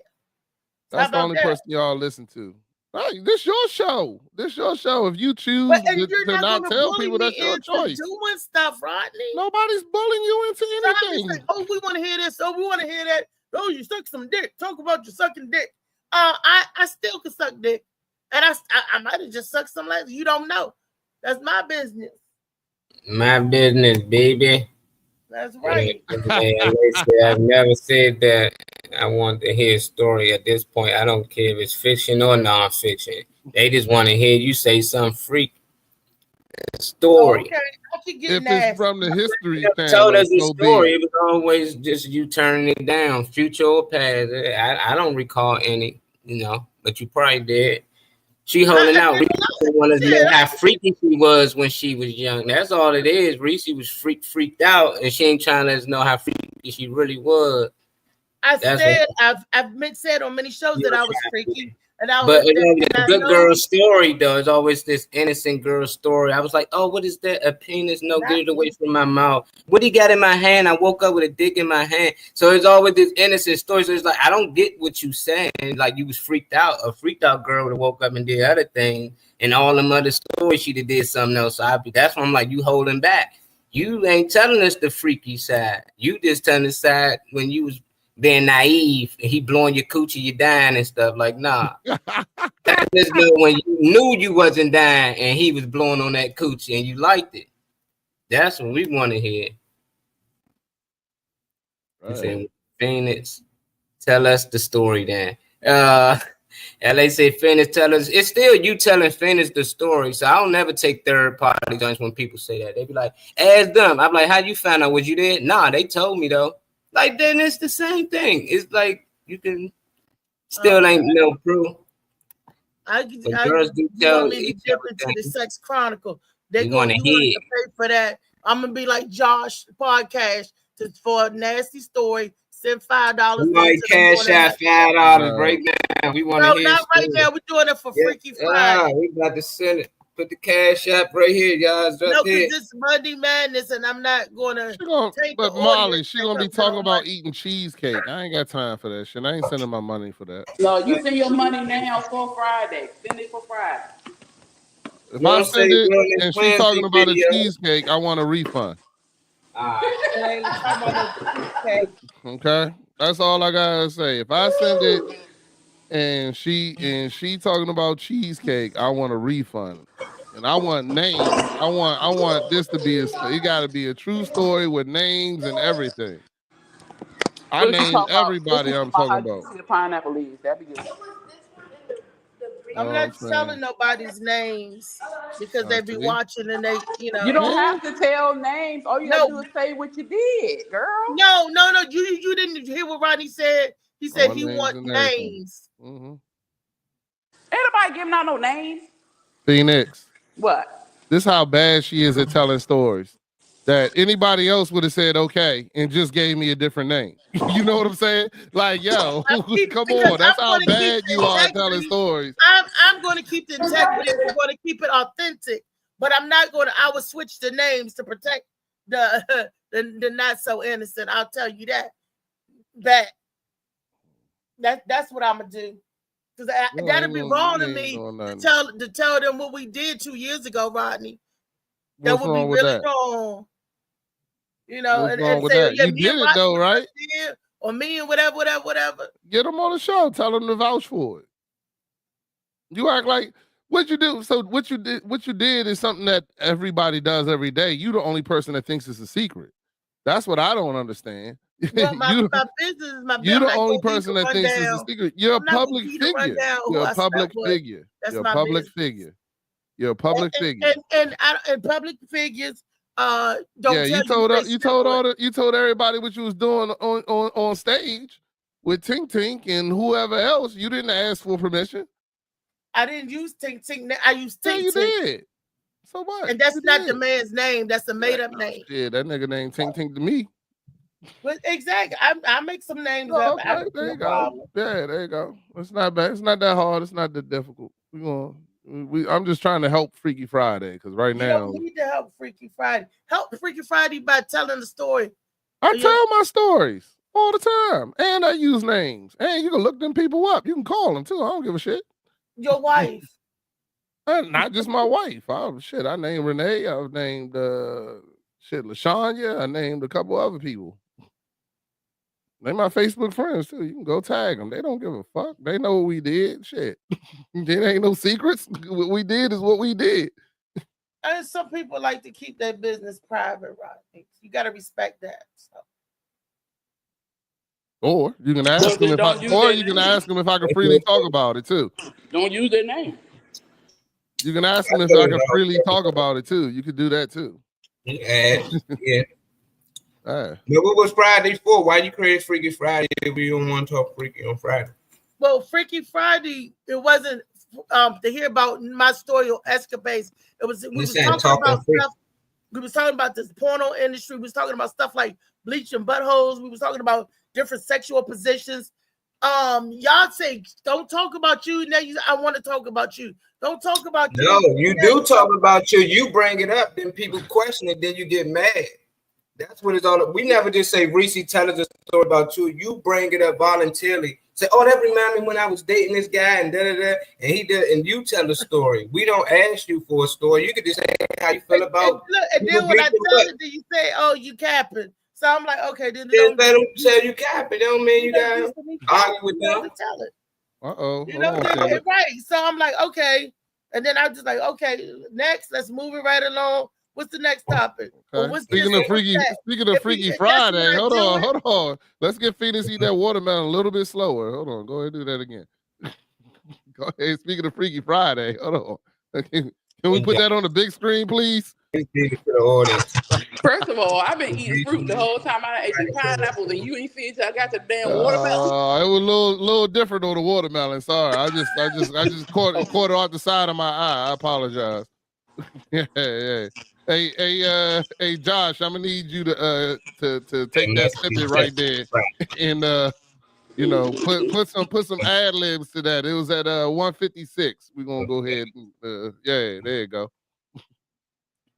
J: That's the only person y'all listen to. Right, this your show. This your show. If you choose to not tell people, that's your choice.
B: Doing stuff, Rodney.
J: Nobody's bullying you into anything.
B: Say, oh, we want to hear this. Oh, we want to hear that. Oh, you suck some dick. Talk about you sucking dick. I still can suck dick, and I might have just sucked some last. You don't know. That's my business.
E: My business, baby.
B: That's right.
E: I've never said that I want to hear a story at this point. I don't care if it's fiction or non-fiction. They just want to hear you say something freak. story.
B: Okay, I could get
J: If
B: nasty.
J: it's from the history
E: You
J: channel,
E: told us the
J: so be
E: story.
J: it.
E: It was always just you turning it down, future or past. I don't recall any, but you probably did. She holding out. Reese wanted to know how freaky she was when she was young. That's all it is. Reese was freaked out, and she ain't trying to let us know how freaky she really was.
B: I've said on many shows that I was freaky. But
E: the good girl story, though, is always this innocent girl story. I was like, oh, what is that? A penis? No, get it away from my mouth. What he got in my hand? I woke up with a dick in my hand. So it's always this innocent story. So it's like, I don't get what you saying. Like you was freaked out. A freaked out girl would have woke up and did other things. And all them other stories, she'd have did something else. So that's why I'm like, you holding back. You ain't telling us the freaky side. You just telling the side when you was being naive and he blowing your coochie, you dying and stuff. Like, nah. That's just when you knew you wasn't dying and he was blowing on that coochie and you liked it. That's what we want to hear. Right. Saying, Phoenix, tell us the story then. LA say Phoenix, tell us. It's still you telling Phoenix the story. So I don't never take third party joints when people say that. They be like, ask them. I'm like, how you find out? Was you there? Nah, they told me though. Like then it's the same thing. It's like you can still ain't no proof.
B: Girls do tell me to dip into the Sex Chronicle. They going to pay for that. I'm gonna be like Josh podcast for a nasty story. Send $5.
E: We might cash out $5 right now. We want to hear.
B: Not right now. We're doing it for Freaky Friday.
E: We about to send it. Put the cash app right here, guys.
B: No, because this Monday Madness, and I'm not gonna take.
J: But Molly, she gonna be talking about eating cheesecake. I ain't got time for that shit. I ain't sending my money for that.
G: No, you send your money now for Friday. Send it for Friday.
J: If I send it and she's talking about a cheesecake, I want a refund. Okay, that's all I gotta say. If I send it and she talking about cheesecake, I want a refund. And I want names. I want this to be it gotta be a true story with names and everything. I named everybody I'm talking about.
G: See the pineapple leaves. That'd be good.
B: I'm not telling nobody's names because they be watching and they,
G: You don't have to tell names. All you have to do is say what you did, girl.
B: No. You didn't hear what Rodney said. He said he wants names.
G: Ain't nobody giving out no names.
J: Phoenix.
G: What?
J: This is how bad she is at telling stories. That anybody else would have said okay and just gave me a different name. You know what I'm saying? Like, yo, come on. That's how bad you are telling stories.
B: I'm going to keep the integrity. I'm going to keep it authentic, but I'm not going to. I will switch the names to protect the not so innocent. I'll tell you that. That's what I'm gonna do. Because that'd be wrong to me to tell them what we did 2 years ago, Rodney. That would be really wrong. And say,
J: you did it though, right?
B: Or me and whatever.
J: Get them on the show. Tell them to vouch for it. You act like what you do. So what you did is something that everybody does every day. You the only person that thinks it's a secret. That's what I don't understand.
B: Well, my business is my business.
J: You're the only person that thinks it's a secret. You're a public figure. You're a public figure. You're a public figure. You're a public figure.
B: And public figures don't
J: you told everybody what you was doing on stage with Tink Tink and whoever else. You didn't ask for permission.
B: I didn't use Tink Tink. I used Tink Tink.
J: You did. So what?
B: And that's not the man's name. That's a made up name.
J: Yeah, that nigga named Tink Tink to me.
B: But exactly, I make some names up.
J: Okay, there you go. Yeah, there you go. It's not bad. It's not that hard. It's not that difficult. I'm just trying to help Freaky Friday because right now
B: you don't need to help Freaky Friday. Help Freaky Friday by telling the story.
J: I tell my stories all the time, and I use names. And you can look them people up. You can call them too. I don't give a shit.
B: Your wife.
J: Not just my wife. I named Renee. I've named LaShanya. I named a couple other people. They my Facebook friends too. You can go tag them. They don't give a fuck. They know what we did. Shit. There ain't no secrets. What we did is what we did.
B: And some people like to keep their business private, right? You got to respect that. So.
J: Or you can ask them ask them if I can freely talk about it too.
G: Don't use their name.
J: You can ask him if
E: I
J: I can freely talk about it too. You could do that too.
E: Yeah.
J: All right.
E: But what was Friday for? Why you create Freaky Friday if we don't want to talk freaky on Friday?
B: Well, Freaky Friday, it wasn't to hear about my story or escapades. It was we was talking about stuff. We was talking about this porno industry. We was talking about stuff like bleaching buttholes. We was talking about different sexual positions. Y'all say don't talk about you. Now I want to talk about you. Don't talk about you.
E: No, you do talk about you. You bring it up, then people question it, then you get mad. That's what it's all about. We never just say Reese tell us a story about you. You bring it up voluntarily. Say, oh, that reminds me when I was dating this guy and and he did, and you tell the story. We don't ask you for a story. You could just say how you feel about.
B: And then when I tell it, then you say, "Oh, you capping." So I'm like, okay, then
E: don't let them tell you capping. Don't mean you gotta argue with them.
B: Tell it.
J: You
B: know, right? So I'm like, okay, and then I'm just like, okay, next, let's move it right along. What's the next topic?
J: Okay.
B: Well,
J: Speaking of Freaky Friday, hold on. Let's get Phoenix eat that watermelon a little bit slower. Hold on, go ahead and do that again. Go ahead. Speaking of Freaky Friday, hold on. Okay. Can we put that on the big screen, please?
G: First of all, I've been eating fruit the whole time. I ate the pineapples, and you ain't see it till I got the damn watermelon.
J: It was a little different on the watermelon. Sorry, I just caught it off the side of my eye. I apologize. yeah. Hey, Josh, I'm gonna need you to take that snippet right there and put some ad libs to that. It was at 156. We're gonna go ahead and there you go.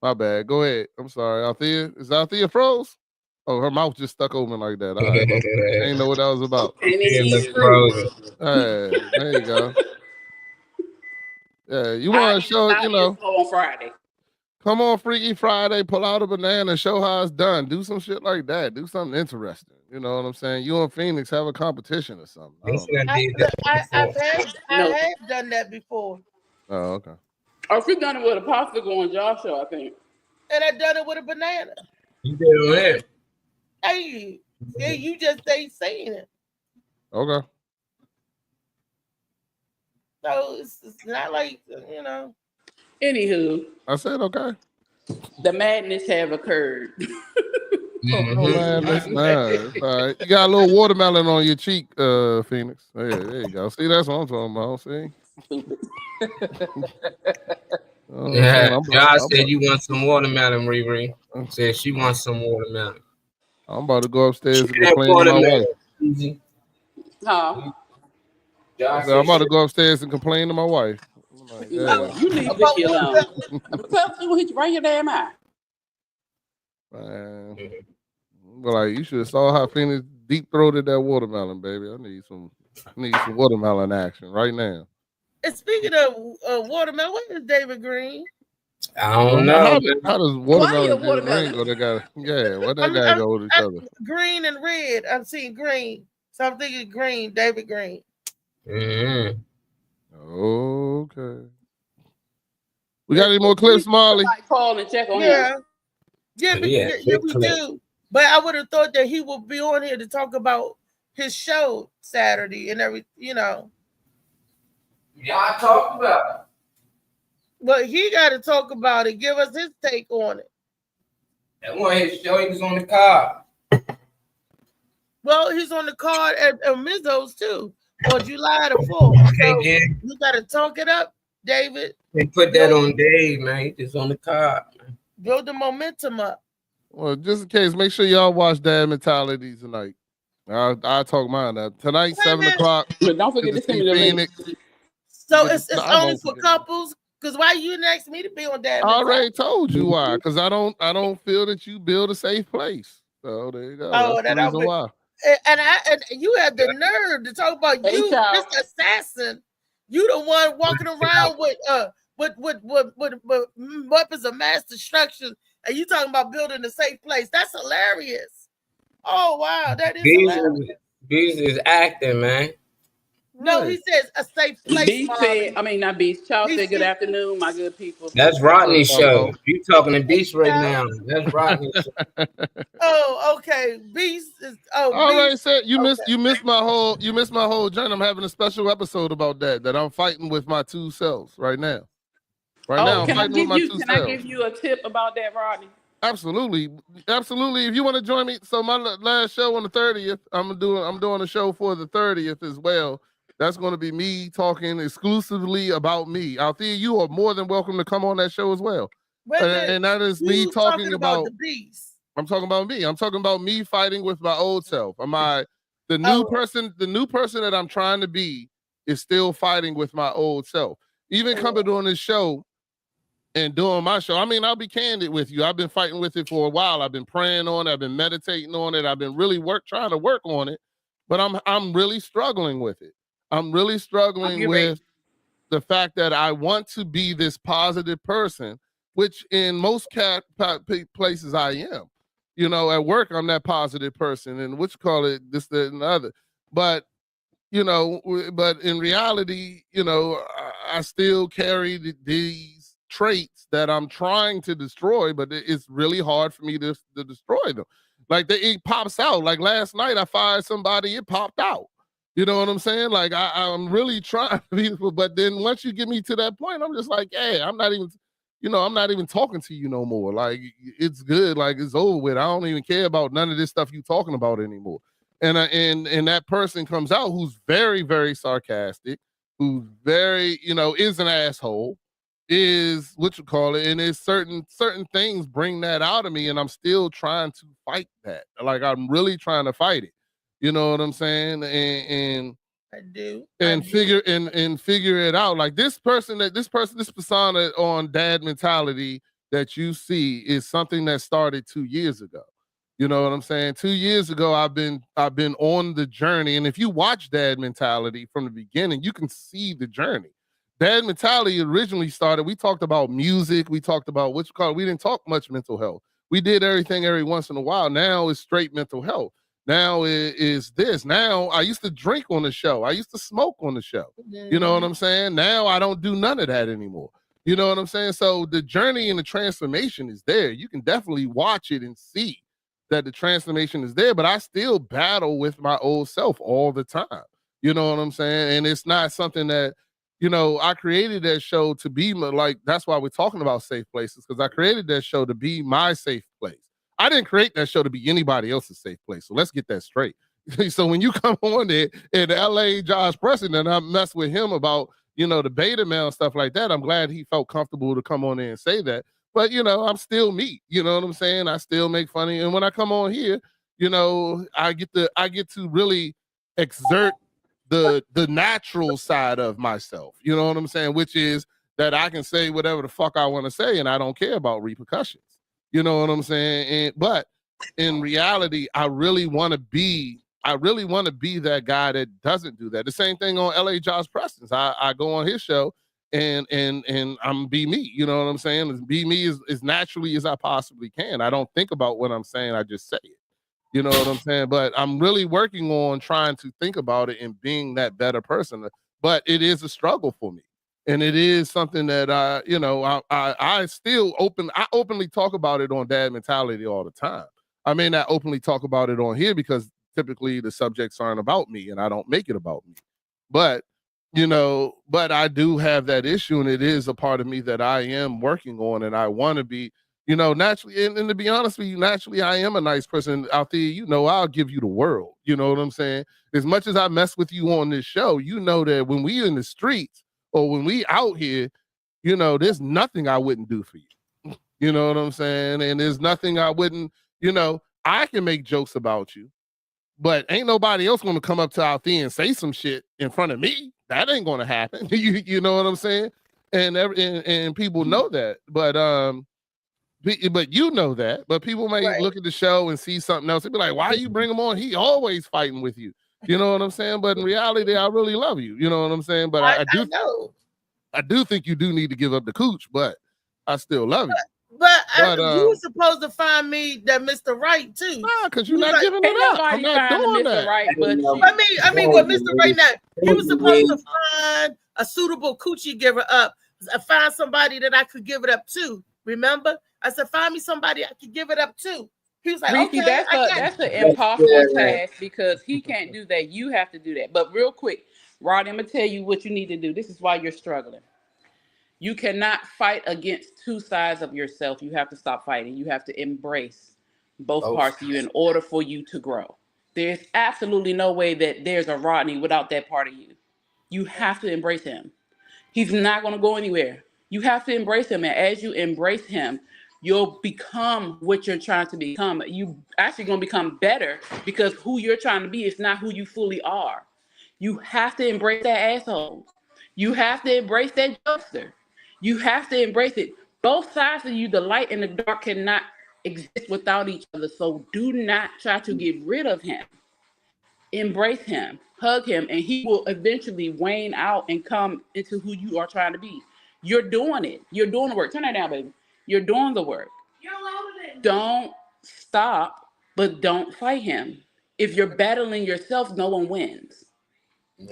J: My bad. Go ahead. I'm sorry. Althea, is Althea froze? Oh, her mouth just stuck open like that. Right. I didn't know what that was about.
G: And it's frozen.
J: There you go. Yeah, you want to show,
G: on Friday.
J: Come on, Freaky Friday, pull out a banana, show how it's done. Do some shit like that. Do something interesting. You know what I'm saying? You and Phoenix have a competition or something.
B: I have done that before.
J: Oh, okay.
G: Or if we done it with a popsicle on Josh show, I think.
B: And I done it with a banana.
E: You did on that.
B: Hey, yeah, you just ain't saying it.
J: Okay.
B: So it's not like,
G: Anywho,
J: I said okay.
G: The madness have occurred.
J: Oh man, that's nice. All right. You got a little watermelon on your cheek, Phoenix. There you go. See, that's what I'm talking about. See?
E: Josh said you want some watermelon, Riri. Said she wants some watermelon.
J: I'm about to go upstairs and complain to my wife.
G: Huh?
J: I'm about to go upstairs and complain to my wife. Like,
G: you leave Vicky alone. Tell hit you right your damn eye.
J: Man. But like, you should have saw how Phoenix deep throated that watermelon, baby. I need some watermelon action right now.
B: And speaking of watermelon, where is David Green?
E: I don't know.
J: How does watermelon and Green go together? What that guy go with each other?
B: Green and red. I'm seeing green. So I'm thinking green, David Green.
E: Mm-hmm.
J: Okay. We got any more clips, Marley?
G: Call and check on him.
B: Yeah, we do. But I would have thought that he would be on here to talk about his show Saturday and everything,
E: Yeah, I talked about it.
B: But he got to talk about it. Give us his take on it.
E: That one his show, he was on the card.
B: Well, he's on the card at Mizzo's too on July the 4th. So you got to talk it up, David.
E: They put that on Dave, man. He's just on the card.
B: Build the momentum up.
J: Well, just in case, make sure y'all watch Dad Mentality tonight. I'll talk mine up. Tonight, 7 o'clock.
G: But don't forget to send me the link.
B: So it's only for couples? Because why you didn't ask me to be on Dad Mentality?
J: I already told you why. Because I don't feel that you build a safe place. So there you go.
B: Oh,
J: that's the reason why.
B: And you had the nerve to talk about you, Mr. Assassin. You the one walking around with weapons of mass destruction, and you talking about building a safe place. That's hilarious. Oh wow, that is hilarious.
E: Beast is acting, man.
B: No, he says a safe place.
G: Beast said, not Beast. Child said good afternoon, my good people.
E: That's Rodney's show. You talking to Beast right now. That's Rodney's show.
B: Oh, okay. Beast is
J: already said you missed my whole journey. I'm having a special episode about that I'm fighting with my two selves right now. Right now, I'm
G: can I
J: fighting with
G: give
J: my
G: you?
J: two
G: Can I
J: selves.
G: give you a tip about that, Rodney?
J: Absolutely, absolutely. If you want to join me, so my last show on the 30th, I'm doing a show for the 30th as well. That's going to be me talking exclusively about me. Althea, you are more than welcome to come on that show as well. And that is me talking about
B: the beast.
J: I'm talking about me. I'm talking about me fighting with my old self. The new person that I'm trying to be is still fighting with my old self. Even coming on this show and doing my show. I mean, I'll be candid with you. I've been fighting with it for a while. I've been praying on it. I've been meditating on it. I've been really trying to work on it, but I'm really struggling with it. I'm really struggling with the fact that I want to be this positive person, which in most places I am. You know, at work, I'm that positive person, and what you call it, this, that, and the other. But, you know, but in reality, you know, I still carry these traits that I'm trying to destroy, but it's really hard for me to destroy them. Like it pops out. Like last night, I fired somebody, it popped out. You know what I'm saying? Like I'm really trying to be, but then once you get me to that point, I'm just like, hey, I'm not even talking to you no more. Like it's good. Like it's over with. I don't even care about none of this stuff you talking about anymore. And that person comes out who's very, very sarcastic, who's very, you know, is an asshole, is what you call it, and it's certain things bring that out of me, and I'm still trying to fight that. Like I'm really trying to fight it. You know what I'm saying? And
B: I do.
J: Figure it out. Like this persona on dad mentality that you see is something that started 2 years ago. You know what I'm saying? 2 years ago, I've been on the journey. And if you watch dad mentality from the beginning, you can see the journey. Dad mentality originally started, we talked about music, we talked about we didn't talk much mental health. We did everything every once in a while. Now it's straight mental health. Now is this. Now I used to drink on the show. I used to smoke on the show. You know what I'm saying? Now I don't do none of that anymore. You know what I'm saying? So the journey and the transformation is there. You can definitely watch it and see that the transformation is there, but I still battle with my old self all the time. You know what I'm saying? And it's not something that, you know, I created that show to be like, that's why we're talking about safe places, because I created that show to be my safe place. I didn't create that show to be anybody else's safe place. So let's get that straight. So when you come on there in LA, Josh Preston, and I mess with him about, you know, the beta male and stuff like that, I'm glad he felt comfortable to come on there and say that. But, you know, I'm still me. You know what I'm saying? I still make funny. And when I come on here, you know, I get to really exert the natural side of myself. You know what I'm saying? Which is that I can say whatever the fuck I want to say, and I don't care about repercussions. You know what I'm saying? But in reality, I really want to be that guy that doesn't do that. The same thing on LA Josh Preston's. I go on his show and I'm be me. You know what I'm saying? Be me as naturally as I possibly can. I don't think about what I'm saying. I just say it. You know what I'm saying? But I'm really working on trying to think about it and being that better person. But it is a struggle for me. And it is something that I openly talk about it on dad mentality all the time. I may not openly talk about it on here because typically the subjects aren't about me and I don't make it about me. But, you know, but I do have that issue, and it is a part of me that I am working on, and I want to be, you know, naturally, and to be honest with you, naturally, I am a nice person out there. You know, I'll give you the world. You know what I'm saying? As much as I mess with you on this show, you know that when we in the streets, or when we out here, you know, there's nothing I wouldn't do for you. You know what I'm saying? And there's nothing I wouldn't, you know, I can make jokes about you, but ain't nobody else going to come up to Althea and say some shit in front of me. That ain't going to happen. You know what I'm saying? And people know that, but you know that, but people may look at the show and see something else and be like, why you bring him on? He always fighting with you. You know what I'm saying? But in reality, I really love you. You know what I'm saying? But I do think you do need to give up the cooch, but I still love you.
B: But you were supposed to find me that Mr. Right too.
J: Nah, because you're not giving it up. I'm not doing that.
G: Right, but
B: I mean, what Mr. Right now, he was supposed to find a suitable coochie giver up. Find somebody that I could give it up to. Remember? I said, find me somebody I could give it up to. He was like,
G: Ricky,
B: okay,
G: that's an impossible task because he can't do that. You have to do that. But real quick, Rodney, I'm gonna tell you what you need to do. This is why you're struggling. You cannot fight against two sides of yourself. You have to stop fighting. You have to embrace both parts of you in order for you to grow. There's absolutely no way that there's a Rodney without that part of you. You have to embrace him. He's not going to go anywhere. You have to embrace him. And as you embrace him, you'll become what you're trying to become. You actually going to become better because who you're trying to be is not who you fully are. You have to embrace that asshole. You have to embrace that jokester. You have to embrace it. Both sides of you, the light and the dark, cannot exist without each other. So do not try to get rid of him. Embrace him, hug him, and he will eventually wane out and come into who you are trying to be. You're doing it. You're doing the work. Turn that down, baby. You're doing the work. Don't stop, but don't fight him. If you're battling yourself, no one wins.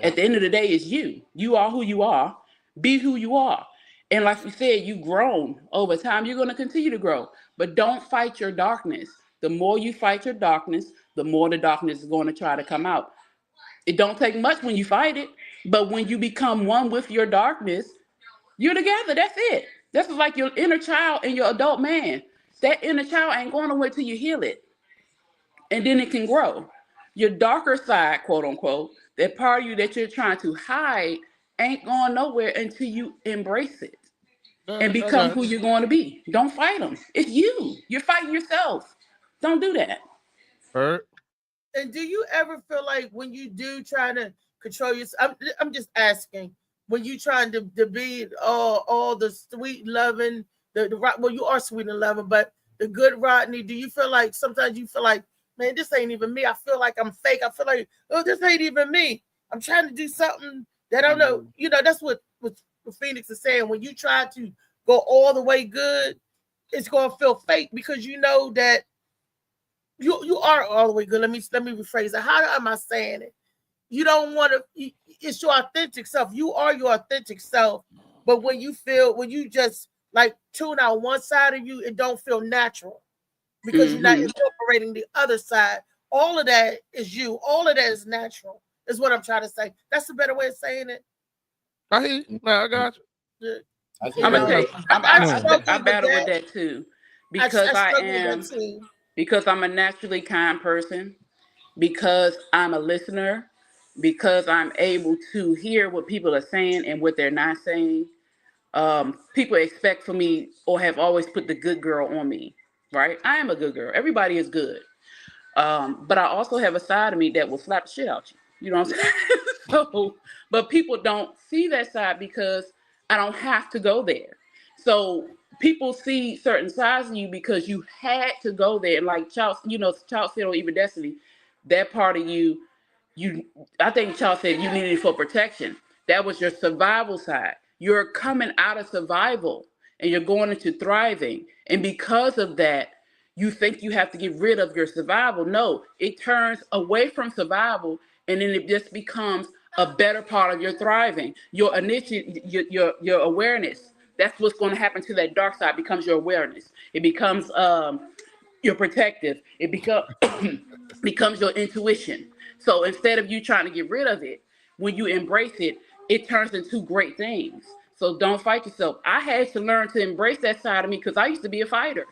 G: At the end of the day, it's you. You are who you are. Be who you are. And like we said, you've grown over time. You're going to continue to grow. But don't fight your darkness. The more you fight your darkness, the more the darkness is going to try to come out. It don't take much when you fight it. But when you become one with your darkness, you're together. That's it. That's like your inner child and your adult man. That inner child ain't going away till you heal it. And then it can grow. Your darker side, quote unquote, that part of you that you're trying to hide ain't going nowhere until you embrace it and become who you're going to be. Don't fight them. It's you. You're fighting yourself. Don't do that.
J: Hurt.
B: And do you ever feel like when you do try to control yourself, I'm just asking, when you trying to be all the sweet loving, well, you are sweet and loving, but the good Rodney, do you feel like sometimes you feel like, man, this ain't even me. I feel like I'm fake. I feel like, oh, this ain't even me. I'm trying to do something that I don't know. You know, that's what Phoenix is saying. When you try to go all the way good, it's going to feel fake because you know that you are all the way good. Let me rephrase it. How am I saying it? You don't want to, it's your authentic self. You are your authentic self. But when you just like tune out one side of you, it don't feel natural because you're not incorporating the other side. All of that is you. All of that is natural, is what I'm trying to say. That's a better way of saying it.
J: I hear you. Man, I got you.
G: I'm gonna tell you, I battle with that too, because because I'm a naturally kind person, because I'm a listener, because I'm able to hear what people are saying and what they're not saying. People expect for me or have always put the good girl on me, right? I am a good girl. Everybody is good. But I also have a side of me that will slap the shit out you. You know what I'm saying? So, but people don't see that side because I don't have to go there. So people see certain sides of you because you had to go there. And like Charles, Charles said on Even Destiny, that part of you, I think Charles said you needed it for protection. That was your survival side. You're coming out of survival and you're going into thriving. And because of that, you think you have to get rid of your survival. No, it turns away from survival and then it just becomes a better part of your thriving. Your your awareness. That's what's going to happen to that dark side. Becomes your awareness. It becomes your protective. It becomes your intuition. So instead of you trying to get rid of it, when you embrace it, it turns into great things. So don't fight yourself. I had to learn to embrace that side of me because I used to be a fighter.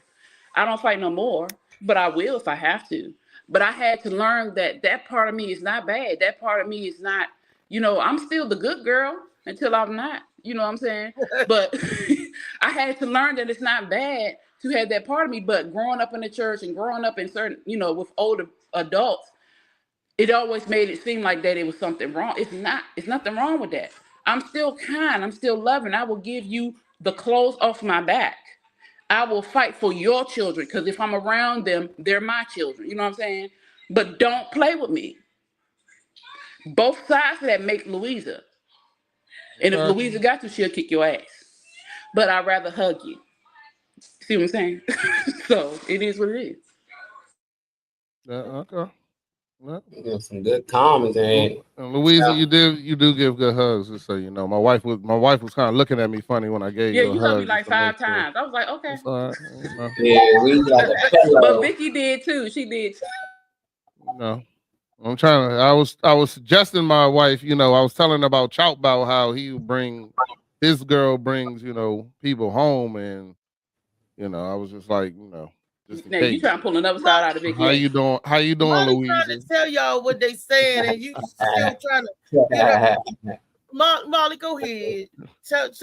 G: I don't fight no more, but I will if I have to. But I had to learn that part of me is not bad. That part of me is not, I'm still the good girl until I'm not, you know what I'm saying? But I had to learn that it's not bad to have that part of me. But growing up in the church and growing up in certain, with older adults, it always made it seem like that it was something wrong. It's not. It's nothing wrong with that. I'm still kind. I'm still loving. I will give you the clothes off my back. I will fight for your children because if I'm around them, they're my children. You know what I'm saying? But don't play with me. Both sides of that make Louisa. And if Louisa got to, she'll kick your ass. But I'd rather hug you. See what I'm saying? So it is what it is.
J: Okay.
E: Some good comments, and
J: Louisa, you do give good hugs, just so you know. My wife was kind of looking at me funny when I gave you a hug.
G: Yeah, you hugged me like 5 times. I was like, okay.
J: Right,
E: Yeah, we like
G: but Vicky did too. She did too.
J: No. I'm trying to. I was suggesting my wife. I was telling her about Chow Bao, how he would bring his girl brings, people home, and I was just like, just in
G: Now you
J: case.
G: trying to pull another side out of Big
J: How you doing? How you doing,
B: Molly trying
J: Louisa?
B: to tell y'all what they saying, and you still trying to get up. Molly, go ahead. Tell what's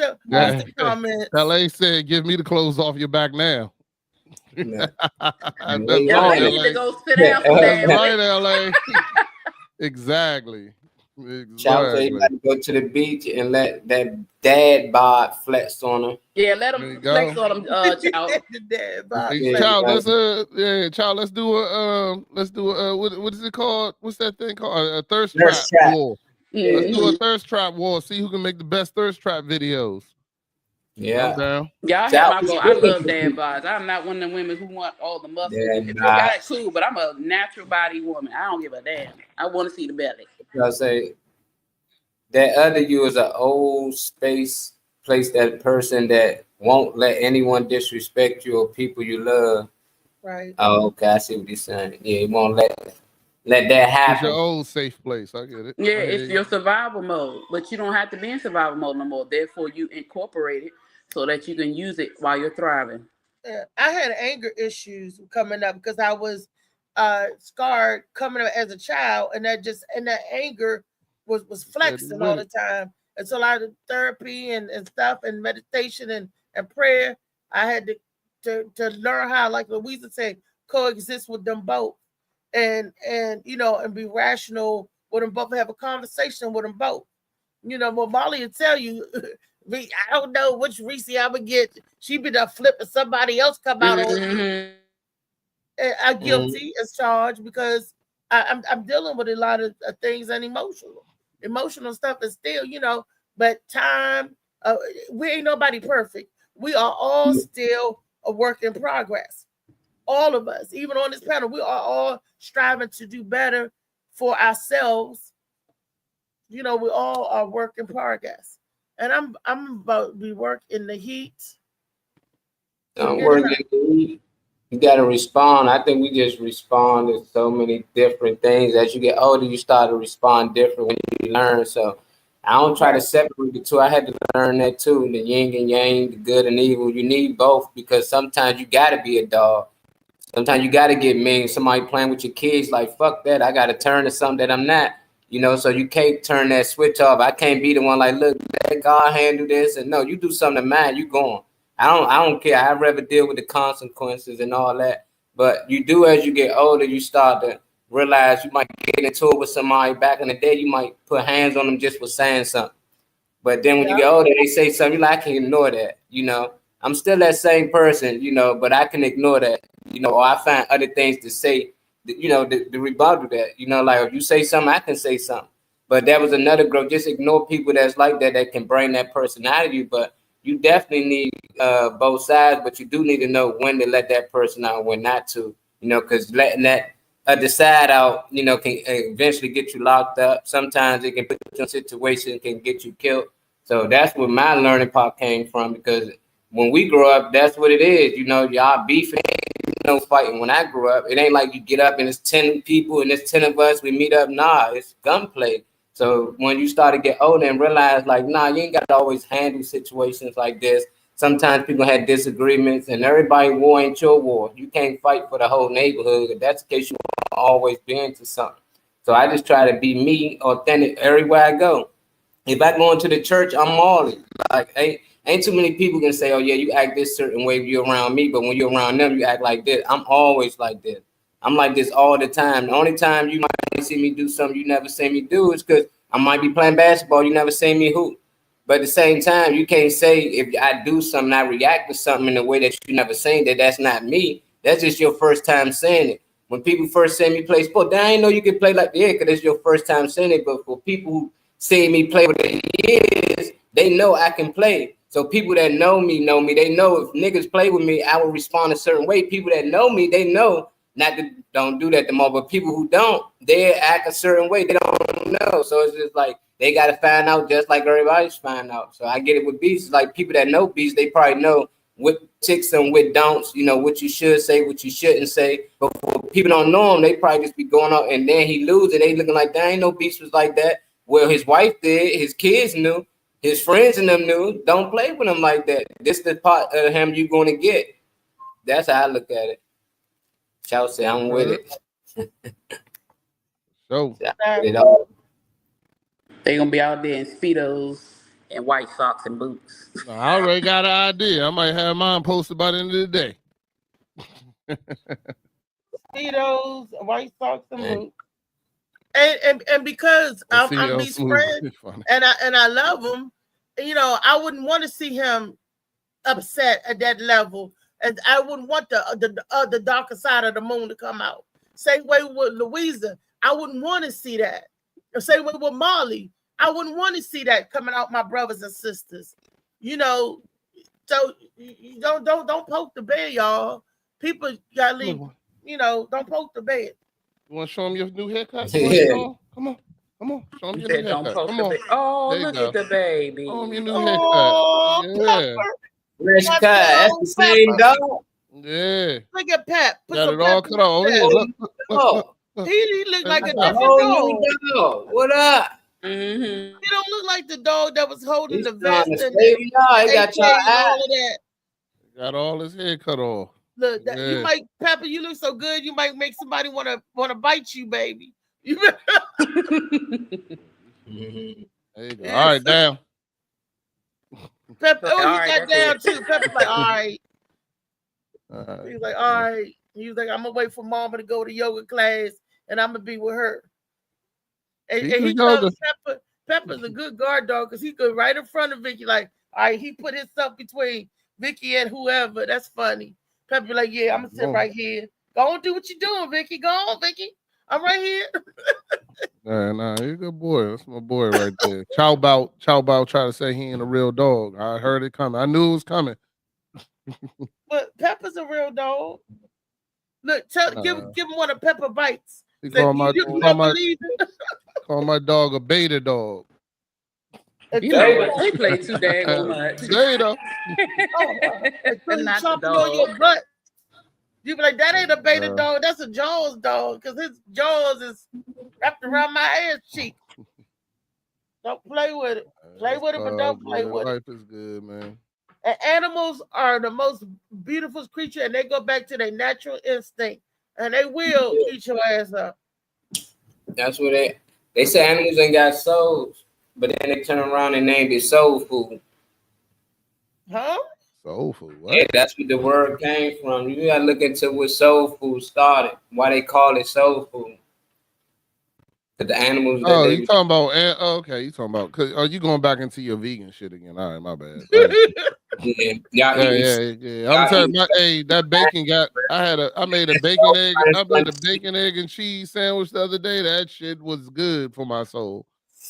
B: the comment?
J: LA said, "Give me the clothes off your back now." That's
G: LA
J: right,
G: need to
J: LA.
G: go sit down for
J: That's
G: that.
J: right, LA. Exactly.
E: Child say you got to go to the beach and let that dad bod flex on him.
G: Yeah, let
J: There you
G: him
J: go.
G: flex on him, child.
B: The dad bod
J: Hey,
B: flex.
J: child, let's do a what is it called? What's that thing called? A thirst trap war. Let's do a thirst trap war. See who can make the best thirst trap videos.
E: Yeah.
J: I'm down.
G: Yeah, I have my goal. I love dad bods. I'm not one of the women who want all the muscle.
E: Dad
G: If you
E: bod.
G: got it, cool, but I'm a natural body woman. I don't give a damn. I want to see the belly.
E: I say that other you is an old space place, that person that won't let anyone disrespect you or people you love.
B: Right.
E: Oh, okay, I see what he's saying. Yeah, he won't let that
J: It's your
E: happen.
J: old safe place. I get it.
G: Yeah, it's your survival mode, but you don't have to be in survival mode no more. Therefore, you incorporate it so that you can use it while you're thriving.
B: I had anger issues coming up because I was scarred coming up as a child, and that anger was flexing all the time. And so a lot of therapy and stuff and meditation and prayer, I had to learn how, like Louisa said, coexist with them both, and be rational with them both, have a conversation with them both. What Molly will tell you, I don't know which Reese I would get. She be the flip and somebody else come out on you. And I'm guilty as charged because I'm dealing with a lot of things and emotional stuff is still, but time, we ain't nobody perfect. We are all still a work in progress. All of us, even on this panel, we are all striving to do better for ourselves. We all are work in progress. And I'm about to work in the heat.
E: Don't work in the heat. You got to respond. I think we just respond to so many different things. As you get older, you start to respond different when you learn. So I don't try to separate the two. I had to learn that too, the yin and yang, the good and evil. You need both because sometimes you got to be a dog. Sometimes you got to get mean. Somebody playing with your kids, like, fuck that. I got to turn to something that I'm not. So you can't turn that switch off. I can't be the one like, look, let God handle this. And no, you do something to mine, you going. I don't care. I'd rather deal with the consequences and all that. But you do, as you get older, you start to realize you might get into it with somebody. Back in the day, you might put hands on them just for saying something. But then when you get older, they say something, you're like, I can ignore that. I'm still that same person, but I can ignore that, or I find other things to say, the rebuttal that, like if you say something, I can say something. But that was another growth. Just ignore people that's like that can bring that person out of you. But you definitely need both sides, but you do need to know when to let that person out and when not to, because letting that other side out, can eventually get you locked up. Sometimes it can put you in a situation, can get you killed. So that's where my learning part came from, because when we grow up, that's what it is. Y'all beefing, fighting. When I grew up, it ain't like you get up and it's 10 people and it's 10 of us, we meet up. Nah, it's gunplay. So when you start to get older and realize, like, nah, you ain't got to always handle situations like this. Sometimes people have disagreements, and everybody war ain't your war. You can't fight for the whole neighborhood. If that's the case, you will always be into something. So I just try to be me, authentic, everywhere I go. If I go into the church, I'm Molly. Like, ain't too many people can say, oh, yeah, you act this certain way if you're around me, but when you're around them, you act like this. I'm always like this. I'm like this all the time. The only time you might see me do something you never see me do is because I might be playing basketball. You never see me hoop. But at the same time, you can't say if I do something, I react to something in a way that you never seen, that's not me. That's just your first time saying it. When people first see me play sport, they ain't know you can play like that because it's your first time saying it. But for people who see me play for years, they know I can play. So people that know me. They know if niggas play with me, I will respond a certain way. People that know me, they know not to don't do that the more. But people who don't, they act a certain way. They don't know. So it's just like they got to find out just like everybody's find out. So I get it with beats. Like people that know beats, they probably know what ticks and what don'ts, what you should say, what you shouldn't say. But for people don't know him, they probably just be going out and then he lose and they looking like, there ain't no beats was like that. Well, his wife did, his kids knew. His friends and them knew, don't play with him like that. This the part of him you gonna get. That's how I look at it. Chelsea, I'm with it.
J: So
G: They gonna be out there in Speedos and white socks and boots.
J: I already got an idea. I might have mine posted by the end of the day.
B: Speedos, white socks, and boots. And because I'm these friends and I love him, you know, I wouldn't want to see him upset at that level, and I wouldn't want the darker side of the moon to come out. Same way with Louisa, I wouldn't want to see that. The same way with Molly, I wouldn't want to see that coming out my brothers and sisters. You know, so you don't poke the bear, y'all. People gotta leave. You know, don't poke the bear.
J: You want to show him your new haircut?
E: Yeah.
J: Come on. Show him your
G: Said
J: new
G: don't
J: haircut.
G: poke
J: Come
G: the
J: on.
G: baby. Oh,
J: There you
G: look
J: go.
G: at the baby.
J: Show him your new haircut.
E: Fresh cut. That's the same dog.
J: Yeah.
B: Look at Pep. Put
J: Got
B: some
J: it all
B: pep
J: cut off. Oh, yeah. Look.
B: He looked like a different
E: Oh,
B: dog.
E: what up?
G: Mm-hmm.
B: He don't look like the dog that was holding
E: He's
B: the
E: trying
B: vest
E: to
B: and
E: save y'all. He got
B: AK
E: your
B: and all
E: eye.
B: of that.
J: Got all his hair cut off.
B: Look, you
J: Yeah.
B: might, Pepper, you look so good, you might make somebody want to bite you, baby. You
J: There you go. All right, down.
B: Pepper,
G: All
B: he
G: right,
B: got
G: that's
B: down
G: it.
B: too. Pepper's like, all right.
J: All right.
B: He's like, all right. He was like, I'm gonna wait for Mama to go to yoga class, and I'm gonna be with her. And
J: He do
B: he
J: yoga.
B: knows Pepper's a good guard dog because he could right in front of Vicky. Like, all right, he put himself between Vicky and whoever. That's funny. Pepper be like, yeah, I'm gonna sit right here. Go on, do what you're doing, Vicky. Go on, Vicky. I'm right here.
J: Nah, he's a good boy. That's my boy right there. Chow Bao try to say he ain't a real dog. I heard it coming. I knew it was coming.
B: But Pepper's a real dog. Look, give him one of Pepper bites.
J: He
B: Say,
J: called my
B: you don't believe it?
J: call my dog a beta dog.
G: You know what? They play too daggone much.
J: Beta.
B: Until
G: Not
B: he
G: the
B: chomping on your
G: dog.
B: butt. You be like, that ain't a beta
J: Yeah.
B: dog, that's a Jaws dog, because his jaws is wrapped around my ass cheek. Don't play with it. Play with it, but don't play with it.
J: Life is good, man.
B: And animals are the most beautiful creature, and they go back to their natural instinct, and they will eat your ass up.
E: That's what they say animals ain't got souls, but then they turn around and named it soul food.
B: Huh?
J: Soul food. What?
E: Yeah, that's what the word came from. You gotta look into what soul food started, why they call it soul food. But the animals that
J: Oh,
E: they
J: you talking about? Okay, you talking about? Cause are you going back into your vegan shit again? All right, my bad.
E: yeah,
J: I'm telling you, hey, that bacon got. I made a bacon egg. I made a bacon, egg, and cheese sandwich the other day. That shit was good for my soul.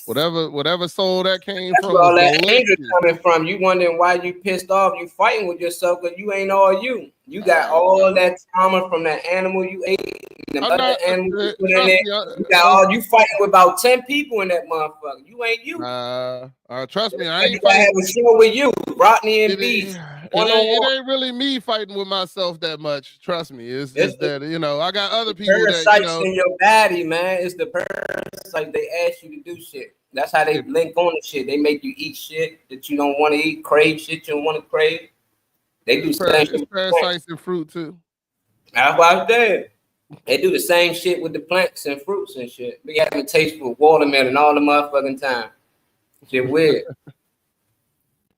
J: Whatever soul that came
E: that's
J: from.
E: where all
J: was
E: that anger
J: delicious.
E: coming from. You wondering why you pissed off, you fighting with yourself, because you ain't all you. You got all that trauma from that animal you ate, and them other animals you put in there. You got all you fighting with about 10 people in that motherfucker. You ain't you.
J: Trust me, I
E: Like
J: ain't
E: if I
J: fighting.
E: have a show with you, Rodney and
J: It
E: Beast.
J: it ain't really me fighting with myself that much. Trust me, it's that I got other people that
E: Parasites in your body, man. It's the parasites. They ask you to do shit. That's how they link on the shit. They make you eat shit that you don't want to eat, crave shit you don't want to crave. They do
J: it's parasites in fruit too.
E: That's why I said they do the same shit with the plants and fruits and shit. We have a taste for watermelon all the motherfucking time. Shit weird.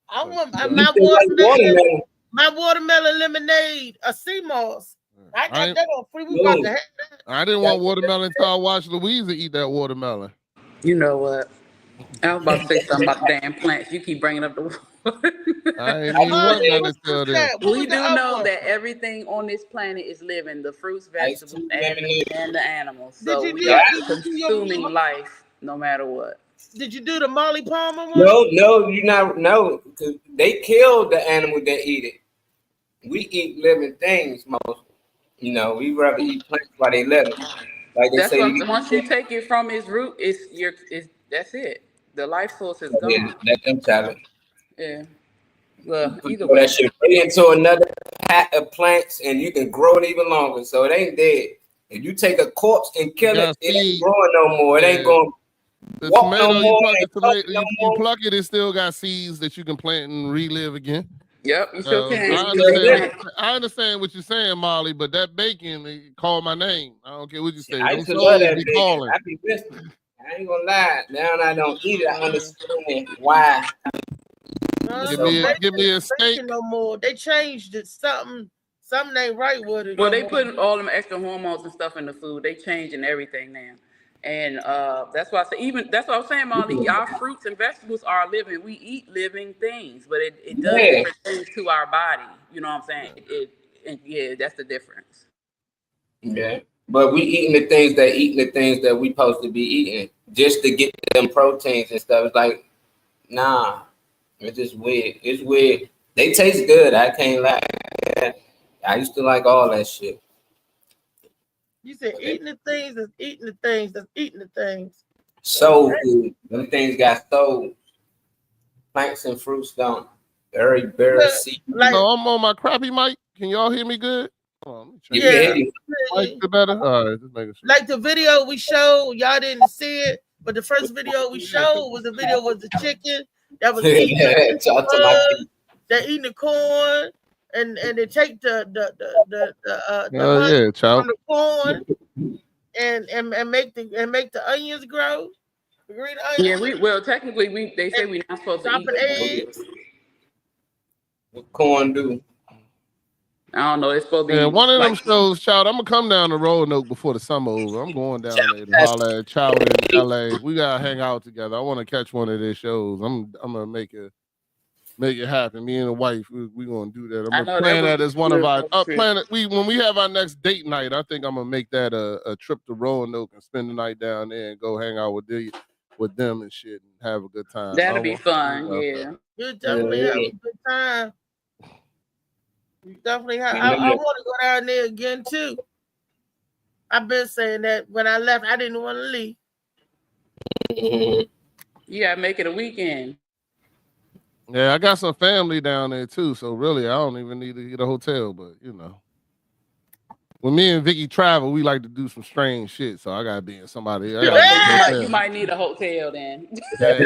B: I want
E: watermelon.
B: my watermelon lemonade, a sea moss. I got that on free. We about to have that.
J: I didn't want watermelon until I watched Louisa eat that watermelon.
G: You know what? I was about to say something about damn plants. You keep bringing up the.
J: I ain't even want none until then.
G: We do know that everything on this planet is living: the fruits, vegetables, and the animals. So we are consuming life, no matter what.
B: Did you do the Molly Palmer one?
E: No, you not. No, because they killed the animal that eat it. We eat living things most. We rather eat plants while they live. Like they
G: That's
E: say,
G: once you take it from its root, that's it. The life source is gone.
E: Let them tell it.
G: Yeah. Well, either
E: Put
G: way.
E: that shit into another pack of plants, and you can grow it even longer. So it ain't dead. If you take a corpse and kill it, it ain't growing no more. It ain't going.
J: The
E: walk
J: tomato,
E: no
J: you
E: more,
J: pluck
E: and
J: the
E: talk
J: tomato,
E: no
J: you
E: more.
J: pluck it, it still got seeds that you can plant and relive again.
G: Yep, you sure can.
J: I understand what you're saying, Molly, but that bacon, it called my name. I don't care what you say.
E: I
J: Them
E: used to love
J: souls
E: that
J: be
E: bacon.
J: calling.
E: I be listening. I ain't gonna lie. Now I don't eat it. I understand why.
J: Give me a steak.
B: No more. They changed it. Something ain't right with it.
G: Well,
B: no
G: they
B: more.
G: putting all them extra hormones and stuff in the food. They changing everything now. And that's why I say, even that's what I was saying, Molly. Our fruits and vegetables are living. We eat living things, but it does different things to our body. You know what I'm saying? Yeah, that's the difference.
E: Yeah, but we eating the things that we supposed to be eating just to get them proteins and stuff. It's like, nah, it's just weird. It's weird. They taste good. I can't lie. I used to like all that shit.
B: You said eating the things that's eating the things that's eating the things.
E: Soul food. Them things got soul. Plants and fruits don't. Very seed.
J: Like, no, I'm on my crappy mic. Can y'all hear me good?
E: Yeah.
J: Mic better? All right, just making sure.
B: Like the video we showed, y'all didn't see it, but the first video we showed was the chicken that was eating they're eating the corn and they take the honey from the corn and make the onions grow. The green onions.
G: Yeah, technically they say we're not supposed to eat
B: eggs.
E: What corn do?
G: I don't know. It's supposed to be.
J: Yeah, one of them shows, child. I'm gonna come down to Roanoke before the summer over. I'm going down there to holler at Child in LA. We gotta hang out together. I want to catch one of their shows. I'm gonna make it happen. Me and the wife, we gonna do that. I'm gonna plan that as one of our plan. When we have our next date night, I think I'm gonna make that a trip to Roanoke and spend the night down there and go hang out with them and shit and have a good time.
G: That'll be fun. Yeah,
B: you definitely have a good time. You definitely have. I want to go down there again too. I've been saying that when I left, I didn't want to leave.
G: You gotta make it a weekend.
J: Yeah, I got some family down there too, so really I don't even need to get a hotel. But you know, when me and Vicky travel, we like to do some strange shit. So I gotta be in somebody.
G: You might need a hotel then.
J: When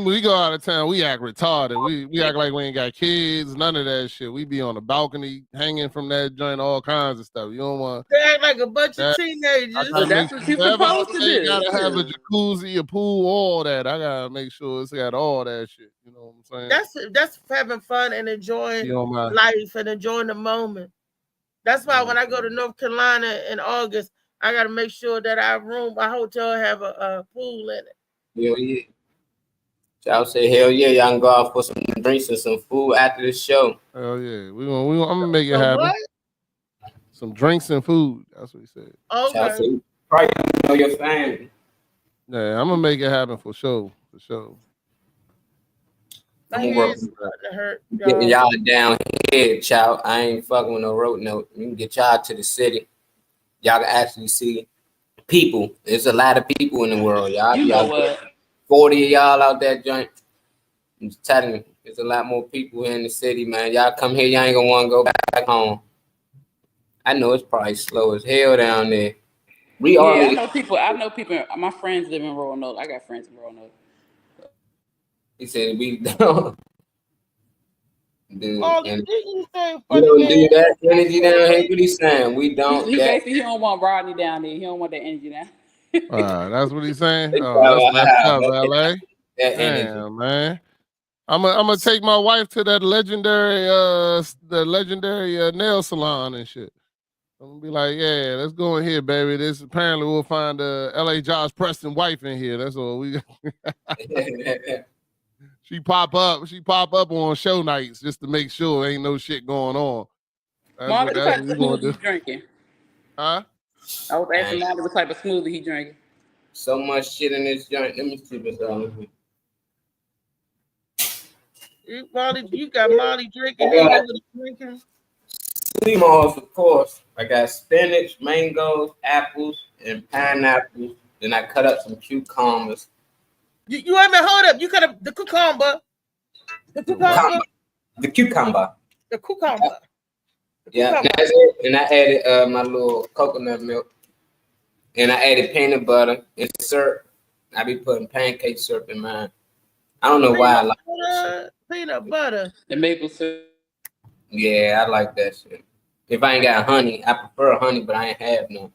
J: we go out of town, we act retarded. We act like we ain't got kids, none of that shit. We be on the balcony hanging from that joint, all kinds of stuff. You don't want.
B: They act like a bunch of teenagers.
G: That's what you're supposed to do.
J: You gotta have a jacuzzi, a pool, all that. I gotta make sure it's got all that shit. You know what I'm saying?
B: That's having fun and enjoying life and enjoying the moment. That's why when I go to North Carolina in August, I got to make sure that my hotel have a pool in it.
E: Yeah. Y'all say hell yeah, y'all can go out for some drinks and some food after the show.
J: Hell yeah, I'm gonna make it happen. What? Some drinks and food. That's what he said.
B: Okay.
E: Probably know your family.
J: Yeah, I'm gonna make it happen for sure. For sure.
E: I'm getting y'all down here, child. I ain't fucking with no Roanoke. We can get y'all to the city. Y'all can actually see people. There's a lot of people in the world, y'all.
G: You know what?
E: 40 of y'all out that joint. I'm just telling you, there's a lot more people here in the city, man. Y'all come here, y'all ain't gonna want to go back home. I know it's probably slow as hell down there.
G: I know people. My friends live in Roanoke. I got friends in Roanoke.
E: He said we don't.
B: You
E: don't do that energy down here. What he's saying? We don't.
G: He don't want Rodney down there. He don't want that energy down.
J: That's what he's saying. Oh, that's messed up, LA. Damn, man. I'm gonna take my wife to that legendary nail salon and shit. I'm gonna be like, yeah, let's go in here, baby. This apparently we'll find a LA Josh Preston wife in here. That's all we. She pop up on show nights just to make sure ain't no shit going on.
G: Marley, what type of smoothie he drinking?
J: Huh?
G: I was asking Marley what type of smoothie he drinking.
E: So much shit in this joint. Let me see what's on.
B: Molly, you got Molly drinking. You know what he's drinking?
E: Sweet malls, of course. I got spinach, mangoes, apples, and pineapples. Then I cut up some cucumbers.
B: You haven't hold up. You cut up the cucumber. The cucumber. Yeah, that's it. And I added my little coconut milk.
E: and I added peanut butter and syrup. I be putting pancake syrup in mine. I don't know why I like that shit.
B: Peanut butter.
G: The maple syrup.
E: Yeah, I like that shit. If I ain't got honey, I prefer honey, but I ain't have none.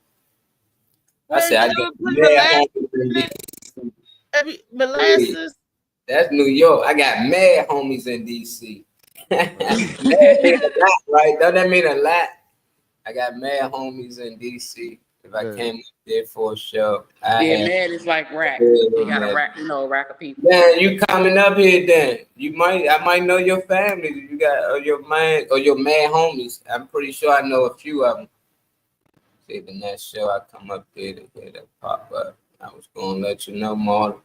E: I said I get
B: molasses.
E: That's New York. I got mad homies in DC. That mean a lot, right? Don't that mean a lot? I got mad homies in DC. If I came up there for a show,
G: mad is like rack. You got a rack, a rack of people.
E: Man, you coming up here then? I might know your family. You got or your man or your mad homies. I'm pretty sure I know a few of them. See, the next show I come up there to get a pop up. I was gonna let you know, Marlon.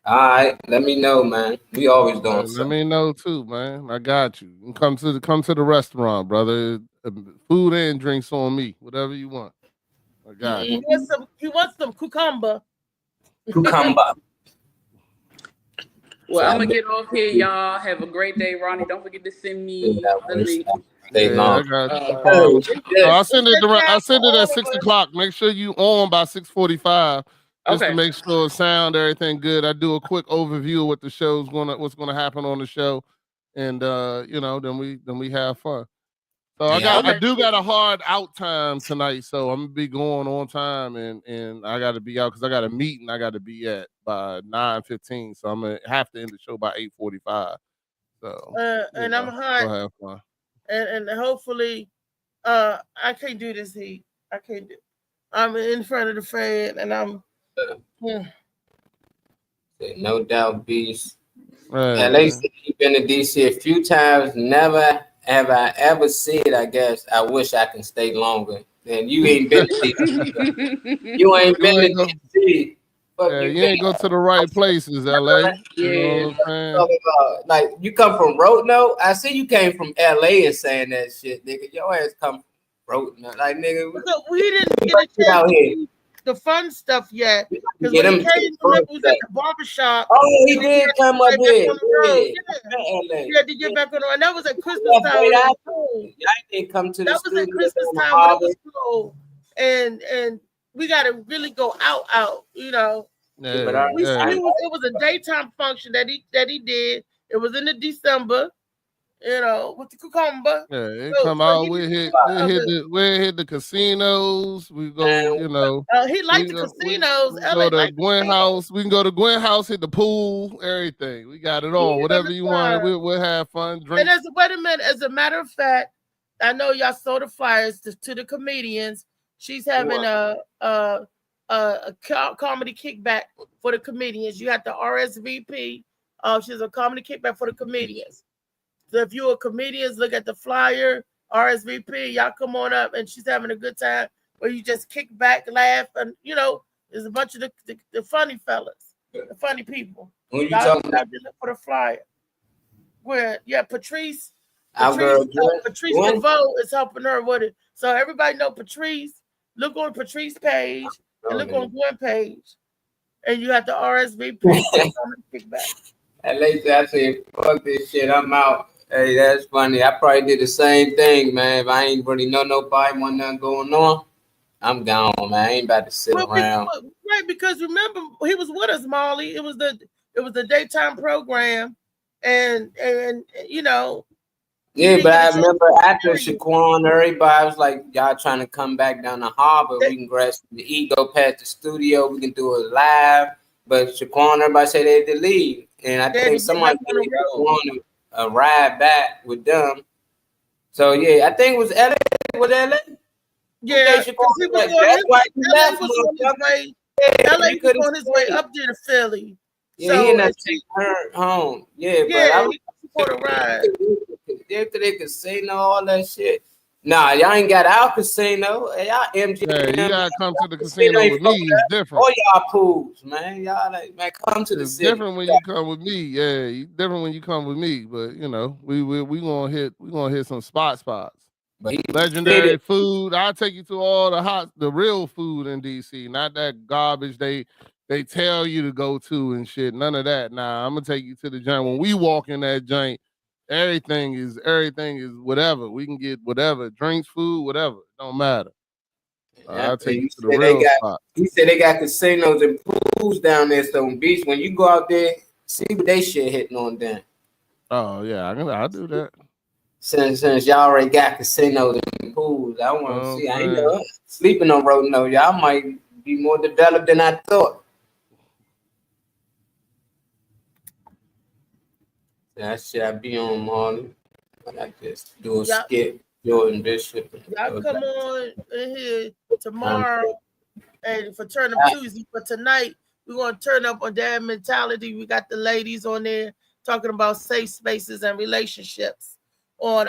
E: All right, let me know, man. We always doing something.
J: Let me know too, man. I got you. You come to the restaurant, brother. Food and drinks on me. Whatever you want. I got you.
B: He wants some cucumber.
E: Cucumber.
G: Well, I'm gonna get off here, y'all. Have a great day, Ronnie. Don't forget to send me the link.
J: I got you. I'll send it at 6 o'clock. Make sure you on by 6:45. Just to make sure sound everything good. I do a quick overview of what the show's what's gonna happen on the show, and then we have fun. So I do got a hard out time tonight, so I'm gonna be going on time, and I got to be out because I got a meeting I got to be at by 9:15. So I'm gonna have to end the show by 8:45. So
B: and I'm hard.
J: Go have fun.
B: And hopefully, I can't do this heat. I can't do. I'm in front of the fan, and I'm.
E: No doubt, Beast.
J: Right.
E: LA said you've been to DC a few times. Never have I ever said, I guess, I wish I can stay longer. And you ain't been to DC. You ain't been to DC.
J: Yeah, you ain't go to the right places, LA.
E: Yeah. Like, you come from Roanoke? I see you came from LA and saying that shit, nigga. Your ass come from Roanoke. Like, nigga.
B: We didn't get a chance
E: out here.
B: The fun stuff yet. Because when he came, was at the barbershop.
E: Oh, he did come up here.
B: You had to get back on the road. And that was at Christmas time.
E: I didn't come to the
B: That was at Christmas time when it was cold. And we got to really go out, you know.
J: Yeah,
B: it was a daytime function that he did. It was in the December. You know, with the cucumber.
J: Yeah, it come out. We hit the casinos. We go, you know.
B: He liked the casinos.
J: We go to Gwen House. We can go to Gwen House, hit the pool, everything. We got it all. Whatever you want, we'll have fun. Drink.
B: And wait a minute. As a matter of fact, I know y'all saw the flyers to the comedians. She's having a comedy kickback for the comedians. You have to RSVP. She's a comedy kickback for the comedians. So if you're a comedian, look at the flyer, RSVP, y'all come on up, and she's having a good time where you just kick back, laugh, and you know, there's a bunch of the funny fellas, the funny people.
E: Who you talking about?
B: For the flyer. Where Patrice
E: DeVoe
B: is helping her with it. So everybody know Patrice. Look on Patrice's page and look on Gwen page, and you have to RSVP. Kickback.
E: At least I said, fuck this shit, I'm out. Hey, that's funny. I probably did the same thing, man. If I ain't really know nobody, want nothing going on, I'm gone, man. I ain't about to sit around.
B: Right, because remember, he was with us, Molly. It was the daytime program, and you know.
E: Yeah, but I remember after Shaquan, everybody was like, y'all trying to come back down the harbor. We can grab the ego past the studio. We can do it live. But Shaquan, everybody said they had to leave. And I think somebody wanted a ride back with them. So yeah, I think it was LA. Was LA?
B: Yeah, because he was on his way up there to Philly.
E: Yeah, so he ended up taking her home. Yeah, but
B: he for the ride.
E: After they casino, all that shit. Nah, y'all ain't got our casino. Y'all MGM.
J: Yeah, you gotta come to the casino with me. It's different.
E: All y'all pools, man. Y'all like, man, come to the city.
J: It's different when you come with me. Yeah, it's different when you come with me. But you know, we gonna hit some spots. Legendary food. I'll take you to all the real food in DC, not that garbage they tell you to go to and shit. None of that. Nah, I'm gonna take you to the joint. When we walk in that joint, everything is whatever. We can get whatever, drinks, food, whatever. It don't matter. I'll take you to the
E: He said
J: real spot.
E: He said they got casinos and pools down there, Stone Beach. When you go out there, see what they shit hitting on then.
J: Oh yeah, I'll do that.
E: Since y'all already got casinos and pools, I want to see. I ain't
J: man.
E: sleeping on road. No, y'all might be more developed than I thought. That shit I be on, Marley. I just do a skip, Jordan Bishop.
B: Y'all come on in here tomorrow and for Turn Up Tuesday. But tonight we're gonna turn up on Dad Mentality. We got the ladies on there talking about safe spaces and relationships on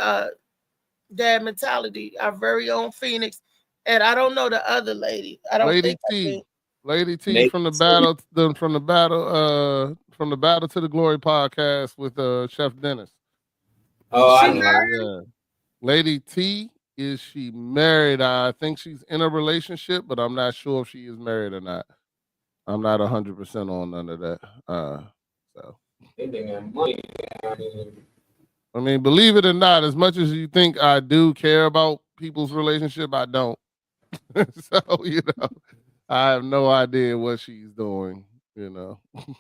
B: Dad Mentality. Our very own Phoenix, and I don't know the other lady. I don't
J: Lady
B: think
J: T. Lady T from the battle to the Glory podcast with Chef Dennis.
E: Oh, I know.
J: Yeah. Lady T, is she married? I think she's in a relationship, but I'm not sure if she is married or not. I'm not 100% on none of that. So I mean, believe it or not, as much as you think I do care about people's relationship, I don't. So, I have no idea what she's doing, or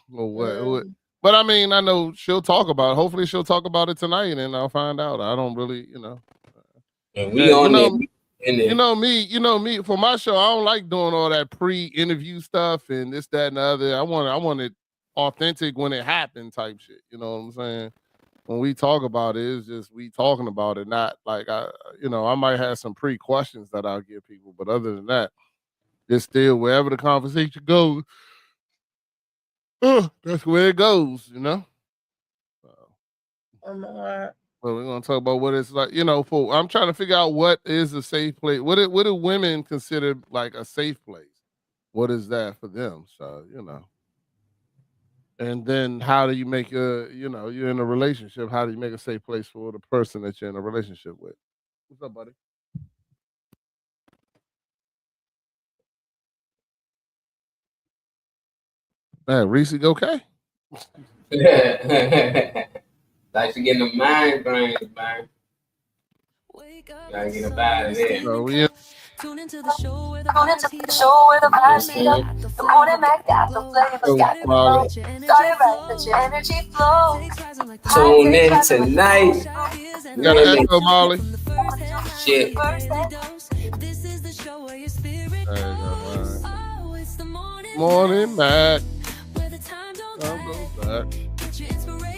J: what. But I mean, I know she'll talk about it. Hopefully she'll talk about it tonight and I'll find out. I don't really,
E: And we on it.
J: You know me, for my show, I don't like doing all that pre-interview stuff and this, that, and the other. I want it authentic when it happened type shit. You know what I'm saying? When we talk about it, it's just we talking about it, not like I might have some pre-questions that I'll give people, but other than that, it's still wherever the conversation goes. That's where it goes, So we're gonna talk about what it's like, I'm trying to figure out what is a safe place. What do women consider like a safe place? What is that for them? So, and then how do you make you're in a relationship, how do you make a safe place for the person that you're in a relationship with? What's up, buddy? Man, Reese, okay?
E: Like to get in the mind brain, man. Gotta get up out of there.
A: Tune into the show where the vibes heat up. The morning Mac got the flavor, got the flow. Started right, let your energy flow.
E: Tune in tonight.
J: You got an echo, Molly.
E: Shit.
A: This is the show where your spirit
J: goes. Morning Mac.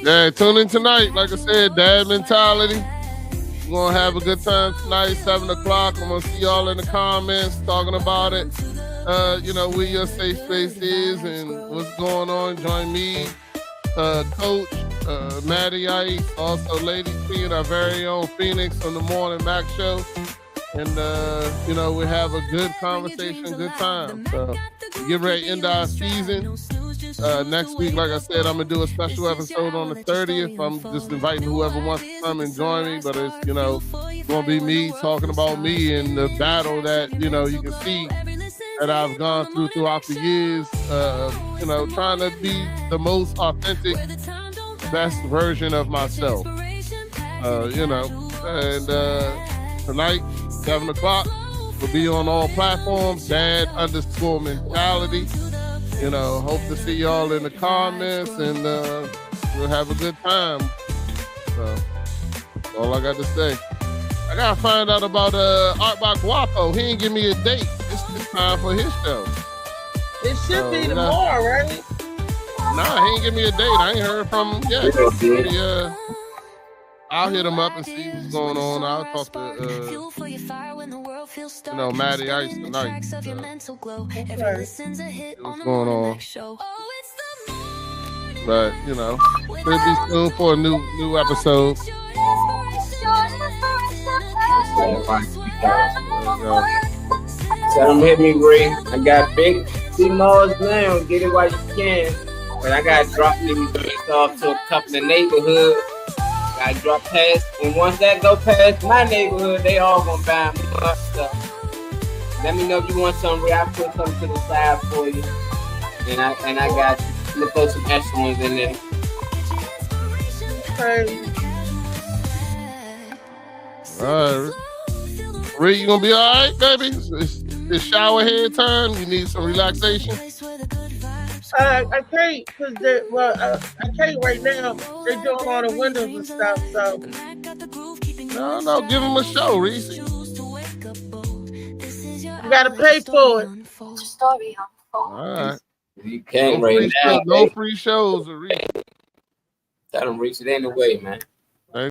J: Yeah, tune in tonight. Like I said, Dad Mentality. We're going to have a good time tonight, 7 o'clock. I'm going to see y'all in the comments talking about it. Where your safe space is and what's going on. Join me, Coach, Maddie Ice, also Lady T, and our very own Phoenix on the Morning Mac Show. And, we have a good conversation, good time. So we get ready to end our season. Next week, like I said, I'm going to do a special episode on the 30th. I'm just inviting whoever wants to come and join me. But it's, going to be me talking about me and the battle that, you can see that I've gone through throughout the years. Trying to be the most authentic, best version of myself. And tonight, 7 o'clock, we'll be on all platforms, Dad_Mentality. Hope to see y'all in the comments and we'll have a good time. So, that's all I got to say. I got to find out about Art by Guapo. He ain't give me a date. It's time for his show.
B: It should be tomorrow, right?
J: Nah, he ain't give me a date. I ain't heard from him yet. I'll hit him up and see what's going on. I'll talk to Maddie Ice tonight. What's going on? But could be soon for a new episode.
E: Tell them hit me, Ray. I got big C-Malls now. Get it while you can. But I got to drop these off to a couple of neighborhoods. I drop past, and once that go past my neighborhood, they all gonna buy my stuff. Let me know if you want something where I put something to the side for you, and I got you. I'm gonna throw some extra ones in there.
J: All right, Reed, you gonna be all right, baby? It's shower head time. You need some relaxation.
B: I can't because I can't right now. They're doing all the windows and stuff. So
J: no, give them a show, Reese.
B: You gotta pay for it.
J: All right.
E: You can't
J: No
E: right
J: free
E: now.
J: show- no free shows, Reese.
E: Tell them Reese it ain't the way, man.